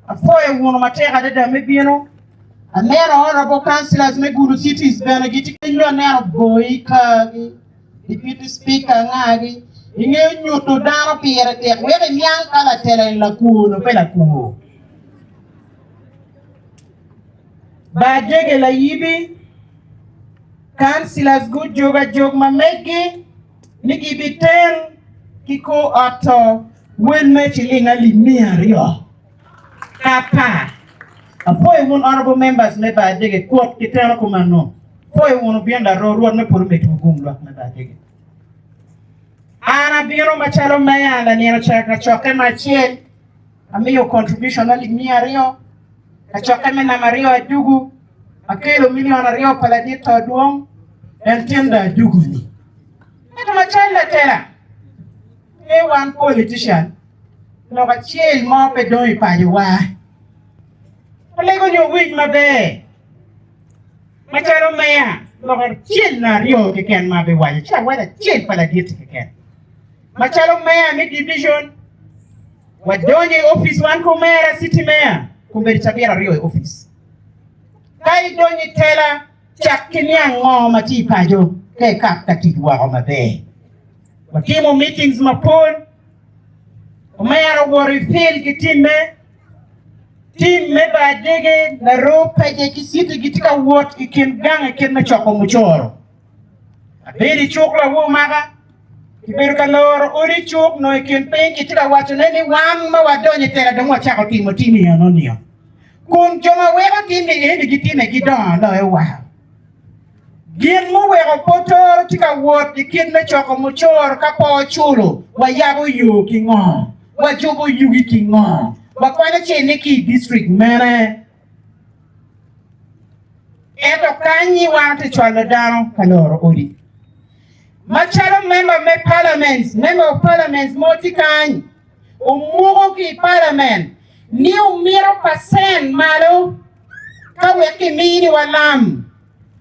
Speaker 9: afoye wono mateka dada mebino a mayor honorable councillors me Gulu cities bana giti kenyo na boy kagi deputy speaker ngagi inge nyuto dano piere te we nyang kala tele la kuno pela kuno ba dige la yibi Councillors good joga jog mamegi Niki biten kiko ato wen me chilinga limia rio. Kapa. For one honorable members me ba dege quote kitero kumano. For one bienda ro me puru me tugumlo me ba dege. Ana biro machalo maya na nero chaka choke machien. Amiyo contribution ali mia rio. Kachoke me na mario ajugu. Akelo miliona rio paladito duong. Entienda ajugu ni. Ito machalo tela. One politician. No kachil mo pe doi pajuwa. Alego nyo wig mabe. Machalo maya. No kachil na rio keken mabe waje. Cha wada chil paladito keken. Machalo maya mi division. Wadonye office wan kumera city mayor. Kumberi tabira rio office. Kai donye tela chakinya ngo mati pajo. Kai kap katigwa o mabe. Wakimo meetings mapon. Umayara wari fail kitime. Team meba dege na ropa je kisiti gitika wot ikin gang ikin na choko muchoro. Abedi chokla wo maga. Kiberu kalor ori chok no ikin pen kitika watu neni wan ma wadonye tera dongwa chako timo timi ya nonio. Kun joma wega timi hindi kitime gidon no ewa. Gien mo wega potor tika wot ikin na choko muchoro kapo chulo. Wayago yu kingo. Wajubo yugi kingo. Bakwana cheniki district mene. Eto kanyi wante chwalo dano kaloro odi. Machalo member of parliaments moti kanyi. Umugo ki parliament. Ni umiro % malo. Kaweki mini walam.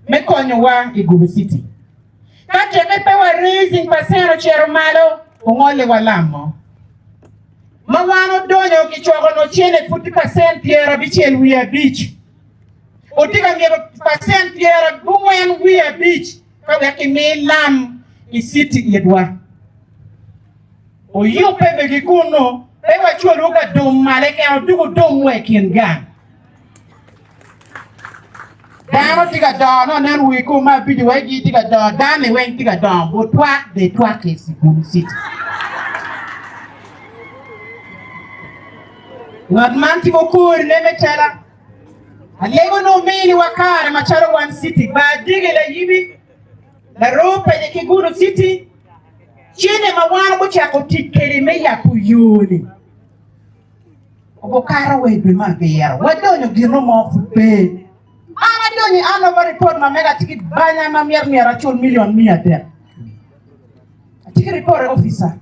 Speaker 9: Mekonyo wa Igubu City. Kate mepewa raising % chero malo. Ungole walamo. Mawano donyo kichoko no chene 40% piera bichel wia beach. Otika ngero % piera gumwen wia beach. Kaweki me lam I city yedwa. Oyo pebe gikuno. Ewa chua luka dom maleke au dugu dom weki nga. Dano tika dono nenu wiku ma bidi weki tika dono. Dame weki tika dono. Botwa de twa kesi Igubu City. Wadmanti bokuri neme tela. Alego no mini wakara macharo one city. Badige la yibi. La ropa de Kigubu City. Chine mawana bucha kutikeri me ya kuyuni. Obokara wedwe mabera. Wadonyo gino mo fube. Wadonyo ano report mamega tiki banya mamier miara chul million mia der. Tiki report officer.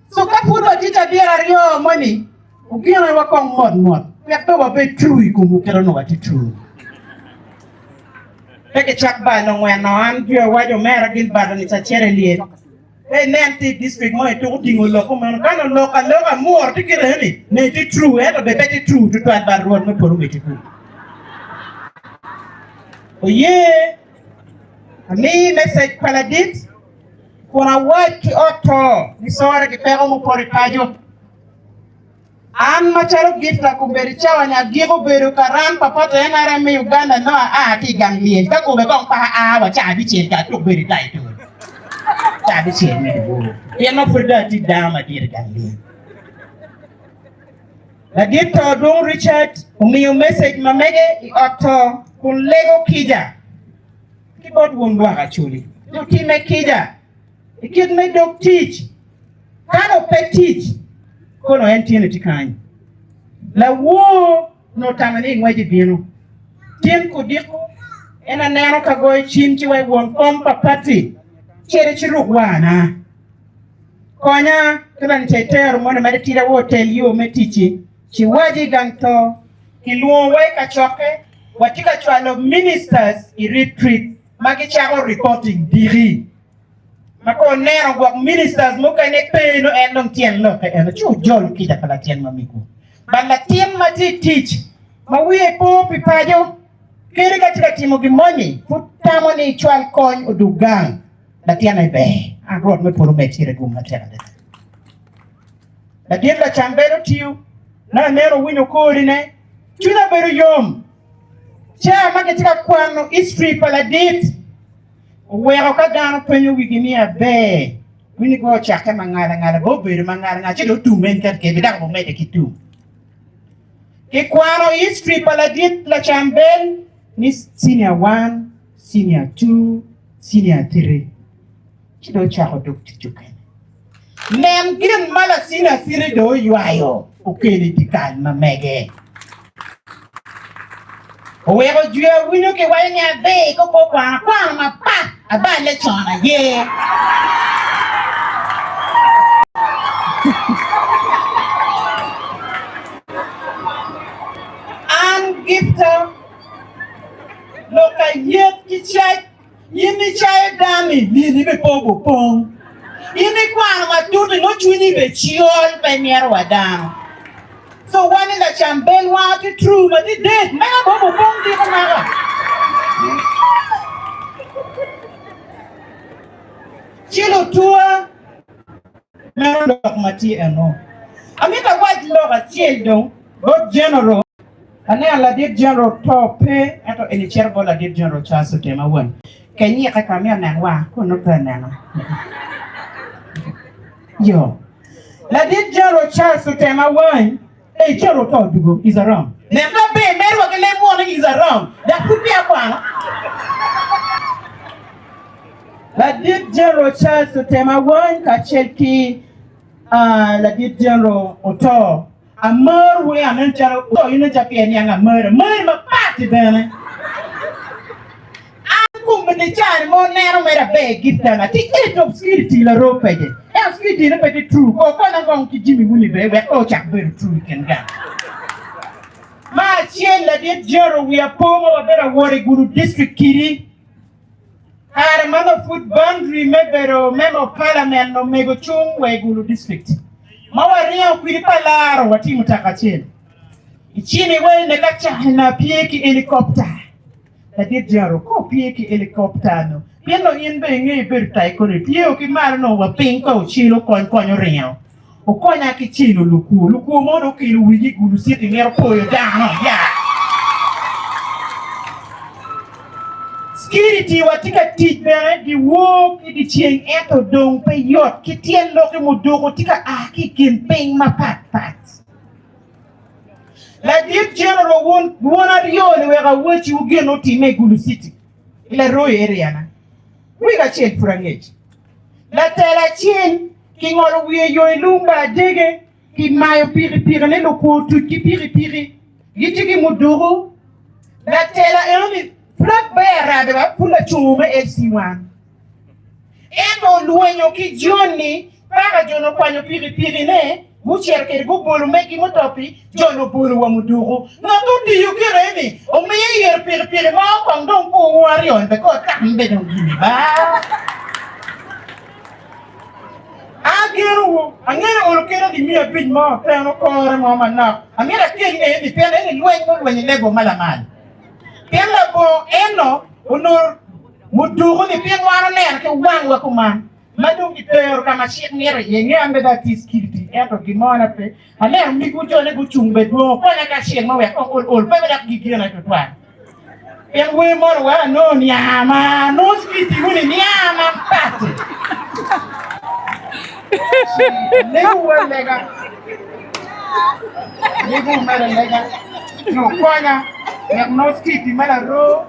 Speaker 9: So kafudo tita biara rio money. Ukina wakong mod. Yakto wabe true kumukero no wati true. Peke chakba no weno anjua wajo mera gilbada ni tachere liye. Nenti district mo ito kutingo loko man kano loka more tikire heni. Neti true to bebeti true to adbar road me poru beti true. Oye. Ami message paladit. Kuna waki oto. Nisore kipego mo pori pajo. An macharo gift la kumberi chawa nya gigo beru karan papato NRM Uganda no ki ganglie ka ko be gong pa wa cha bi chen ka to beri dai to cha bi chen me bo ye no furda ti dama dir ganglie la dito don Richard umiyo message mamege oto kun lego kija kibot wondwa ka chuli no time kija ikid me dok teach kano pe teach kono entiene tikany la wo no tamani ngwaji binu tin ko diko ena neno ka goy chinchi way won kompa party chere chiruk wana konya kila niteter mona mari tira hotel yo metichi chiwaji ganto kiluo way ka choke watika chwalo ministers I retreat magi chako reporting diri Mako nero gwa ministers muka ne peno endong tien loka eno chu jol kita pala tien mamiku. Bala tien mati teach. Mawie po pipajo. Kiri katika timo gimoni. Futamo ni chwal kony udugang. La tien ay be. Agrot me puro metire guma tena deta. La tien la chambero tiu. Na nero wino kuri ne. Chuna beru yom. Cha maki tika kwano history pala dit. Where ka down penny we give me a bear. We go check a mangala, Bobby, Mangala, two men can give it up or make it two. Kekwano history paladit LACAMBEL Miss senior 1, senior 2, senior 3. Chido chako dokti chukan. Nem gidan mala senior 3 do yuayo. Ukeli tikal mamege. Wego juya wino ke wanya be ko kwa ma pa abale chona ye. And gifter loka yet kichai yini chai dami ni be pogo pong. Yini kwa ma tutu no chwini be chiol pe mier wadam. So one in LACAMBEL want to true, but it did. Mega bobo pong di ko Chilo tua meron dok mati eno. Amita white log a chiel dong, God general. Ane ala dit general tope ato eni cherbo la dit general chasu tema wan. Kenyi ka kamia nangwa kuno penana. Yo. La dit general chasu tema wan. Hey, general to dugo is around. Never be meron wa kele morning is around. That could be a one. La dit general chasu tema wan kachelki la dit general oto. A mur we are not you know Japan young murder my party bene. I'm going to charge more narrow made a bag gift than I think it's obscurity la rope. Obscurity in a pretty true. Or when I'm going to Jimmy Willie Bay, where oh Jack very true can get. My chain la did Jero, we are poor better worry guru district kitty. Had a mother foot boundary member member of parliament no mego chung way guru district. Mawaria kwilipalaro wati mutakacheni. Ichini wewe nekacha na pieki helicopter. Tadi jaro ko pieki helicopter no. Pieno inbe ngi bertai ko ni pieo ki marno wa pinko chilo konyo rio. Okonya ki chilo luku modo ki luwiji gulu siti ngero poyo dano ya. Security watika tijbere di wok di chieng eto dong pe yot ki tien loke mudogo tika aki kin ping ma pat. La dit general wona riole wega wechi ugeno time gulu city. Ila royo area na. Wiga chen furangech. La tela chen ki ngolo wiye yo ilumba dege ki mayo piri ne loko tu ki piri. Gitiki mudogo. La tela eoni Black Bear de pula chuma FC1. Endo luenyo ki Johnny para jono kwanyo piri ne mucher ke go bolu meki motopi jono bolu wa muduru na to di yukire ni o me yer piri ma kwang dong ko wari on be ko tambe dong gini ba ageru angere olukera di mia big ma teno ko mo manna amira ke ni di pele ni luenyo lego malamal Pela bo eno unur mudugo ni pia wano ner ke wangwa kuman madung iter kama shit nere yenge ambe da security eto gimona pe ale mi gujo ne guchumbe do ko na ka shit ma we ol pe da gigena to twa en we mon wa no nyama no security woni nyama pati lego wa lega no konya no skiti mala ro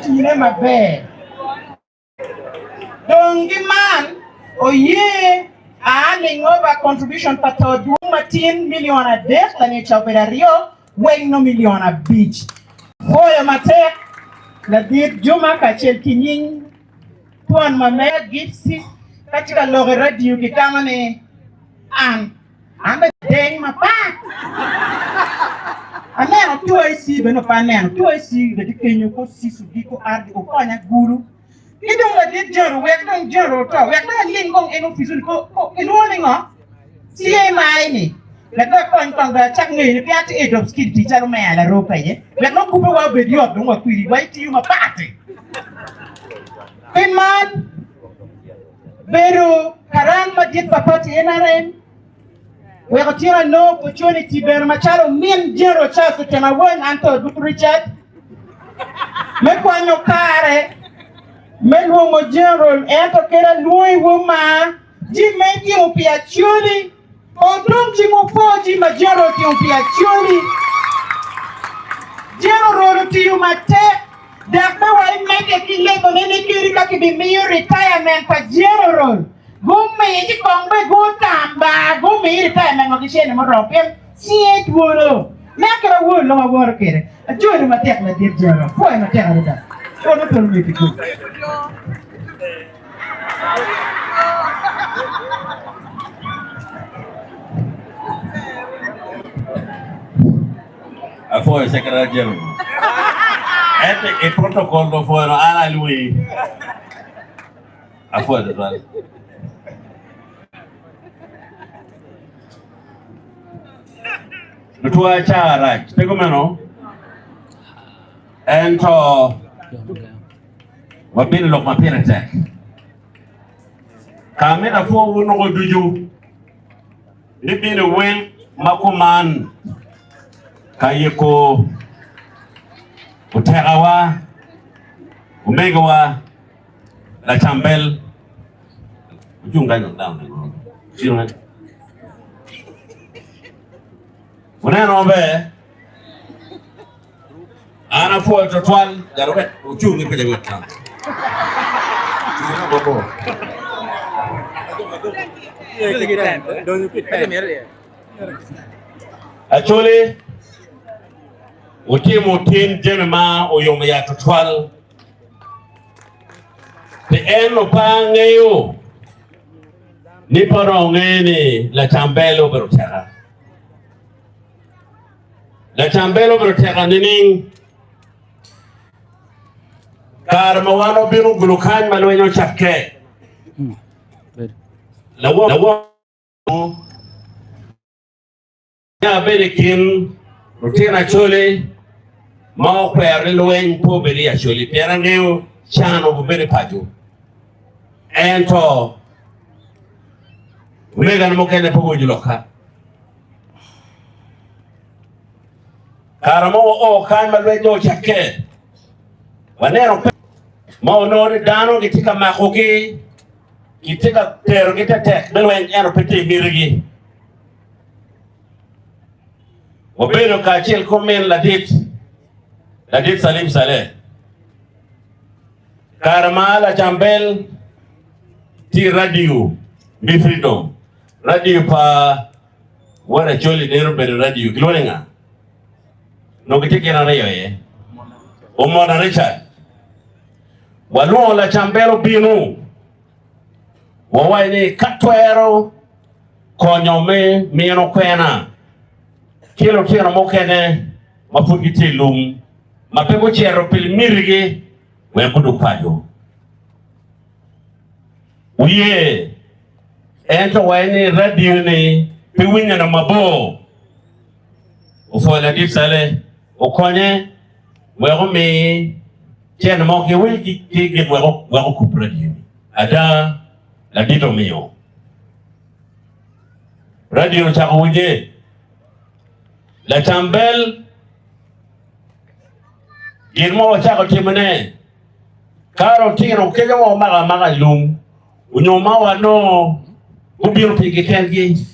Speaker 9: tine mabe dongi man oye aling over contribution pato du matin million a dek la ni chopera rio weng no million a beach foya mate la dit juma ka chel kining tuan mame gipsi katika lore radio ki kama ne ambe deng mapa Ameno tuwa isi beno paneno tuwa isi de kenyo ko sisu diko ardi o konya guru idong la dit joro wek dong joro to wek na lingong eno fisun ko iloni ngo siye mai ni la ko kon ba chak ngi ni piati e dop skid ti charo me ala ro paye wek no kubo wa be diop dong wa kwiri wai ti ma pati man beru karan ma dit papati enaren we got here no opportunity ber macharo min jero chasu tema won anto du Richard me kwanyo kare Meluongo general ento kera luoi woma ji mengi upiachioni odong ji mofoji ma general ki upiachioni general tiyu mate dak me wai mege ki lego nene kiri ka ki bimiyo retirement pa general gumme ji kongbe go tamba gumme retirement ngo kishene mo rompem siet wuro nakra wulo ma wor kere ajoro matek na dir general foi na terra da ono to mi piku
Speaker 11: Foi secretário geral. É protocolo do foi no ana lui. Foi do lado. Tua cara, pego meno. Ento wabini lok mapira tek. Kamera fo wono go duju. Ibini wel makuman kayeko uterawa umegawa LACAMBEL ujunga no down sino uneno be ana fo total garobe ujunga pe jago tan bobo actually Mutin jenema oyong ya total the end of pangeyo ni parongeni LACAMBEL oberotera LACAMBEL oberotera nini karma wano biru gulukan malwenyo chakke lawo ya bedekin rutina chole mau pere loen po beri acholi pere ngeo chano bu beri pajo ento umega no kene pogo jiloka karamo o kan malwe jo chakke wanero mau no dano kitika makoge kitika tero kitete belwen eno pete mirigi wabeno kachel komen ladit Salim Saleh karama LACAMBEL ti radio bi freedom radio pa wara choli dero be radio glorenga no giteke na rayo o mona Richard walu LACAMBEL binu wawaini katwero konyome mieno kwena kilo mokene mafugiti lum mapego chero pil mirige wembudu pajo uye ento waini radio ni piwinya na mabo ufola disale ukonye wego mi chena moke wiki kige wego kupradio ada la dito mio radio chako uje LACAMBEL Girmo chako timene karo tiro kega mo maga lum unyoma wano ubiru pigi kengi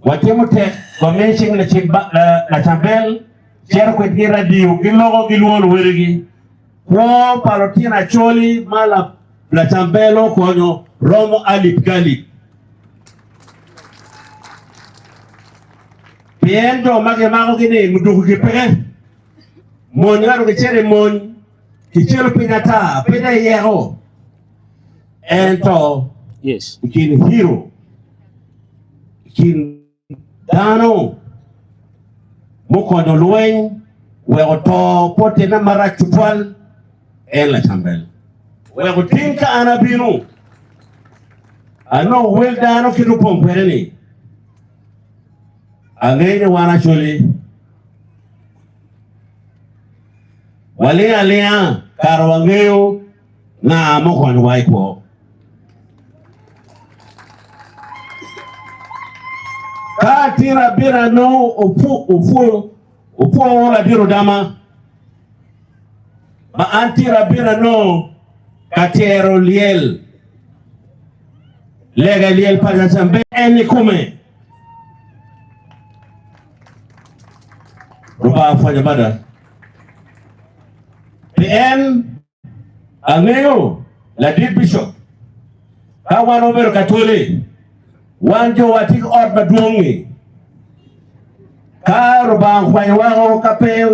Speaker 11: watemute kwa mention LACAMBEL chero kwetgi radio gilogo gilwon werigi kwa palotina choli mala LACAMBEL konyo romo alip galip piendo mage mago gine mudugu gipege mon ngaro ke chere mon ki chelo pinata peda yero ento yes kin hero kin dano moko no luen we oto pote na mara chupal LACAMBEL we otinka anabinu ano wel dano kidu pompereni angene wana chole wale alea karwangeo na moko ni waiko katira bira no ufu la biro dama ma antira bira no katero liel lega liel para chambe eni kume rupa fanya bada PM angeo la dit bishop kawan ober katole wanjo watik ot maduongi karo bang fanya wango kape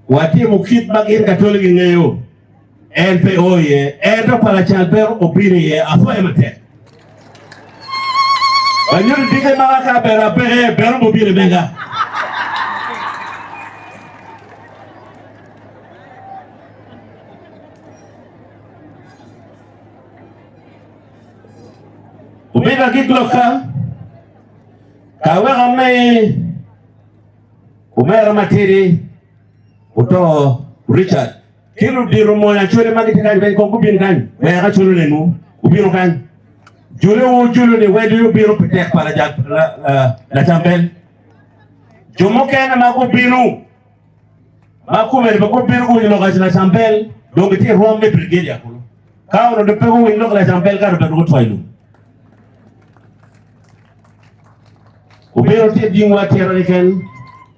Speaker 11: wati mukit bagin katole ngeo NPO ye edo para chamber opini ye afo emate banyo dige malaka bera pe bera mobile benga ubega gigloka kawe ame umera matiri uto Richard kilo diro mo na chole magiti kan ben ko kubin kan we ga cholo le nu ubiro kan jolo ne we do biro pete para jak la champel jomo kana ma ko binu ma ko me ko binu ko no ga la champel donc ti rombe brigade yakulo ka ono de pego we no la champel ka do be ko toilu ubiro ti dingwa tero ken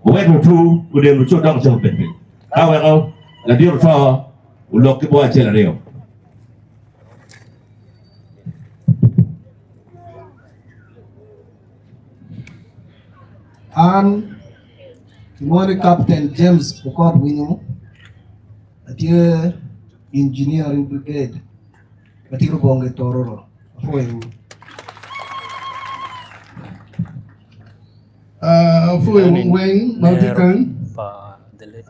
Speaker 11: we do tu ude no choda ko champel ka we ko la diro to uloki bo achela reo
Speaker 16: an kimori Captain James Okot Winyo atie engineering brigade batiro bonge tororo afoyo
Speaker 12: wing Nautican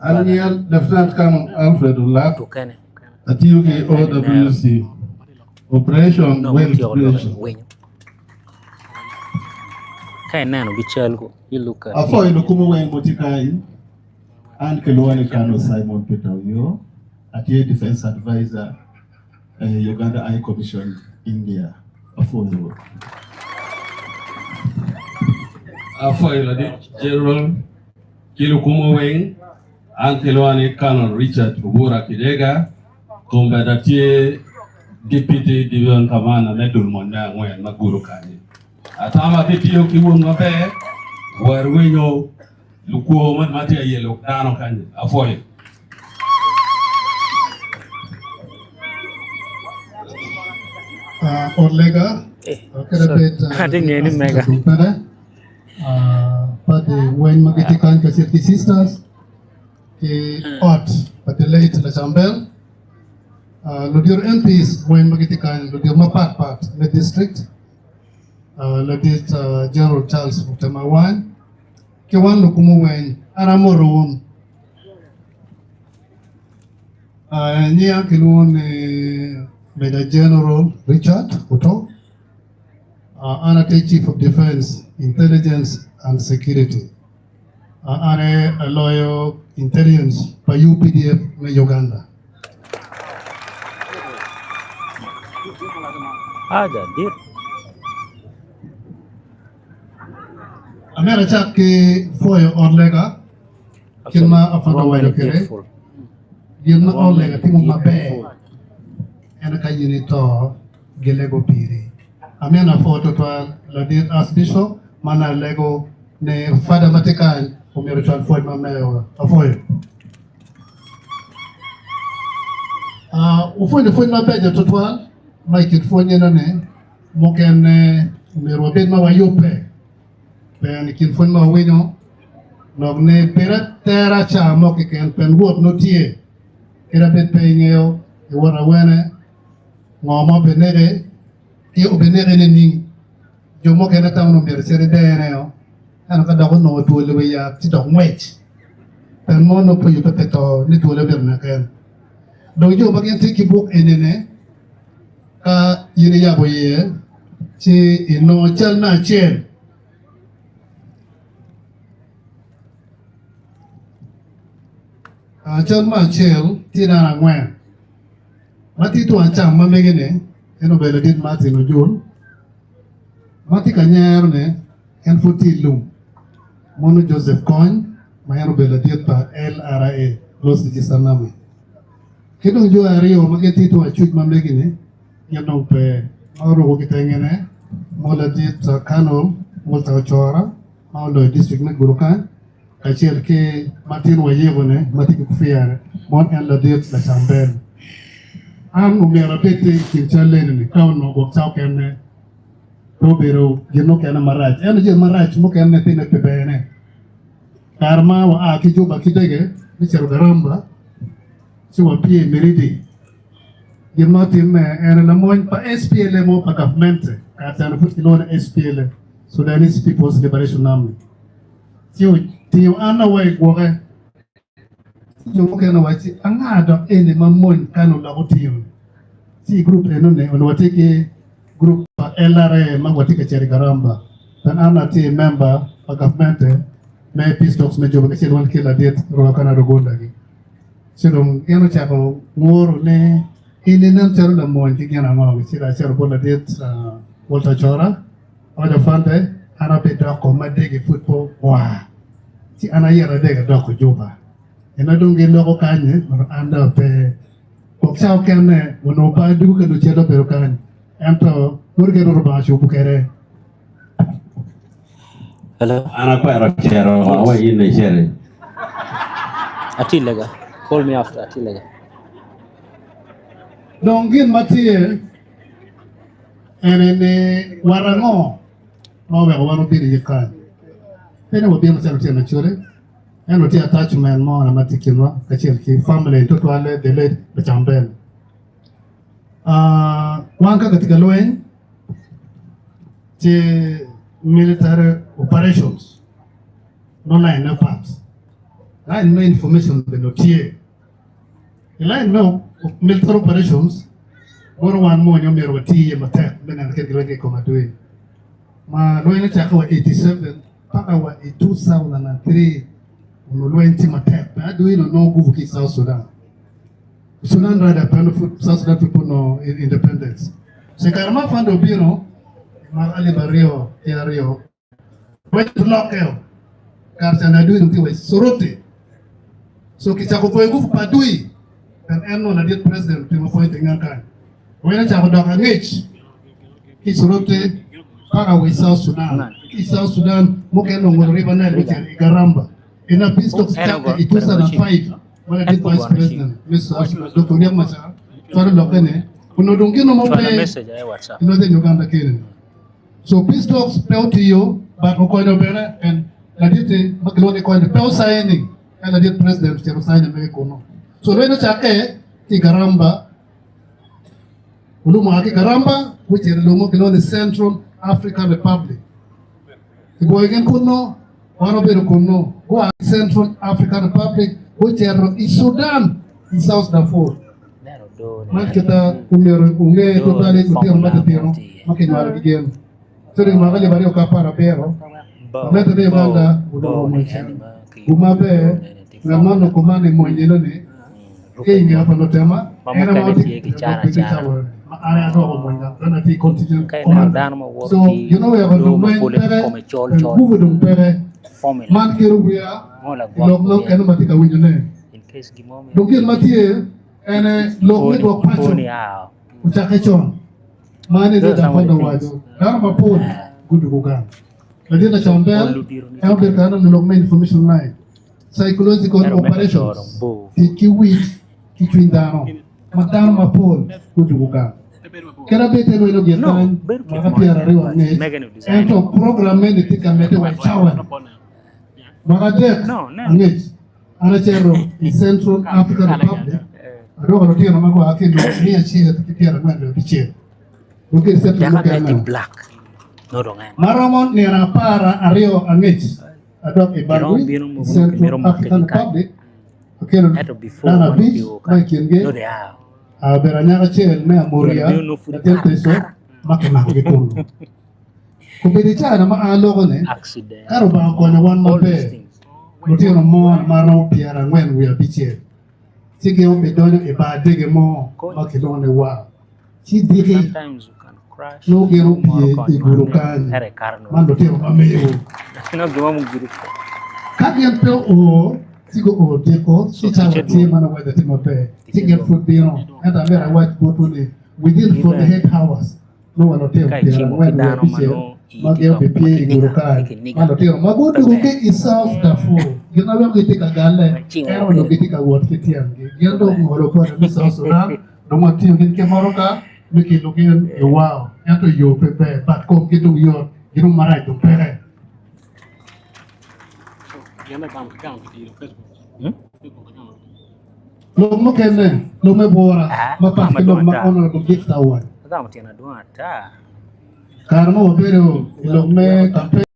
Speaker 12: Aniel Lieutenant Colonel Alfred Olak Atiuki OWC Operation Well Operation
Speaker 3: Kainano Bichalgo, you look at
Speaker 12: Afo ilukumu wing Motikai and Kelowani Kano Simon Peter Yo Atie Defense Advisor Uganda High Commission India Afo
Speaker 17: General Kilukumu wing Ankelwani Colonel Richard Ubura Kidega, Combatie Deputy Division Commander Nedul Monda Wen Maguru Kani. Atama Titio Kiwunga Bear, where we know Lukuo Matia Yellow Dano Kani, Afoy.
Speaker 12: Orlega,
Speaker 3: I think any mega.
Speaker 12: But when Magitikan Kasirti Sisters, but the late LACAMBEL, Ludir MPs when Magitikan, Ludir Mapat part, the district, Ludir General Charles Utamawan, Kiwan Lukumu when Aramorun, Nia Kilun, Major General Richard Uto, Anate Chief of Defense, Intelligence and Security. Are a lawyer intelligence by UPDF in Uganda.
Speaker 3: Dear.
Speaker 12: America for your Orlega, Kilma Afana Wailokere, Gilma Orlega, Timuma Bay, and a Kayunito, Gelego Piri. Amena photo to Ladir Archbishop, Mana Lego, ne Father Matikan. Umerutuan foi mameo afoyo. Ufuende foi mabeja totwal, Mike fonye nane, moken umerobed mawayope. Pen kin fonye mawino, nogne pera terra cha moke ken pen wot notie. Kera bet peingeo, iwara wene, ngoma benere, iyo benere ning, jo moke na tamu nomere sere deneo. Ano ka daw no tuwala ya ti dog wet pen mo no puyo ka peto ni tuwala berna ken do jo bagyan ti kibuk enene ka yiri ya boye ti ino chal na chen chal ma chel ti na ngwen mati to ancham ma megene eno bele dit mati no jun mati kanyer ne en futi lum Mono Joseph Coin, Mayano Beladiet par LRA, Los Digisanami.
Speaker 18: Kita jo Rio mageti tu acuj mamleki ni yang dong pe mau kita ingin mau lagi Kano mau Chora mau lo district na Gurukan kacil ke Martin Waye bone mati kufiar mau yang lagi LACAMBEL am umera pete kinchale ni kau no go chao kene robero geno kene maraj eno je maraj mo kene tine pebene karma wa akiju bakidege bichero garamba si wa pie meridi geno time ene na mo pa SPL mo pa government ka tano put kilo SPL Sudanese People's Liberation Army si tio ana wa igwoge yung kaya na wachi ang ada ene mamon kano la otiyon si group eno ne on watiki group pa LRA magwatika cheri garamba dan ana ti member pa government me pistoks me joba kasi wan kila det ro kana rogonda gi sidong eno chako ngoro ne ene nan chero la mon ti gana ma wi sira chero bola det Walter Chora oda fante ana be dako madege football wa si ana yara dega dako juba ena donge loko kanye anda pe kok sao kene wono pa du ke do chedo pero kan ento murge ro ba shu bukere
Speaker 17: hello ana pa ro chero wa yin chere
Speaker 3: Atilaga call me after Atilaga
Speaker 18: dongin matie ene warango no be wano bi ni kan pene wo bi no chero chero chure eno ti attachment mo na matikinwa kachel ki family to wale de late LACAMBEL wanka katika loen che military operations no line no parts line no information de notier line no military operations moro wan mo nyo mero ti mata mena ke grege komadui ma loen cha ko 87 paka wa 2003 Unuluenti matep. I do no go to South Sudan. Sudan rather benefit South Sudan people no independence. Se karma fando biro ma ali barrio ya rio. Wait to lock out. Karsa na do nti we sorote. So kichako ko ngufu padui. Dan eno na dit president timo point ngaka. Wena cha kodoka ngich. Ki sorote para we South Sudan. Ki South Sudan mo keno ngoriba na bicha garamba. In a peace talks in 2005, when I did vice president, Mr. Dr. Yamasa, Father Lokene, Unodungino Mope, you know, the Uganda Kenya. So peace talks pell to you, but Okoino Bena and Nadite Makaloni coined the pell signing, and I did president to sign America. So when it's a Tigaramba, Ulumaki Garamba, which is the Central African Republic. The boy again could know. One of them could know who are Central African Republic, which are in Sudan, in South Darfur. Kita unge totally kutia mbata tiro, makinwara kigen. Suri magali bari okapara pero. Meta be banda udo mwisha. Umabe ngamano kumani mwenjelo ni. Keingi hapa notema. Era mauti kichara. Area ado mwenja. Kana ti continue. So you know we have a domain pere. Kuvu dum pere. Man kirubuya lok eno matika winyone dokin matie ene lok ni do pacho uchake chon mane do da fondo wajo dara mapon gudu kuga ladina LACAMBEL elbe kana lok na information line psychological operations kiwi kichwindano matano mapon gudu kuga kera bete no ino getan makapia riwa ne ento program ni tika mete wa chawa Magadek, Angit, Anachero, in Central African Republic, I don't want to tell you about it, near Chia to keep your man of the chair. Look at the black. No, Maramon near Para, Ario, Angit, adopt a Baru, Central African Republic, okay, Nana Beach, Mike and Gay, Beranaga Chair, Mea Moria, the Telteso, Makamaki. Kupiticha na maalogone karuba ko na one mabe mutio no mo maro piara ngwen we abiche sige o bedonyo e ba dege mo makilone wa chi dege no gero pie e gurukan mando tio mameyo no gwa mu guru kagyan to o Sigo o deko, si chawa tie mana wada timo pe. Ticket food bino, and I mera watch go to the within 48 hours. No one hotel there when we are busy. Mageo pipi gurukai. Man hotel mabudu ke isaf dafu. Gina lo kiti kagale. Ero lo kiti kagwat kiti ange. Gendo ngoro ko na bisa Sudan. No mati ngin ke maroka. Miki lo gin wow. Yato yo pepe. Pat ko gitu yo. Gino marai to pere. Lo mo kene, lo me bora, ma pas ke lo ma honorable gift award.
Speaker 3: Kama tena dua ta.
Speaker 18: Karena obero lo me campaign.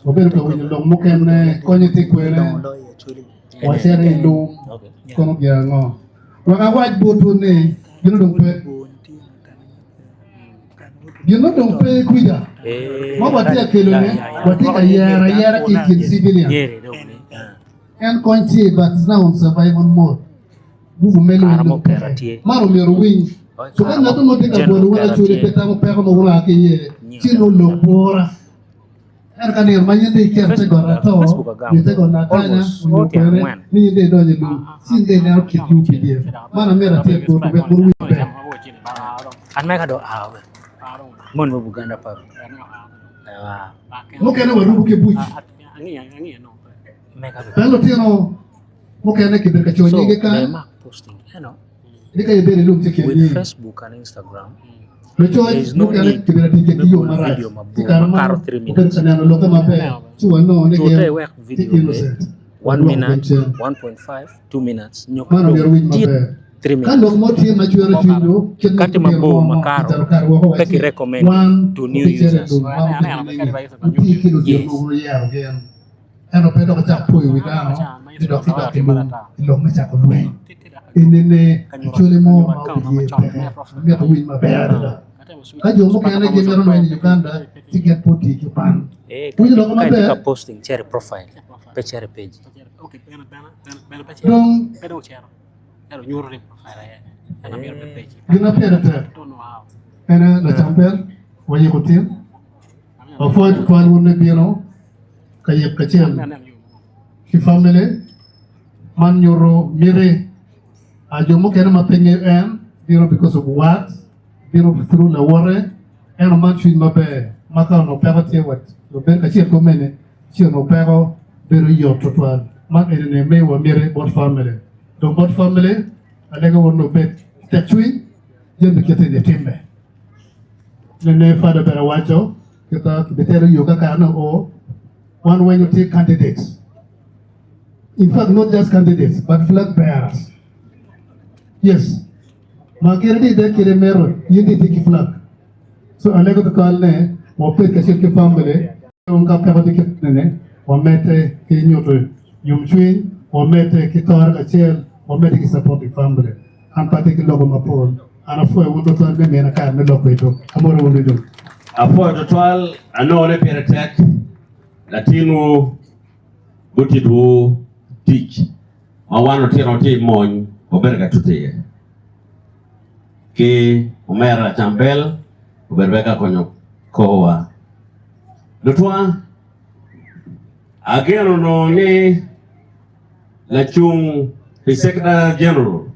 Speaker 18: Obero ko lo mo kene konye ti kwere. Wasere lo kono giango. Waka waj boto ne, gino dong pe. Gino dong pe kuida. Ma watia kelo ne, watia yara ikin civilian. And country, but it's now on survival mode. Move melo maro mero win. So when not mo take a board when actually petamo pego mo wala ke chino lo bora. Kan manya de care te gora to. Ni te gona tanya mo pere ni de do je lu. Sin de na ke tu PDF. Mana mera te ko be buru be.
Speaker 3: An me ka do aw. Mon mo buganda pa.
Speaker 18: Mo kene waru ke buch.
Speaker 3: Ani no.
Speaker 18: Pero tino mo kene ke berka chonye ke kan.
Speaker 3: Posting, you know.
Speaker 18: Dika yebere lu tike
Speaker 3: With Facebook and Instagram.
Speaker 18: There is no need to video makarot 3 minutes.
Speaker 3: Today work video 1 minute, 1.5, 2 minutes. Nyoko 3 minutes. Kati mabo makaro, peki recommend to new users.
Speaker 18: Yes. Ano pedo ka chapoy widano, di do kita ilong me chako luwe. Inene chole mo mauye pe, mi to win mabera. Kajo mo kaya nage meron na Uganda, ticket poti Japan. Kuya do ma be
Speaker 3: posting share profile, pe share page.
Speaker 18: Dong
Speaker 3: Pero share. Pero nyuro profile ya. Ana mi page.
Speaker 18: Gina pera te. Ana la chamber, waye kotim. Ofo ko wonne bino. Kayep kecil ki family man nyoro mire ajo mo kena mapenge biro because of what biro through la wore man chui mabe maka no pega tie wat lo ben kecil ko mene chi no pego biro yo total man ene me wa mire bot family donc bot family alega wono bet tetui yembe kete de timbe ne fada bera wacho kita betere yo kaka no o one when you take candidates. In fact, not just candidates, but flag bearers. Yes. Makirdi de kiremero, yindi tiki flag. So I go to call ne, or pick a shirky family, unka peva ticket nene, or mete kinyoto, yumchin, or mete kitar a chair, or mete supporting family, and particular logo mapol, and a four would not let me in a car, no locator. I'm what we do.
Speaker 11: A four to 12, I know only peer attack. Latino butidu teach mawano tiro mon oberga tuteye ke umera LACAMBEL uberbeka konyo kowa lutwa agero no ni la chung his secretary general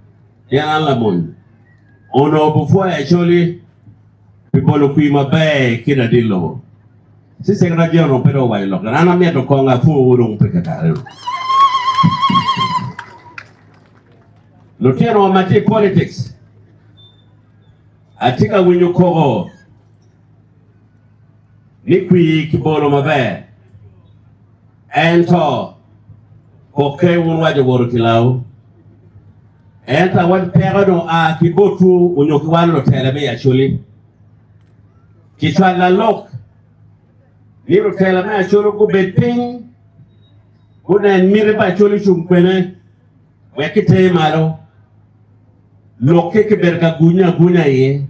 Speaker 11: ya la mon ono before actually people kuima bay kina dilo si secretary general pero bailo kana mia to konga fu urung pekataro lotero mati politics atika winyo kogo nikwi kibolo mabe ento okay unwaje woro kilau enta wan pegado a kibotu unyoki walo telebe actually kichwala lok Niro tela me achoro ko betting kuna mire ba choli chumpene wekite malo loke ke berga gunya ye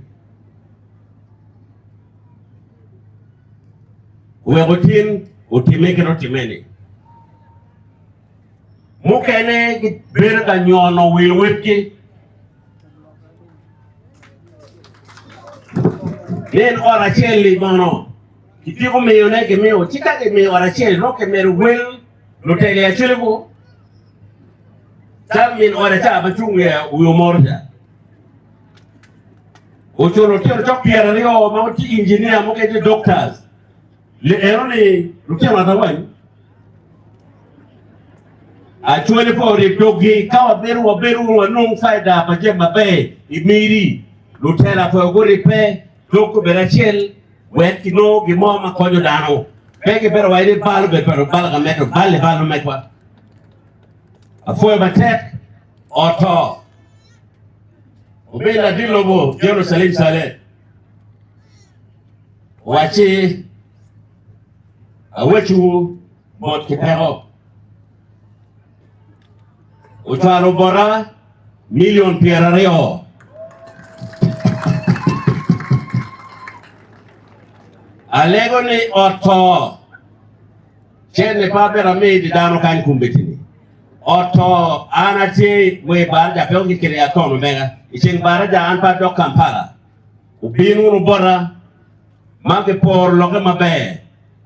Speaker 11: wegotin otimeke no timene mukene berga nyono wilwetki nen ora cheli bono Kitiko me yone ke me o chika ke me ora chel no ke me well Lutele ya chilebo. Tamin ora cha bachunge uyo morja. Ochoro tiro chokiera ni o mauti engineer mo ke doctors. Le eroni lutele matawani. Actually for the dogi kawa beru wa nung faida pajema be imiri lutele for go repair doko berachel wet kino gimo makonyo dano. Peke pero waide balu be pero balaga meto balu metwa. Afoya batek auto. Ubela dilobo Jerusalem sale. Wachi awechu bot kipero. Ucharo bora million pierareo. Alego ni auto. Chene papera made dano kan kumbetini. Auto anati we barja peongi kiri akono mega. Icheng barja anpa do Kampala. Ubinu bora manke por loke mabe.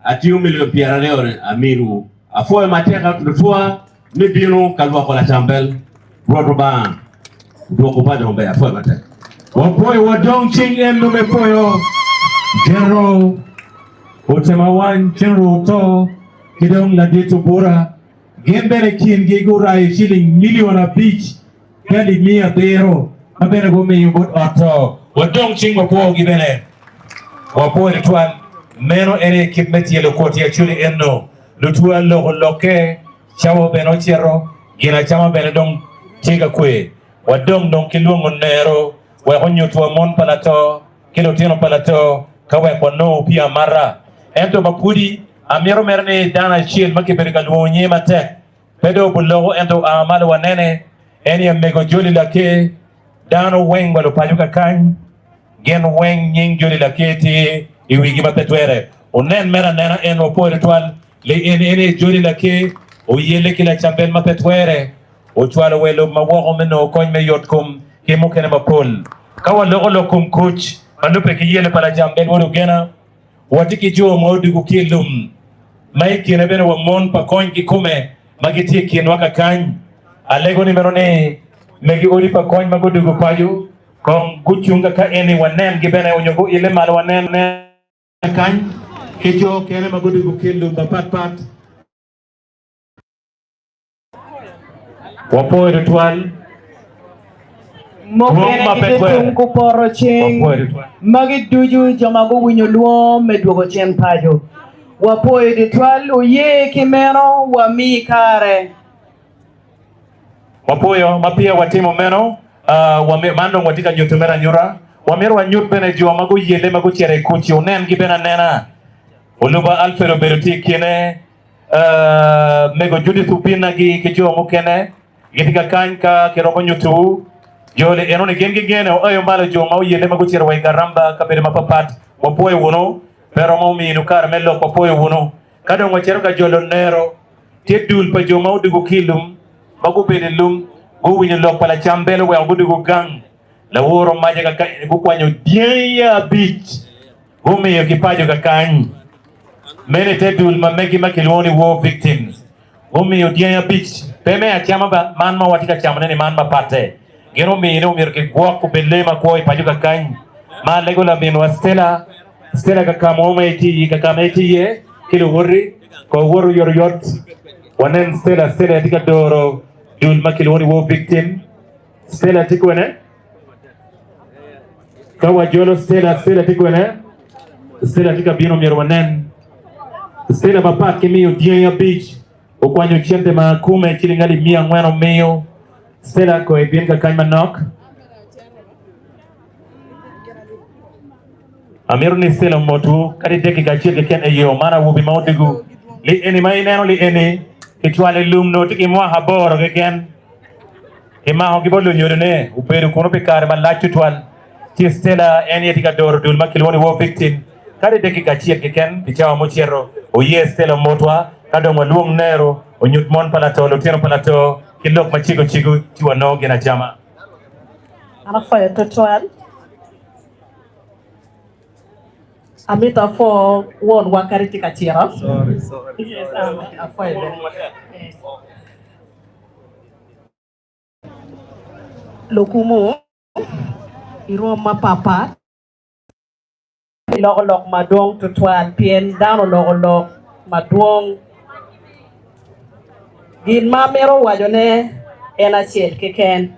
Speaker 11: Atiu million pierareo amiru. Afoe mateka tutua. Mi binu kalwa kwa LACAMBEL Rodoban Doko paja hombe afoe mateka.
Speaker 2: Wapoyo wadong ching endo mepoyo General Utemawan General to Kidong Ladito Bora Gembere kin gigura shilling million a beach Kali mia bero Abena gome yubot ato Wadong ching wapoyo gibene Wapoyo lituan Meno ere kipmeti yelo koti ya chuli endo Lutua loko loke Chawo beno chero Gina chama beno dong tiga kwe Wadong dong kilungo nero Wahonyo tuwa mon palato Kilo tino palato Kawe kwa no pia mara Ento mapudi Amiro merne dana chiel Maki berika luonye mate Pedo bulogo ento amalo wanene Eni ya mego joli lake Dano weng walo payuka kany Gen weng nying joli lake ti Iwigi mapetwere Unen mera nena eno po ritual Le ene joli lake O yele ki LACAMBEL mapetwere O chwalo welo mawako meno Kony me yotkum Kimo kene mapol Kawa logo lokum coach Manupe ki yele pa LACAMBEL Wadu gena Watiki juo maudu kukilum Maiki nebene wa mon pa kony ki kume Magitie kien waka kany Alego ni merone Megi uli pa kony magudu kupayu Kong guchunga ka eni wanen Gibene unyogu ile malo wanen Kany Kijo kene magudu kukilum Bapat pat Wapoy ritual
Speaker 9: Mokene kitung kuporo ching Magiduju jamago winyo luo Medwogo chen pajo Wapoy ritual uye kimeno Wami kare
Speaker 2: Wapoyo mapia watimo meno Mando watika nyutumera nyura Wamiru wa nyut bene jua magu yele magu chere kuchi Unen gibena nena Uluba alfero beruti kine Mego Judith upina kijua mukene Gitika kanka kirobo nyutu Jole enone gengi gene Oyo mbalo jua mau yele magu chere Waikaramba kabiri mapapat Wapoyo wuno Pero mau minukar melo wapoyo wuno Kado mwachero ka jolo nero Tidul pa jua mau digu kilum Bagu bede lum Gu winyo lok pa LACAMBEL Wea gu digu gang La wuro maja kakany Gu kwanyo diya beach Gu miyo kipajo kakany Mene tedul mamegi makilwoni war victims Umi udianya beach Peme achama ba manma watika chama nene manma pate Geno mine umirke guak kubelema kwa ipaju kakany Ma lego la minwa Stella kakama iti ye Kilo wuri Kwa wuru yoriyot Wanen Stella yatika doro Dul makilwoni war victim Stella tikwene Kawa jolo Stella tikwene Stella tika bino mirwanen Stella papat kimiyo dianya beach Ukwanyo chiente makume chilingali mia ngweno miyo Stella ko ebien kakany manok Amiru ni Stella motu Kari deki kachirke ken eyo Mana wubi maudigu Li eni maineno li eni Kitwale lumno tiki mwa haboro keken Kima hongi bolu nyorene Uperu kuno pikare malachu twal Ti Stella eni etika doro dul makilwoni war victim Kari deki kachirke ken Pichawa mochero Oye Stella motwa Kado mwaluong nero Onyut mon palato Lutino palato Kilok machigo Tiwa no gina jama
Speaker 9: Anafoya totwal Amita for word wakariti kachira.
Speaker 8: Sorry.
Speaker 9: Yes, afoy be. Yes. Lokumo iroma papa lok madong tutuan pien down lok madong gin mamero wajone ena chiel keken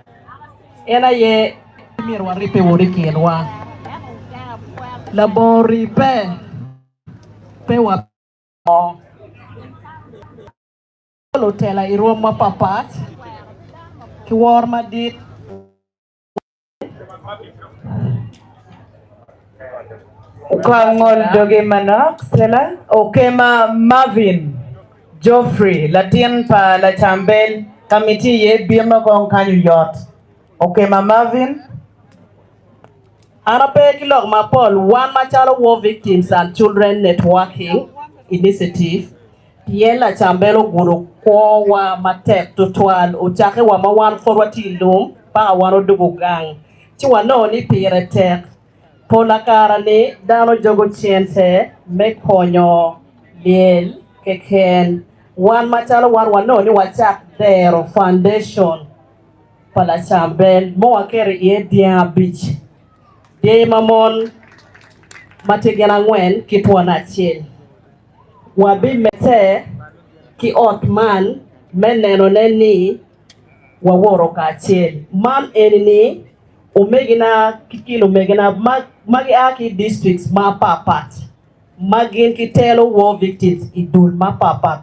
Speaker 9: ena ye mir waripe wori kelwa labori pe wa lotela iroma papa ki war madit Kwangol doge manak sela okema Marvin Geoffrey Latien pa la chambel committee ye bima kong kanyu yot okema Marvin Arape kilog mapol one machalo war victims and children networking initiative Piela chambelo guru kwa wa matep tutwal uchake wa mawan forward tilum pa wano dugu gang chiwa no ni pire tek Pola karani dano jogo chiente me konyo liel keken wan machalo wano ni wachak dero foundation pala chambel mo wakere ye dia beach ye mamon mategena ngwen kitwana chiel wabi mete ki otman meneno neni waworo ka chiel man enini umegina kikilo umegina magi aki districts ma papat magin kitelo war victims idul ma papat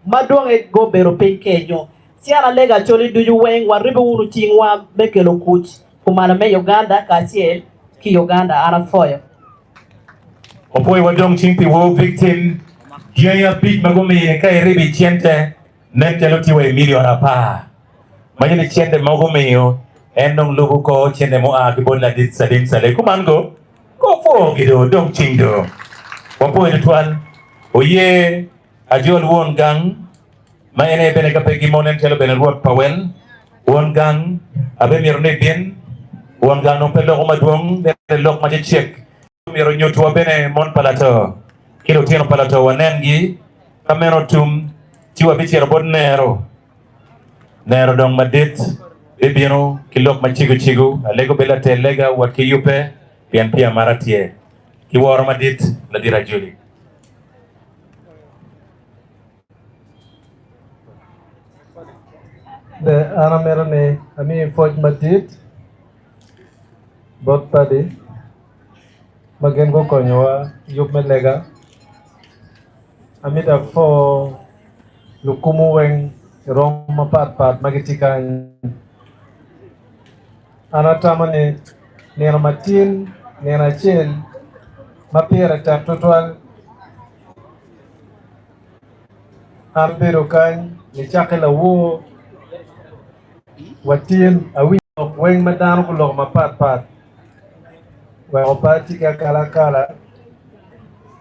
Speaker 9: madong e go bero pin Kenya siara lega choli duju weng waribe unu chingwa mekelo kuch kumana me Uganda ka chiel ki Uganda ana foyo
Speaker 4: Opoy wadong chingpi war victim Jaya big magumi ka ribi chiente netelo tiwe million apa Majini chiente magumi yo enong lubu ko chiente mo a kibon la dit sadin sale kumango ko fo gido dong chingdo Wapoy tuan oye ajol won gang ma ene bene ka pegi monen telo bene ruot pawel won gang abe mirne bien won gang no pelo ko madwong de lok ma check miro nyoto bene mon palato kilo tieno palato wanengi kamero tum tiwa bichero bod nero dong madit bibino kilok ma chigo alego bela telega wat ki yupe pian pia maratie ki wor madit la dira juli
Speaker 12: The Anamerone, I mean, Fort Madrid, Bot Paddy, Magengo Konyoa, Yup Melega, Amida for Lukumu Weng, Roma Pat, Magitikan, Anatamane, Nena Matin, Nena Chil, Mapira Total, Alberokan, Nichakela Wu, Watin, a wing of Weng Madan Kuloma Pat. Wapati kala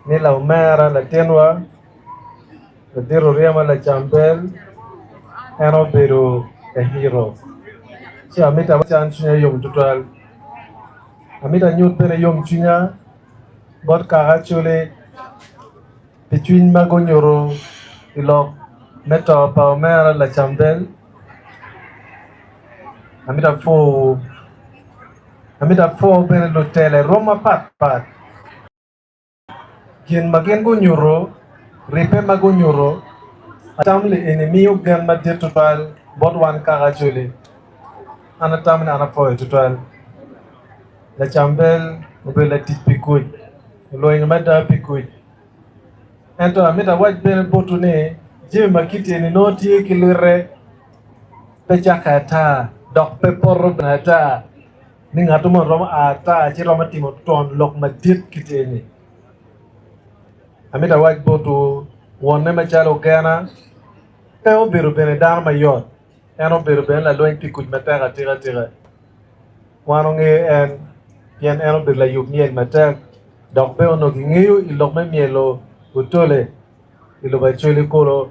Speaker 12: ni la umera la tenwa la diro riama la chambel eno biru a hero si amita chan chunya yom tutal amita nyut pene yom chunya bot ka achule between magonyoro ilo meto pa umera la chambel amita fo pene lo tele roma pat Kien magen go nyuro, ripe mago nyuro, atam le enemi u gan ma de total, bot wan kara chole. Anatam na anafoy total. La chambel, ube la tit pikuj. Lo ing mada pikuj. Ento amita waj bene botu ne, jime makiti ni noti kilire, pecha kata, dok pe porro benata, ni ngatumo roma ata, chi roma timo ton lok ma dit kiti ni. Amita waj botu wonne machalo gana teo biru bene dar mayot eno biru bene la loin pikuj matera tira wano nge en yen eno biru la yub miel mater dok be ono ki ngeyo ilok me mielo utole ilo bacholi kolo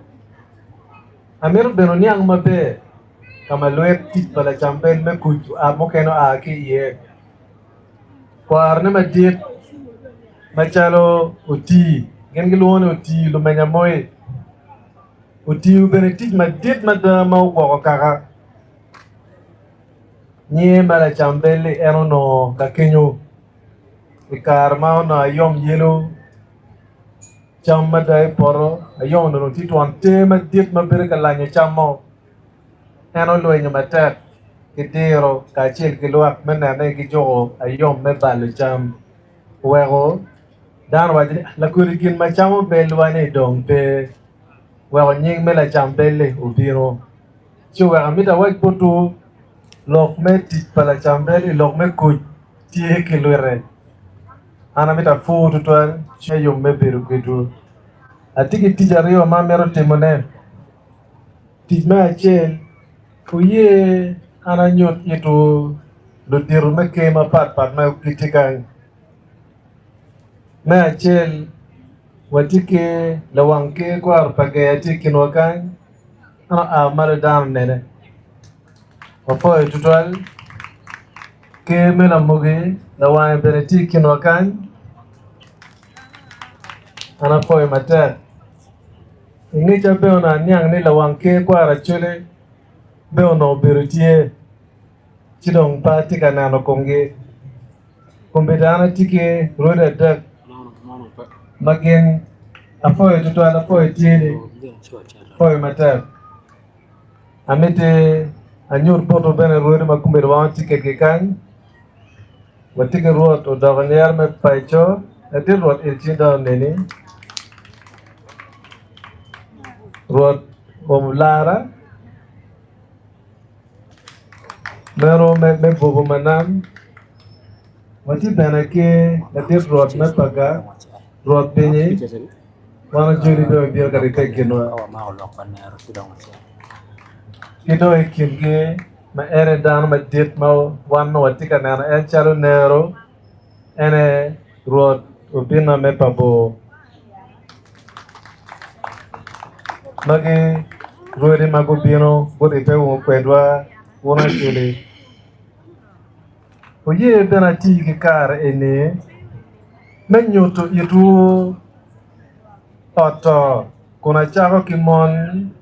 Speaker 12: amiru beno niang mabe kama loet tit pala champel me kuj a mokeno a ki iye kwa arne ma diet machalo oti gen giluon oti lumenya moy oti ubene tich madit madama ugwoko kaka nyie mala chambele eno no kakenyo ikar ma ono ayom yelo cham madai poro ayom no titwan te madit mabere kalanya chamo eno lwenyo matek kidiro kachil kilwak menane gi jogo ayom me balo cham wego dan wajri la kuri gin machamo belwane dong pe wego nying mela chambele ubiro chuwa amita waj putu lok me tit pala chambele lok me kuj tie kilwere ana mita fu tutwal che yom me biru kitu atiki tijariwa ma mero timone tij me achiel kuye ana nyot itu lo diru me kema pat me kitika me achiel watike lawang ke kwar pake atiki no kan ana amare dan nene wapo tutwal ke mela mugi lawang benetiki no kan ana foi mater ini chape ona nyang ni lawang ke kwara chule be ono berutie chidong pa tika nano konge kumbedana tike roda dak magen afoy tutwala afoy tieni foy mater amete anyur poto bene roda makumbe wan tike ke kan watike ruot odaganyer me paicho adir ruot ilchinda neni ruot lara mero me bobo manam wati bena ke adir ruot me paga ruot penye wana juri be biar kari te kinwa kido ikirge ma ere dan ma dit ma wana wati kanana en chalo nero ene ruot ubina me pabo magi ruodi mago bino bodi pe wo kwedwa wona chile oye bena ti ki kar ene menyoto itu oto kuna chako kimon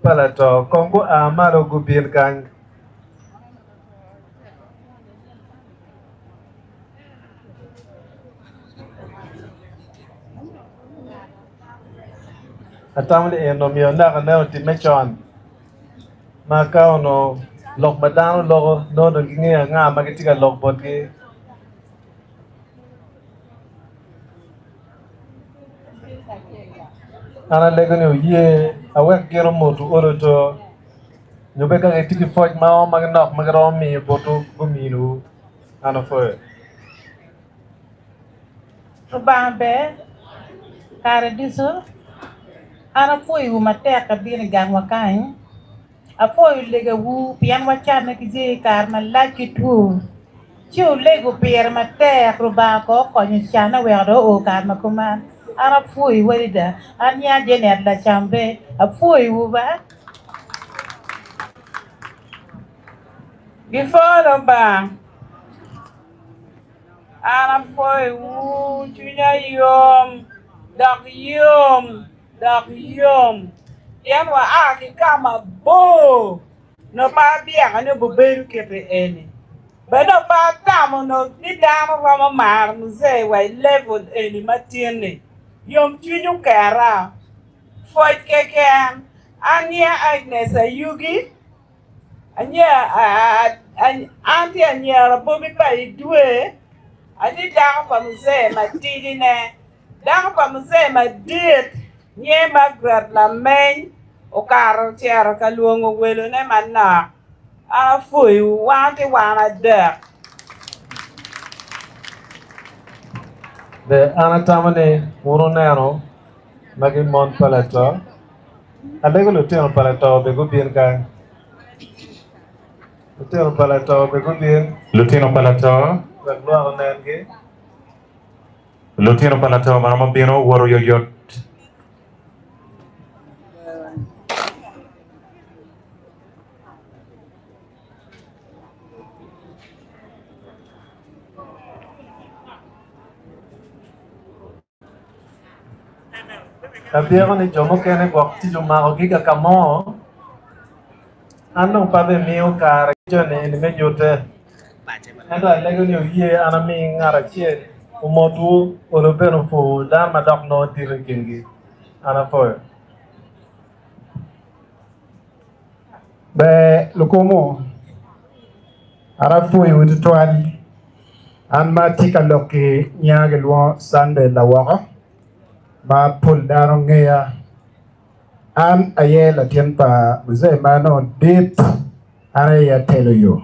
Speaker 12: palato kongo amalo gubin kan atamle eno mio na kana ti mechon maka ono lok badano logo no do ngia nga magitika lok botke ana legone oye awek gero motu oroto nyobe ka etiki foj mao magnok magrom mi botu guminu ana fo
Speaker 9: Rubambe, kare diso, ana foi uma teca bini gang wakain, a foi lega wu pian wachana kije kar ma laki tu. Chiu lego pier ma tek rubako konyo chana wero o kar ma kuman. Ana foi warida, anya jenet la chambe, a foi uba.
Speaker 19: Before ba ana foi chunya yom yan wa aki kama bo no pa bia ne bo beru kepe eni bedo pa tamo no ni damo rama mar no ze wa level eni matiene yom chunyu kara foi keken ania Agnes Ayugi anya anti anya bobi pa idwe adi daga pa mzee matidi ne daga pa mzee madit nye magrat la men o karo tiara ka luongo welo ne manna a fui wanti wana da
Speaker 12: de ana tamane wuro nero magi mon palato alego lo teno palato be gubin kan Lutino palato be gubin
Speaker 4: Lutino Palato,
Speaker 12: wek luaro nengi
Speaker 4: Lutino Palato, Marama Bino, Waro Yoyot,
Speaker 12: Tabiero ni jomo kene gwakti jumaro giga kamo. Ano pabe miyo kara jone ni menyote. Ando alego ni uye anami ngara chie. Umotu olobeno fu dan madok no dire kingi. Ana foyo. Be lukomo. Arafu yu tuwali. An ma tika loki nyage luo sande la waka. Ma pul dano ngeya. An aye la tienpa mzee mano dit. Ana ya telo yo.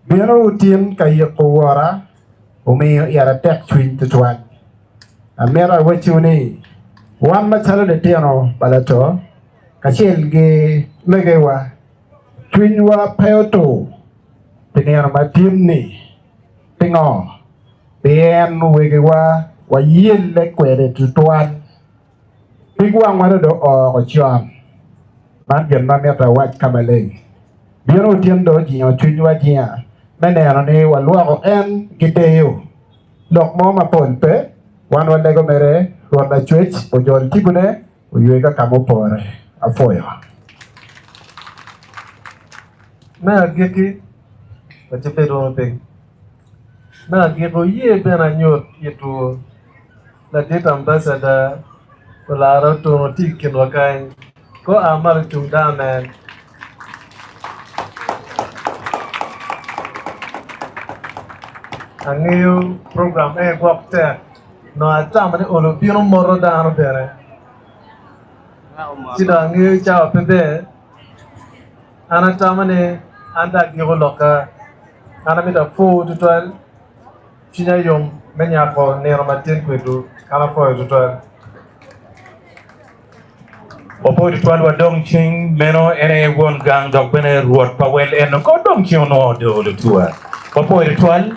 Speaker 12: Bino utin kaya kuwara. Umi yara tek chwin tutuan. Amera wachuni. Wan machalo de tiano balato. Kachil ge megewa. Chwin wa peyoto. Piniano matimni. Pingo. Bien wegewa. Wa yile kwere tutuan. Pigwa ngwano do o chion. Man gen mameta wach kamaleng. Bino utin do jinyo chwin wa jinya. Meneno ni waluako en kiteo. Lok mo mapolpe. Wan walego mere. Rwanda chwech. Ujol tibune. Uyuega kamupore. Afoyo. Na geki. Wachipedo mpeng. Na geko ye bena nyot yetu. La dita ambassador. Wala rato notikin wakain. Ko amar chungdamen. Angiyo program gwakte. No atamani olubino moro dano bere. Sida angiyo chawa pende. Anatamani anda giro loka. Anamita fo tutual. Chinya yom menyako nero matin kwetu. Anafo tutual.
Speaker 4: Opo tutual wa dong ching meno ene won gang dok bene ruot pawel eno ko dong ching no do tutual. Opo tutual.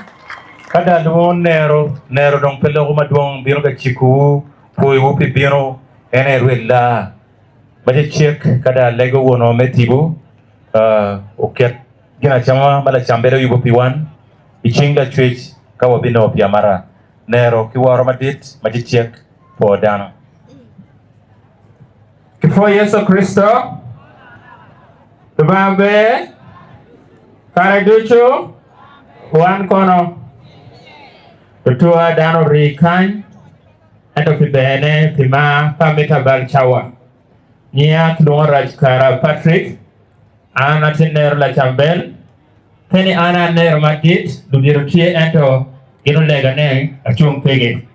Speaker 4: Kada duon nero dong pelo kuma duong biro ka chiku poi wupi biro ene ruela baje check kada lego wono metibu oket gina chama mala chambere yubo piwan ichinga chwech kawa bino piamara nero kiwaro madit baje check po dano kifo Yesu Kristo tubambe kare ducho wan kono Tutua dano rikan ento pibene pima pamita balchawa Nia kidongo rajkara Patrick Ana tiner LACAMBEL Penny ana ner madit Dudirutie ento Gino lega neng achung pege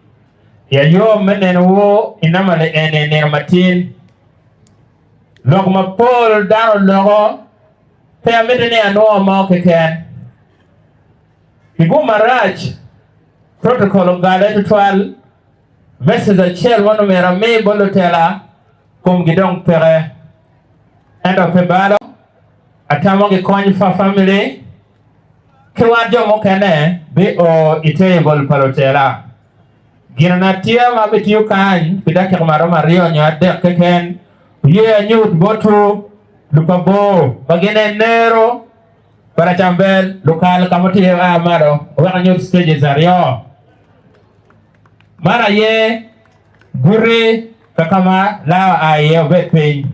Speaker 4: Ya yo menen wo Inamale ene ner matin Log mapol dano logo Pea medene anoa mao keken Igu maraj Protocol ngale tutual Message a chel wano mera me bolo tela Kum gidong pere Endo pebalo Atamongi konyi fa family Kiwajo mokene Be o ite bol palo tela Ginanatia mabiti yukan Pidake kumaro mario nyade keken Ye nyut botu Lupabo Bagine nero LACAMBEL Lokal kamuti amaro Waka nyut stages ario Mara ye gure kakama la aye wetpin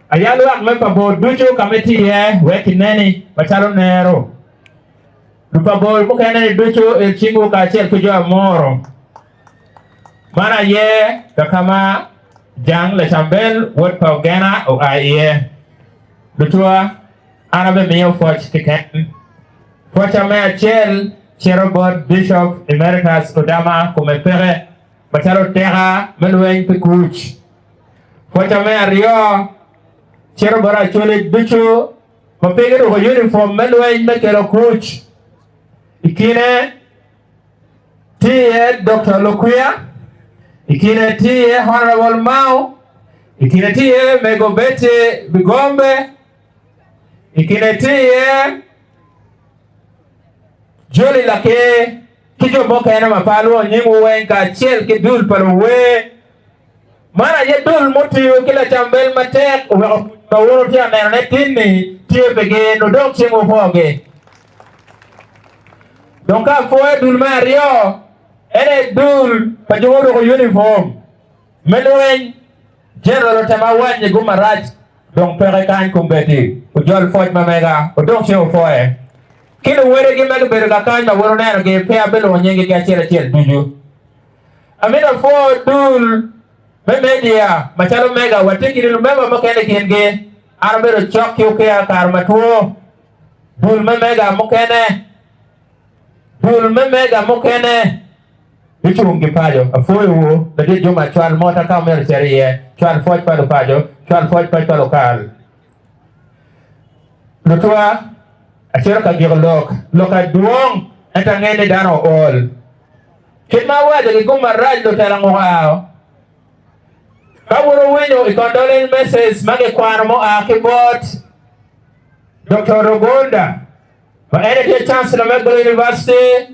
Speaker 4: ayalu ak mepa bo ducho kameti ye weki neni machalo nero lupa bo bukene ducho el chingu kachel kujo amoro mara ye kakama jang LACAMBEL wet pa gena o aye dutua anabe meyo foch kiken focha me achel Cherobot Bishop Emeritus Odama kumepere Bacharo Terra Melweng Pikuch Fochame Ario Cherobora Chole Bicho Mapegero ho uniform Melweng Mekero Kuch Ikine Tie Dr. Lokuya Ikine Tie Honorable Mao Ikine Tie Megobete Bigombe Ikine Tie Joli lake kijo boka yana mapalo nyingu wenka chel kidul parwe mara ye dul muti kila LACAMBEL matek uwero tia na netini tie pege no dok chengo foge donka foe dul mario ene dul pajoro ko uniform
Speaker 11: Melueng general tema wanye gumaraj dong pere kan kumbeti ujol foj mamega udong cheo foe kilo were gi melu beru ka kan ma woro nero ge pe abelo nyenge ga chele duju amina fo dul media machalo mega watiki lu mema makene kenge arbero chok yu ke akar matuo dul mega mukene ichungi pajo afoyo wo dadi juma chwal mota ka mer cherie chwal foj palo pajo chwal foj palo kal lutwa achero ka giro loka duong eta ngene dano all kima waje ki guma raj lo terango hao kawuro winyo ikondolin message mage kwano mo akibot Dr. Rogonda for editor chancellor of Megalo University.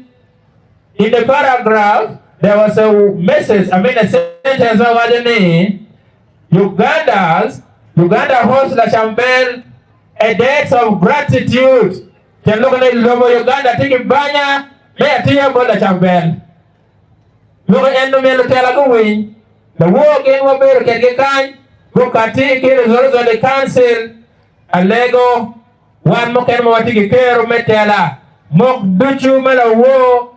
Speaker 11: In the paragraph, there was a message, a sentence over the name. Uganda hosts LACAMBEL a debt of gratitude. Can look at Uganda, take it banya, may I tell you about LACAMBEL. Look at Endomelo Telagui. The work in Wabero can get kind, go can take it as the council, a Lego, one more can take care of Metela, Mok Duchu Mela War.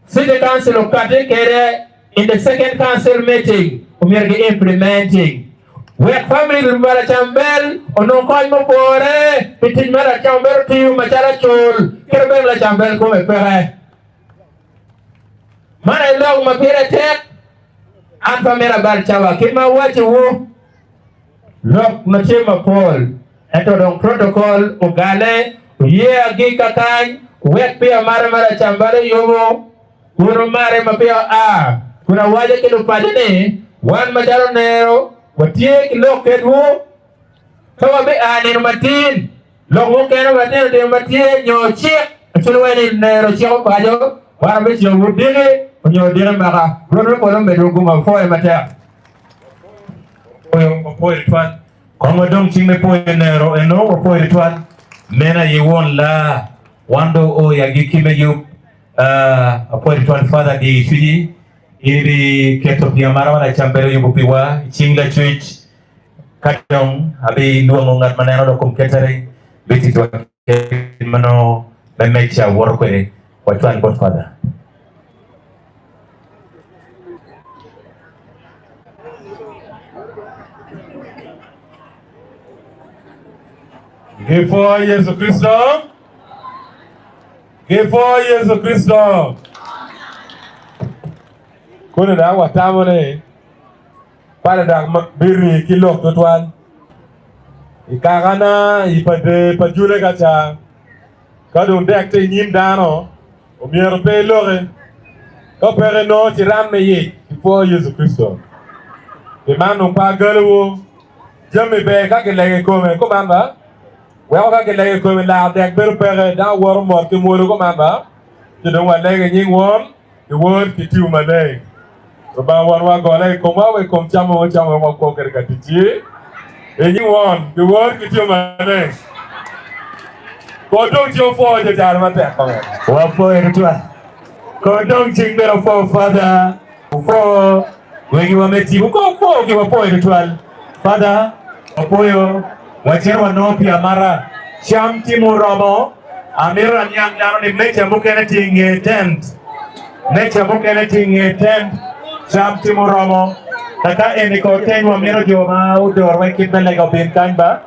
Speaker 11: City Council of Katekere in the second council meeting, we are implementing. We are family LACAMBEL, ono koi mo pore, pitin LACAMBEL to you, machala chul, kerben LACAMBEL come pere. Mana long mapira tek, anfa mera bar chawa, kima wachi wo, lok nachema Paul, eto dong protocol, ugale, ye agika kany, wek pia mara LACAMBEL yomo, Uno mare mapeo kuna waje kilo padene wan majaro nero watie kilo kedwo kawa be nero matin longo keno matin de matie nyochi chulo wani nero chio pajo wan be chio wudire nyo dire maka rono kono medo guma foe mata oyo poe twan kongo dong chime poe nero eno poe twan mena yewon la wando o yagi kime yup appointed to father di fiji iri keto pia marawa LACAMBEL yubu piwa chingla church kadong abi duang ngat manero do kum ketare biti to mano mecha workwe watuan godfather Before Yesu Kristo kuna da watamo ne para da biri kilo totwal ikagana ipade pajule kacha kadung dekte nyim dano omier pe lore ko pere no tiram me yi before Yesu Kristo imanu pa galwo jame be ka kelege kome ko mamba wewa ka kelege kome la dek ber pere da wor mor ke moro ko mamba ti do walege nying won the word ki tiu mane ba war wa gole ko ma we kom chamo wa ko ker ka ti e nying won the word ki tiu mane ko dong jo fo je jar ma te ko wa fo e tu ko dong jing bero fo father fo wengi wameti ko fo ki wa fo e tu father apoyo wachewa nopi amara chamti muromo amira nyang dano ni mecha mukene tinge tent chamti muromo kaka eni ko tenwa miro joma udor wai kibelega bin kanba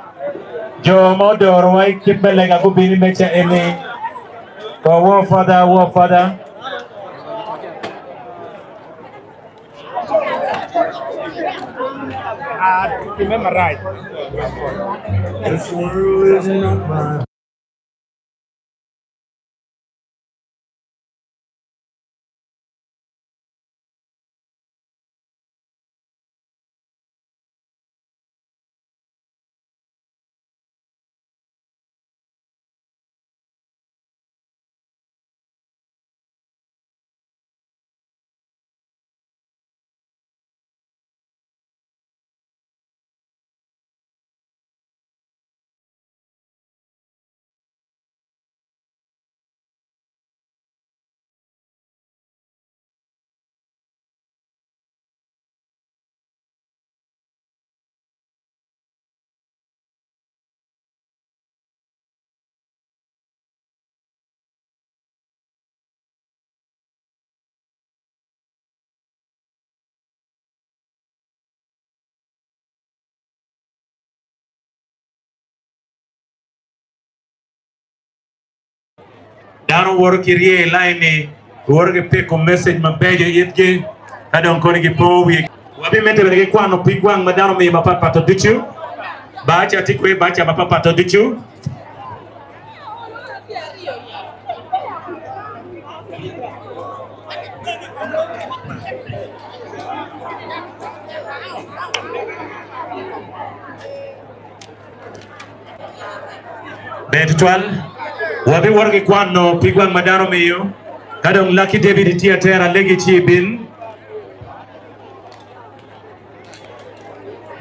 Speaker 11: joma udor wai kibelega kubini mecha eni ko wo father
Speaker 6: Remember right.
Speaker 20: This world is not mine.
Speaker 2: Dano woro kirie line woro ke pe ko message mabejo yitge adon ko ni po wi wabi mente ke kwano pigwang madano mi mapapa to duchu bacha tikwe bacha mapapa to duchu Betwal wabi woro ke kwano pigwang madano mi yo kadon Lucky David Tiatera legi chibin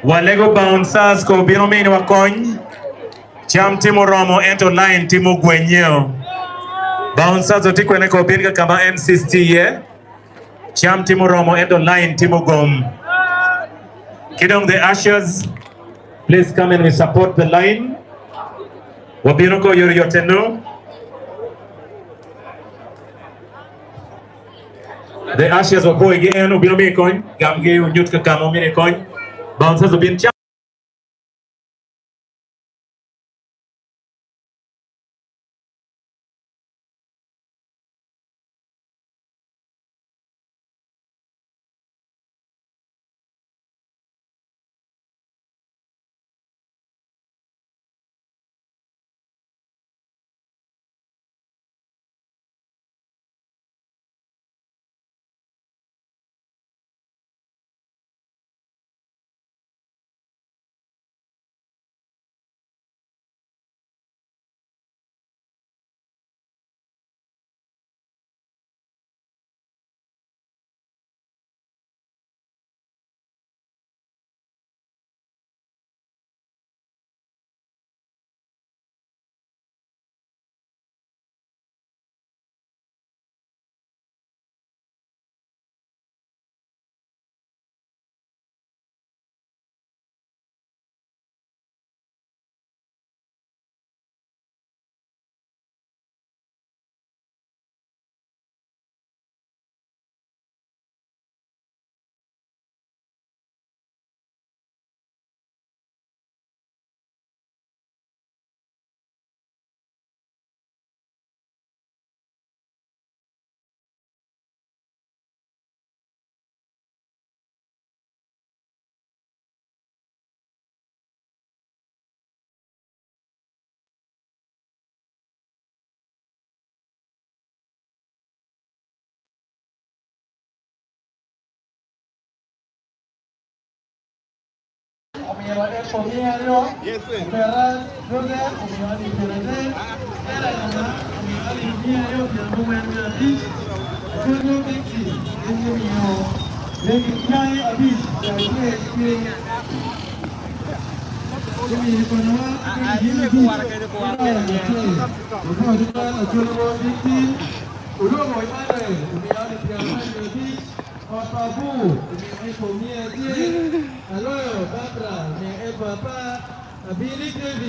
Speaker 2: walego bouncers ko bino mini wakony cham timo romo ento line timo gwenyeo bouncers otikwene ko bin ka kama NCST ye cham timo romo ento line timo gom kidong the ushers please come and support the line wabino ko yoteno the ushers wapo again ubino mini kony gamge unyut ka kama mini kony bouncers obin cham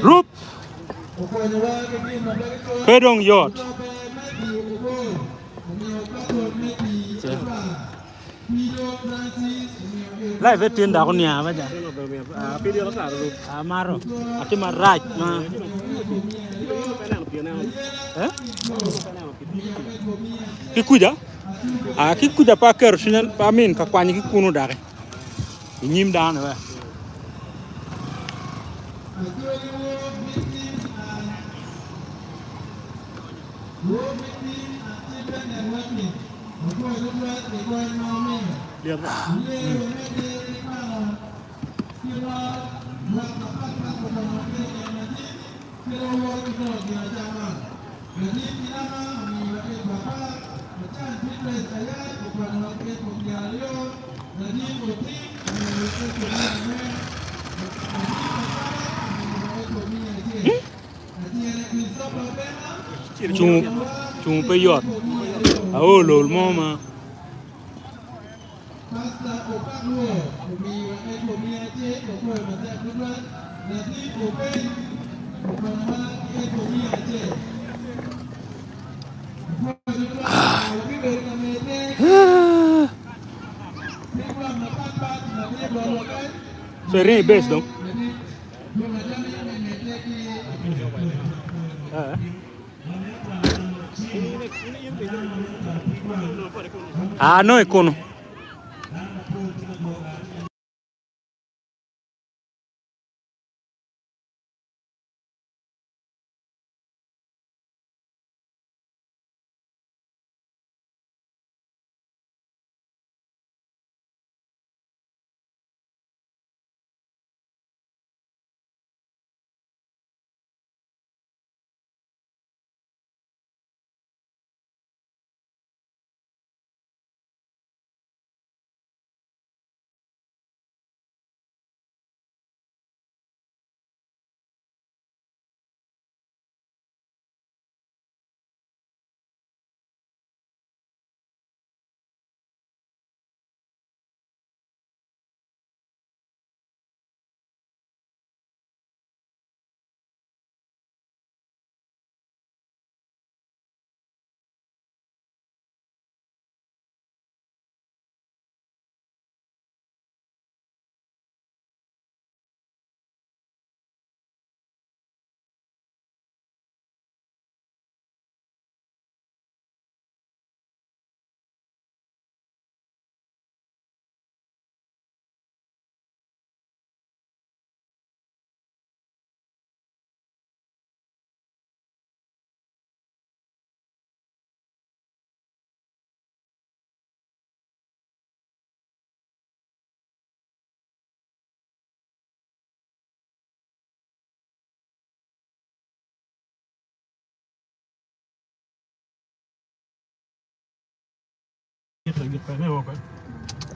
Speaker 3: Rup pedong yot lai ve tin da ko nya ba ja maro ati maraj ma kikuja kikuja pa ker sinan pa min ka kwani kikunu dare nyim dan wa chung pe yot lol mo ma Seri base dong. Ah, no, Ekono.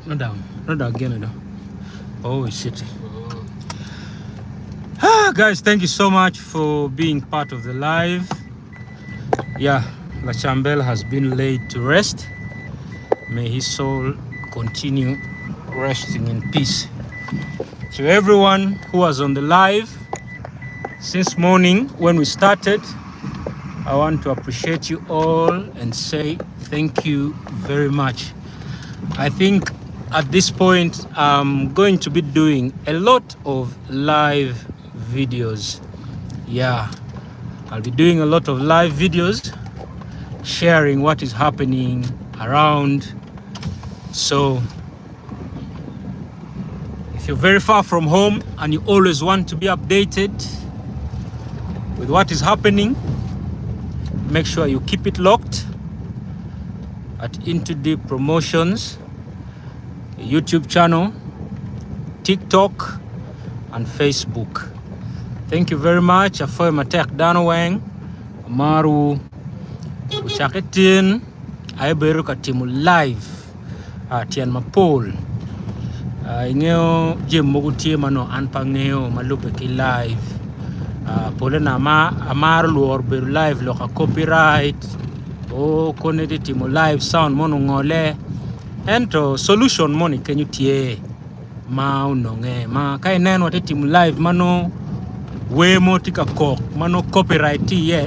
Speaker 3: No down again. No. Oh shit. Guys, thank you so much for being part of the live. Yeah, LACAMBEL has been laid to rest. May his soul continue resting in peace. To everyone who was on the live since morning when we started, I want to appreciate you all and say thank you very much. I think at this point I'm going to be doing a lot of live videos. Yeah, I'll be doing a lot of live videos, sharing what is happening around. So if you're very far from home and you always want to be updated with what is happening, make sure you keep it locked at Into Deep Promotions YouTube channel, TikTok and Facebook. Thank you very much. Afoy Matek Danowang Maru Uchaketin Aiberu Katimu live Tian Mapol Ingeo Jim Moguti Mano Anpangeo Malupe ki live Polena Amaru or Beru live Loka copyright O Konedi Timu live sound Mono Ngole Ento solution money can you tie ma unonge ma kai neno te Timu live mano we motika kok mano copyright ye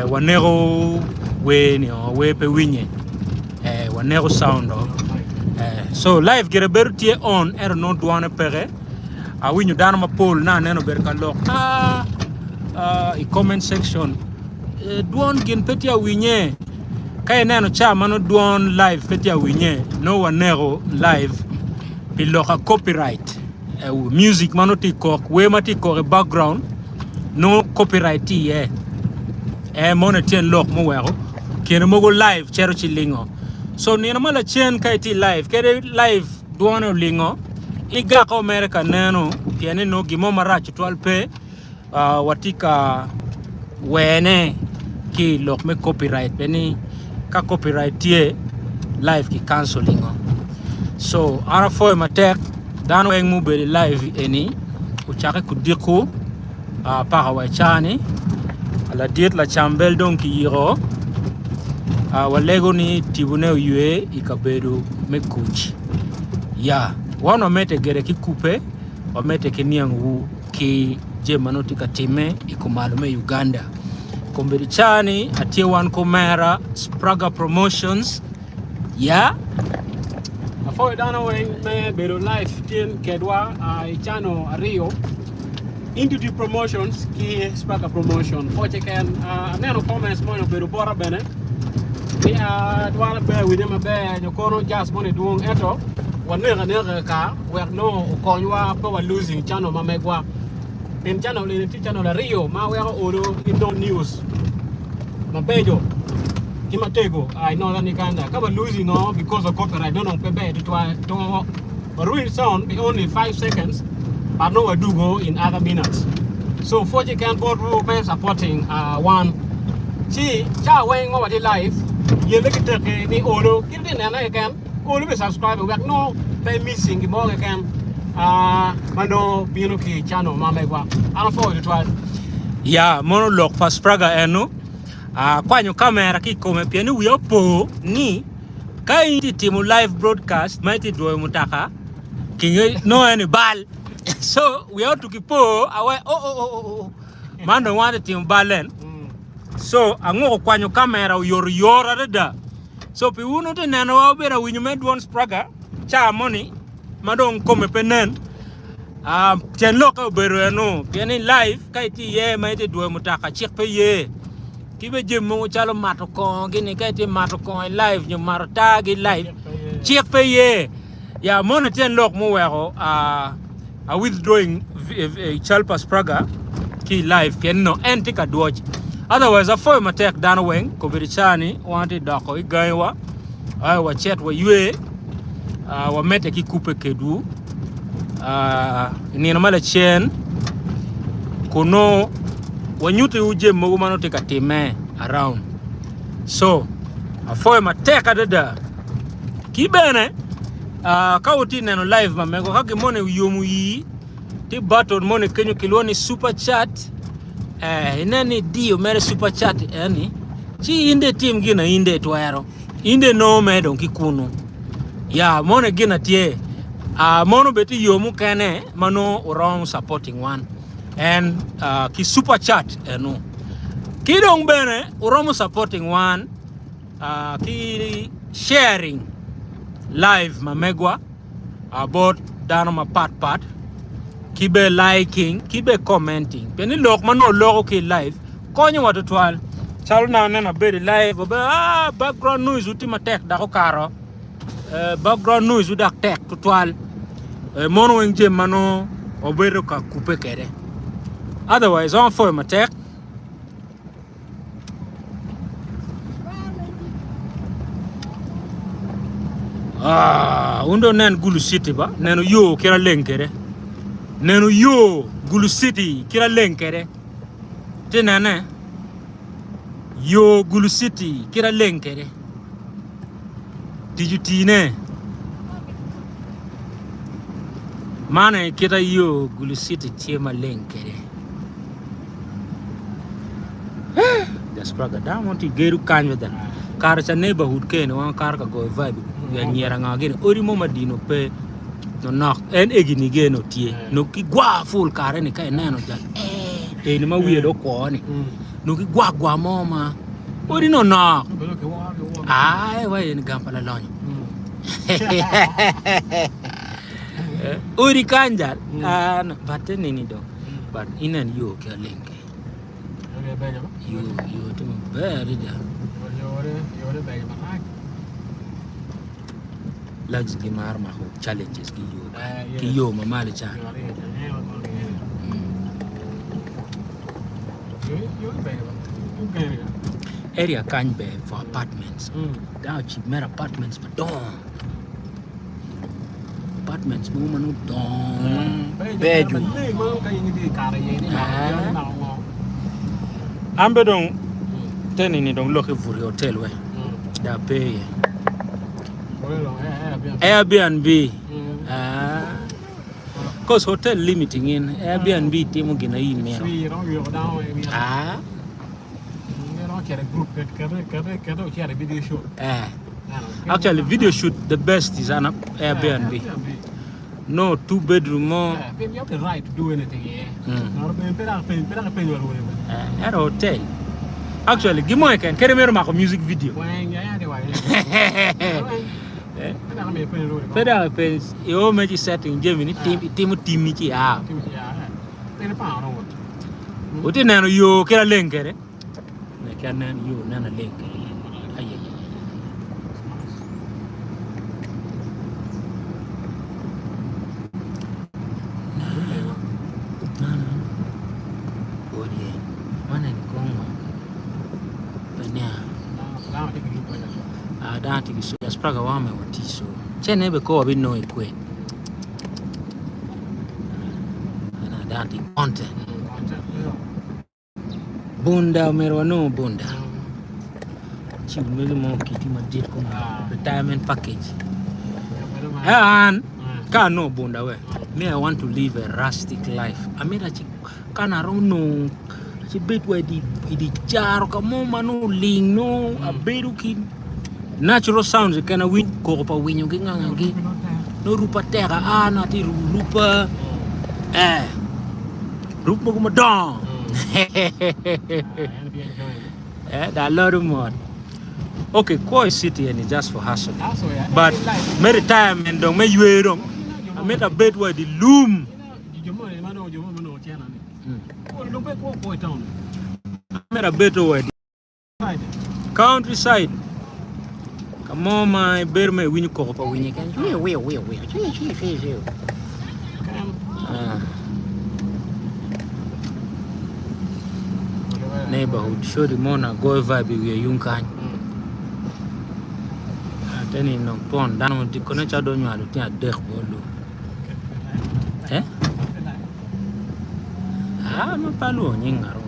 Speaker 3: wanego we ni we pe winye wanego sound so live get a bertie on no douane pere a winyu dana ma pol na neno berka lok i comment section douane gen petia winye kay neno cha mano douane live petia winye no wanego live biloka copyright music mano tikok we matiko background no copyright ye mona tien lok mo wero kene mogo live chero chilingo so nina mala chen kaiti live kere live duano lingo iga ko America neno tiene no gimo marachi twalpe watika wene ki lok me copyright beni ka copyright ye live ki cancelingo so ara foy matek dano eng mu be live eni uchake kudiku para wachani ala diet LACAMBEL donc yiro walego ni tibune yue ikabedo mekuch ya wano mete gere ki coupe o mete ke niangu ki je manoti katime ikumalume Uganda komberi chani atie wan komera Spraga Promotions ya afo dana we me bedo live tien kedwa chano Rio
Speaker 21: into the promotions ki Spraga promotion for chicken neno comments mo no beru bora bene ya twala be with them be nyokono just money doing eto wanega ka we no konwa power losing channel mamegwa in channel in channel Rio ma we oro indo news mabejo Kimatego, I know that Uganda. Cover losing no because of copyright. Don't know pebe to ruin sound be only 5 seconds, but no do go in other minutes. So for you can board be supporting one. See, cha weighing over the life. You look at the olo. Give it an again. All be subscribe. We have no pay missing. More again. Mano Binuki channel. Mamegwa. I'm for you to. Yeah, monologue for Spraga eno. Kwanyo kamera kikome pia ni wiopo ni kaiti timu live broadcast maiti duwe mutaka kinyo no any bal so we ought to kipo awe mando wande timu balen so ango kwanyo kamera yor dada so pi uno te neno wabera winyo medwon Spraga cha money madong kome penen tien loka ubero eno pia ni live kaiti ye maiti duwe mutaka chik pe ye kibe jemo chalo matoko gini kaiti matoko live nyo marotagi live check pe ye ya mona ten lok mo wero a withdrawing chalpa Spraga ki live piano antika dodge otherwise a foi matek dan weng ko birichani wanti dako igaiwa wa chat wa yue wa mete ki coupe kedu ni na mala chen kono wanyuti uje mogumano tika time around so afoy mateka dada kibene kauti neno live mamego kake mone yomu yi ti button mone kenyo kiloni super chat inani dio mere super chat yani chi inde team gina inde twero inde no medon kikuno ya mone gina tie mono beti yomu kene mano wrong supporting one and ki super chat no kidong bene uromo supporting one ki sharing live mamegwa about dano ma pat kibe liking kibe commenting peni lok mano logo ki live konyo watu twal chalo na nena bedi live ba background noise utima tek dako karo background noise udak tek twal mono wengje mano obero ka kupe kere. Otherwise, on for my tech. Undo nen Gulu City ba, neno yo kira lenkere. Neno yo Gulu City kira lenkere. Tenane yo Gulu City kira lenkere. Tijutine. Mana kita yo Gulu City chema lenkere. Spraga da monti geru kanyo da kar cha neighborhood ken wan kar ka go vibe ya nyera ngagene ori mo madino pe no nok en egini geno tie no ki gwa full kare ni kai neno ja ni ma wiye do ko ni no ki gwa moma ori no nok ai wa en gampala lonyo ori kanja bateni ni do but inan yo ke lenke you to very lags gimar ma challenges ki yo mamali cha area can be for apartments down cheap mer apartments but don't apartments mo manu don beju ambe dong teni ni dong loke vuri hotel we da pay Airbnb cause hotel limiting in Airbnb timu gina email actually video shoot the best is an Airbnb no 2 bedroom more you have the right to do anything here at a hotel actually give me can carry me a music video Federal Pens, you make setting Germany team Pene pa ro.
Speaker 3: Uti nano yo kira lengere. Ne kya nan yo nana lengere. Aye. Oye, mana ni kongo. Banya. Dati kiso ya spraga wame watiso. Chene be ko abino ikwe. Ana dati content. Bunda merwano bunda. Chimele mo kiti madit ko retirement package. And can no bunda we. Me I want to live a rustic life. I mean that kana no ci bit we di charo ka mo manu ling no a beru ki natural sounds kana win ko pa winyo gi ngangi no rupa terra ana ti rupa rupa ko madong that lot of more. Okay, Koi City and it's just for hustle. But my retirement don't make you wrong. I made a bed where the loom. I made a bed where the countryside. Come on, my bear may win you cop when you can. Neighborhood, show the mona go vibe with your young kind. Then in no pond, down with the connection don't you are looking at death bolo. Eh? No palo nyingaro.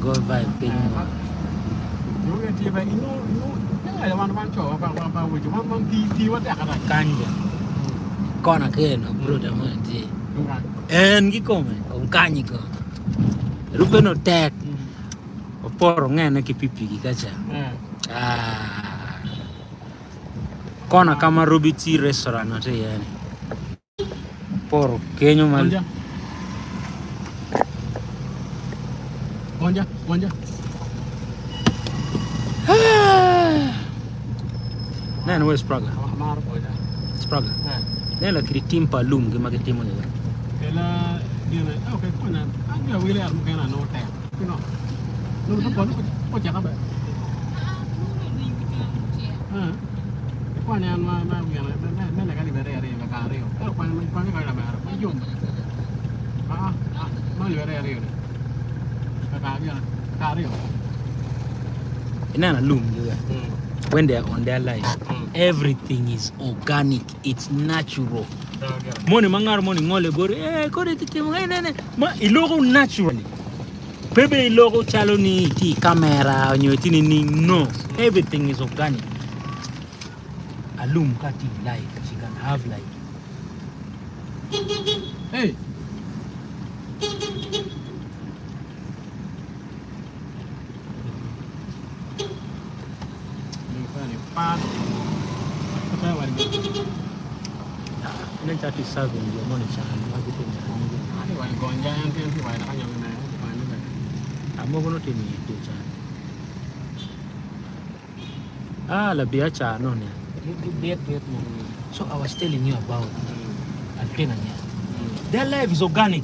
Speaker 3: Go vibe thing. Kanja. Kona keno brother monti. En gi come con cagni ko. Rupe no tek. Oporo ngene ki pipi ki kacha. Kona kama Robiti restaurant no te yani. Poro kenyo mal.
Speaker 21: Konja.
Speaker 3: Nene we spraga. Spraga. Nela kiritimpa lum gi magetimo ne.
Speaker 21: Ela dina okay kona anga wile ar mukena no te. No. No to ko jaka ba. Kwana ma wile na ga libere la ka rio. Ko kwana ka la ma ma yum. Ma libere rio. Ka rio.
Speaker 3: Inana lum gi. When they are on their life, everything is organic, it's natural. Money mangar money ngole bori kore titim nene ma ilogo naturally. Bebe ilogo chalo ni ti camera nyotini ni no, everything is organic. Alum kati life, she can have life.
Speaker 21: Hey.
Speaker 3: Nên cha thì sao cũng nhiều món chả mà cái tiền
Speaker 21: này vậy còn ra ăn thêm thì vậy là nhau này phải như vậy
Speaker 3: mua nó tiền gì tiền chả là bia chả nó nè biết so I was telling you about Alpena their life is organic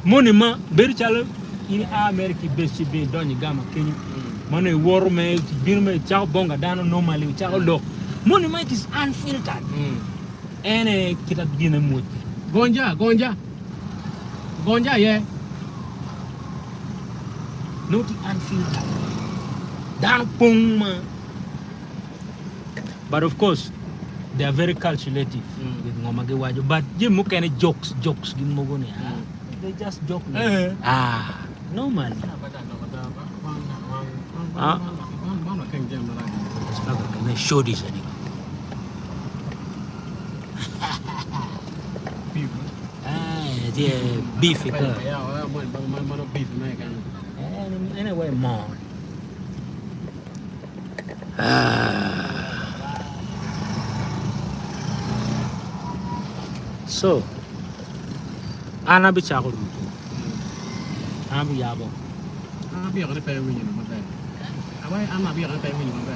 Speaker 3: money ma beri chalo in America besi be doni gama Kenya money war me bir me chao bonga dano normally chao look money ma it is unfiltered ene kita begina mood
Speaker 21: gonja yeah
Speaker 3: not unfiltered dan pung ma but of course they are very calculative with ngomage wajo but jim mo kene jokes gim mo gone they just joke normally can I show this anyway beef anyway more so ana bi chakul abi yabo
Speaker 21: abi ga pe wi ni ma be awai ana bi ga pe wi ni ma be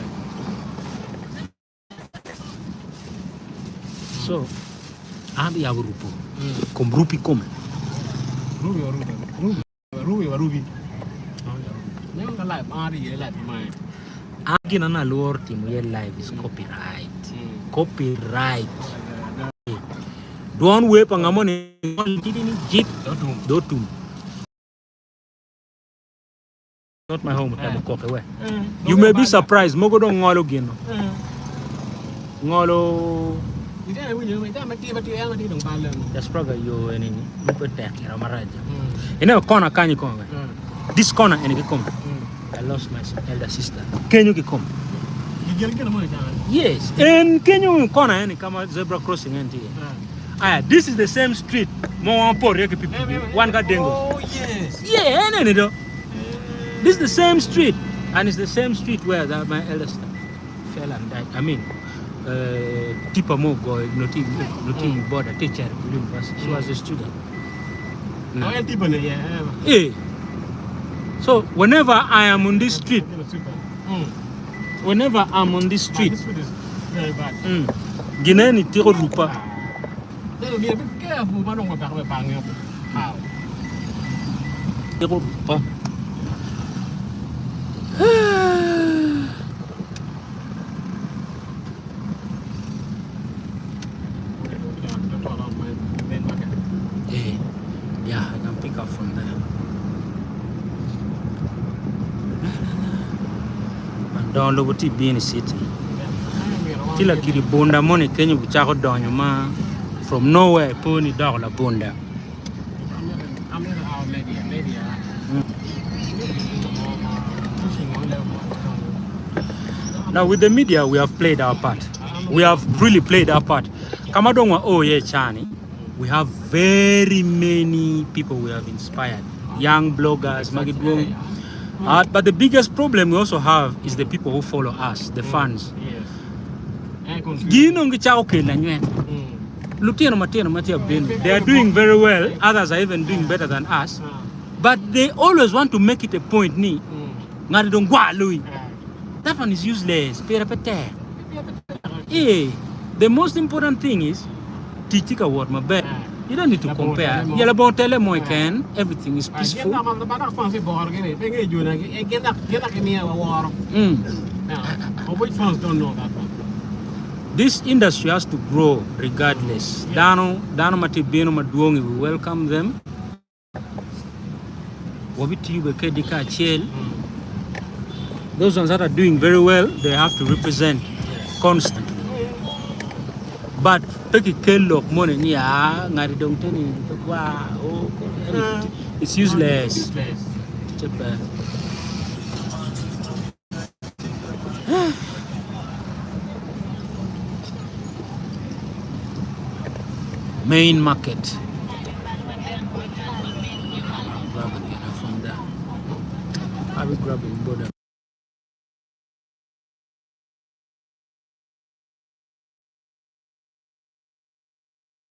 Speaker 3: So, abi ya rupo. Kom rupi kom.
Speaker 21: Ruby. Never the life, Ari, life mine.
Speaker 3: Agin na lord team ye live is copyright. Copyright. Don't wait pangamoni jeep dotum. Not my home time away. You may be surprised. Mogo don't ngolo gino. Ngolo. The struggle you and in Ramaraja. You know corner can you come? This corner and you come. I lost my elder sister. Can you come? Yes. And can you corner and come out zebra crossing and here? This is the same street. More poor people. One got dengue.
Speaker 21: Oh yes.
Speaker 3: Yeah, and this is the same street, and it's the same street where my eldest fell and died. I mean, Tipa Mogo, not border teacher at university. She was a student. Yeah. So whenever I am on this street, whenever I'm on this street,
Speaker 21: this food is very bad.
Speaker 3: Gineni tiro rupa.
Speaker 21: Be a bit careful, but don't go back bang. How?
Speaker 3: Tiro rupa. Yeah, I can pick up from there. And down the way be in the city. Tila kiri bunda money Kenya buchako donyo ma from nowhere pony dog la bunda. Now with the media we have played our part. We have really played our part. Kamadongwa Chani. We have very many people we have inspired. Young bloggers, Magibung. But the biggest problem we also have is the people who follow us, the fans. They are doing very well. Others are even doing better than us. But they always want to make it a point. That one is useless. The most important thing is teaching a word my bad. You don't need to compare. Yellow about can everything is peaceful. This industry has to grow regardless. Dano mati beno maduongi, we welcome them. Those ones that are doing very well, they have to represent constantly. But it's useless. Main market. Grab again from there. I will grab it border.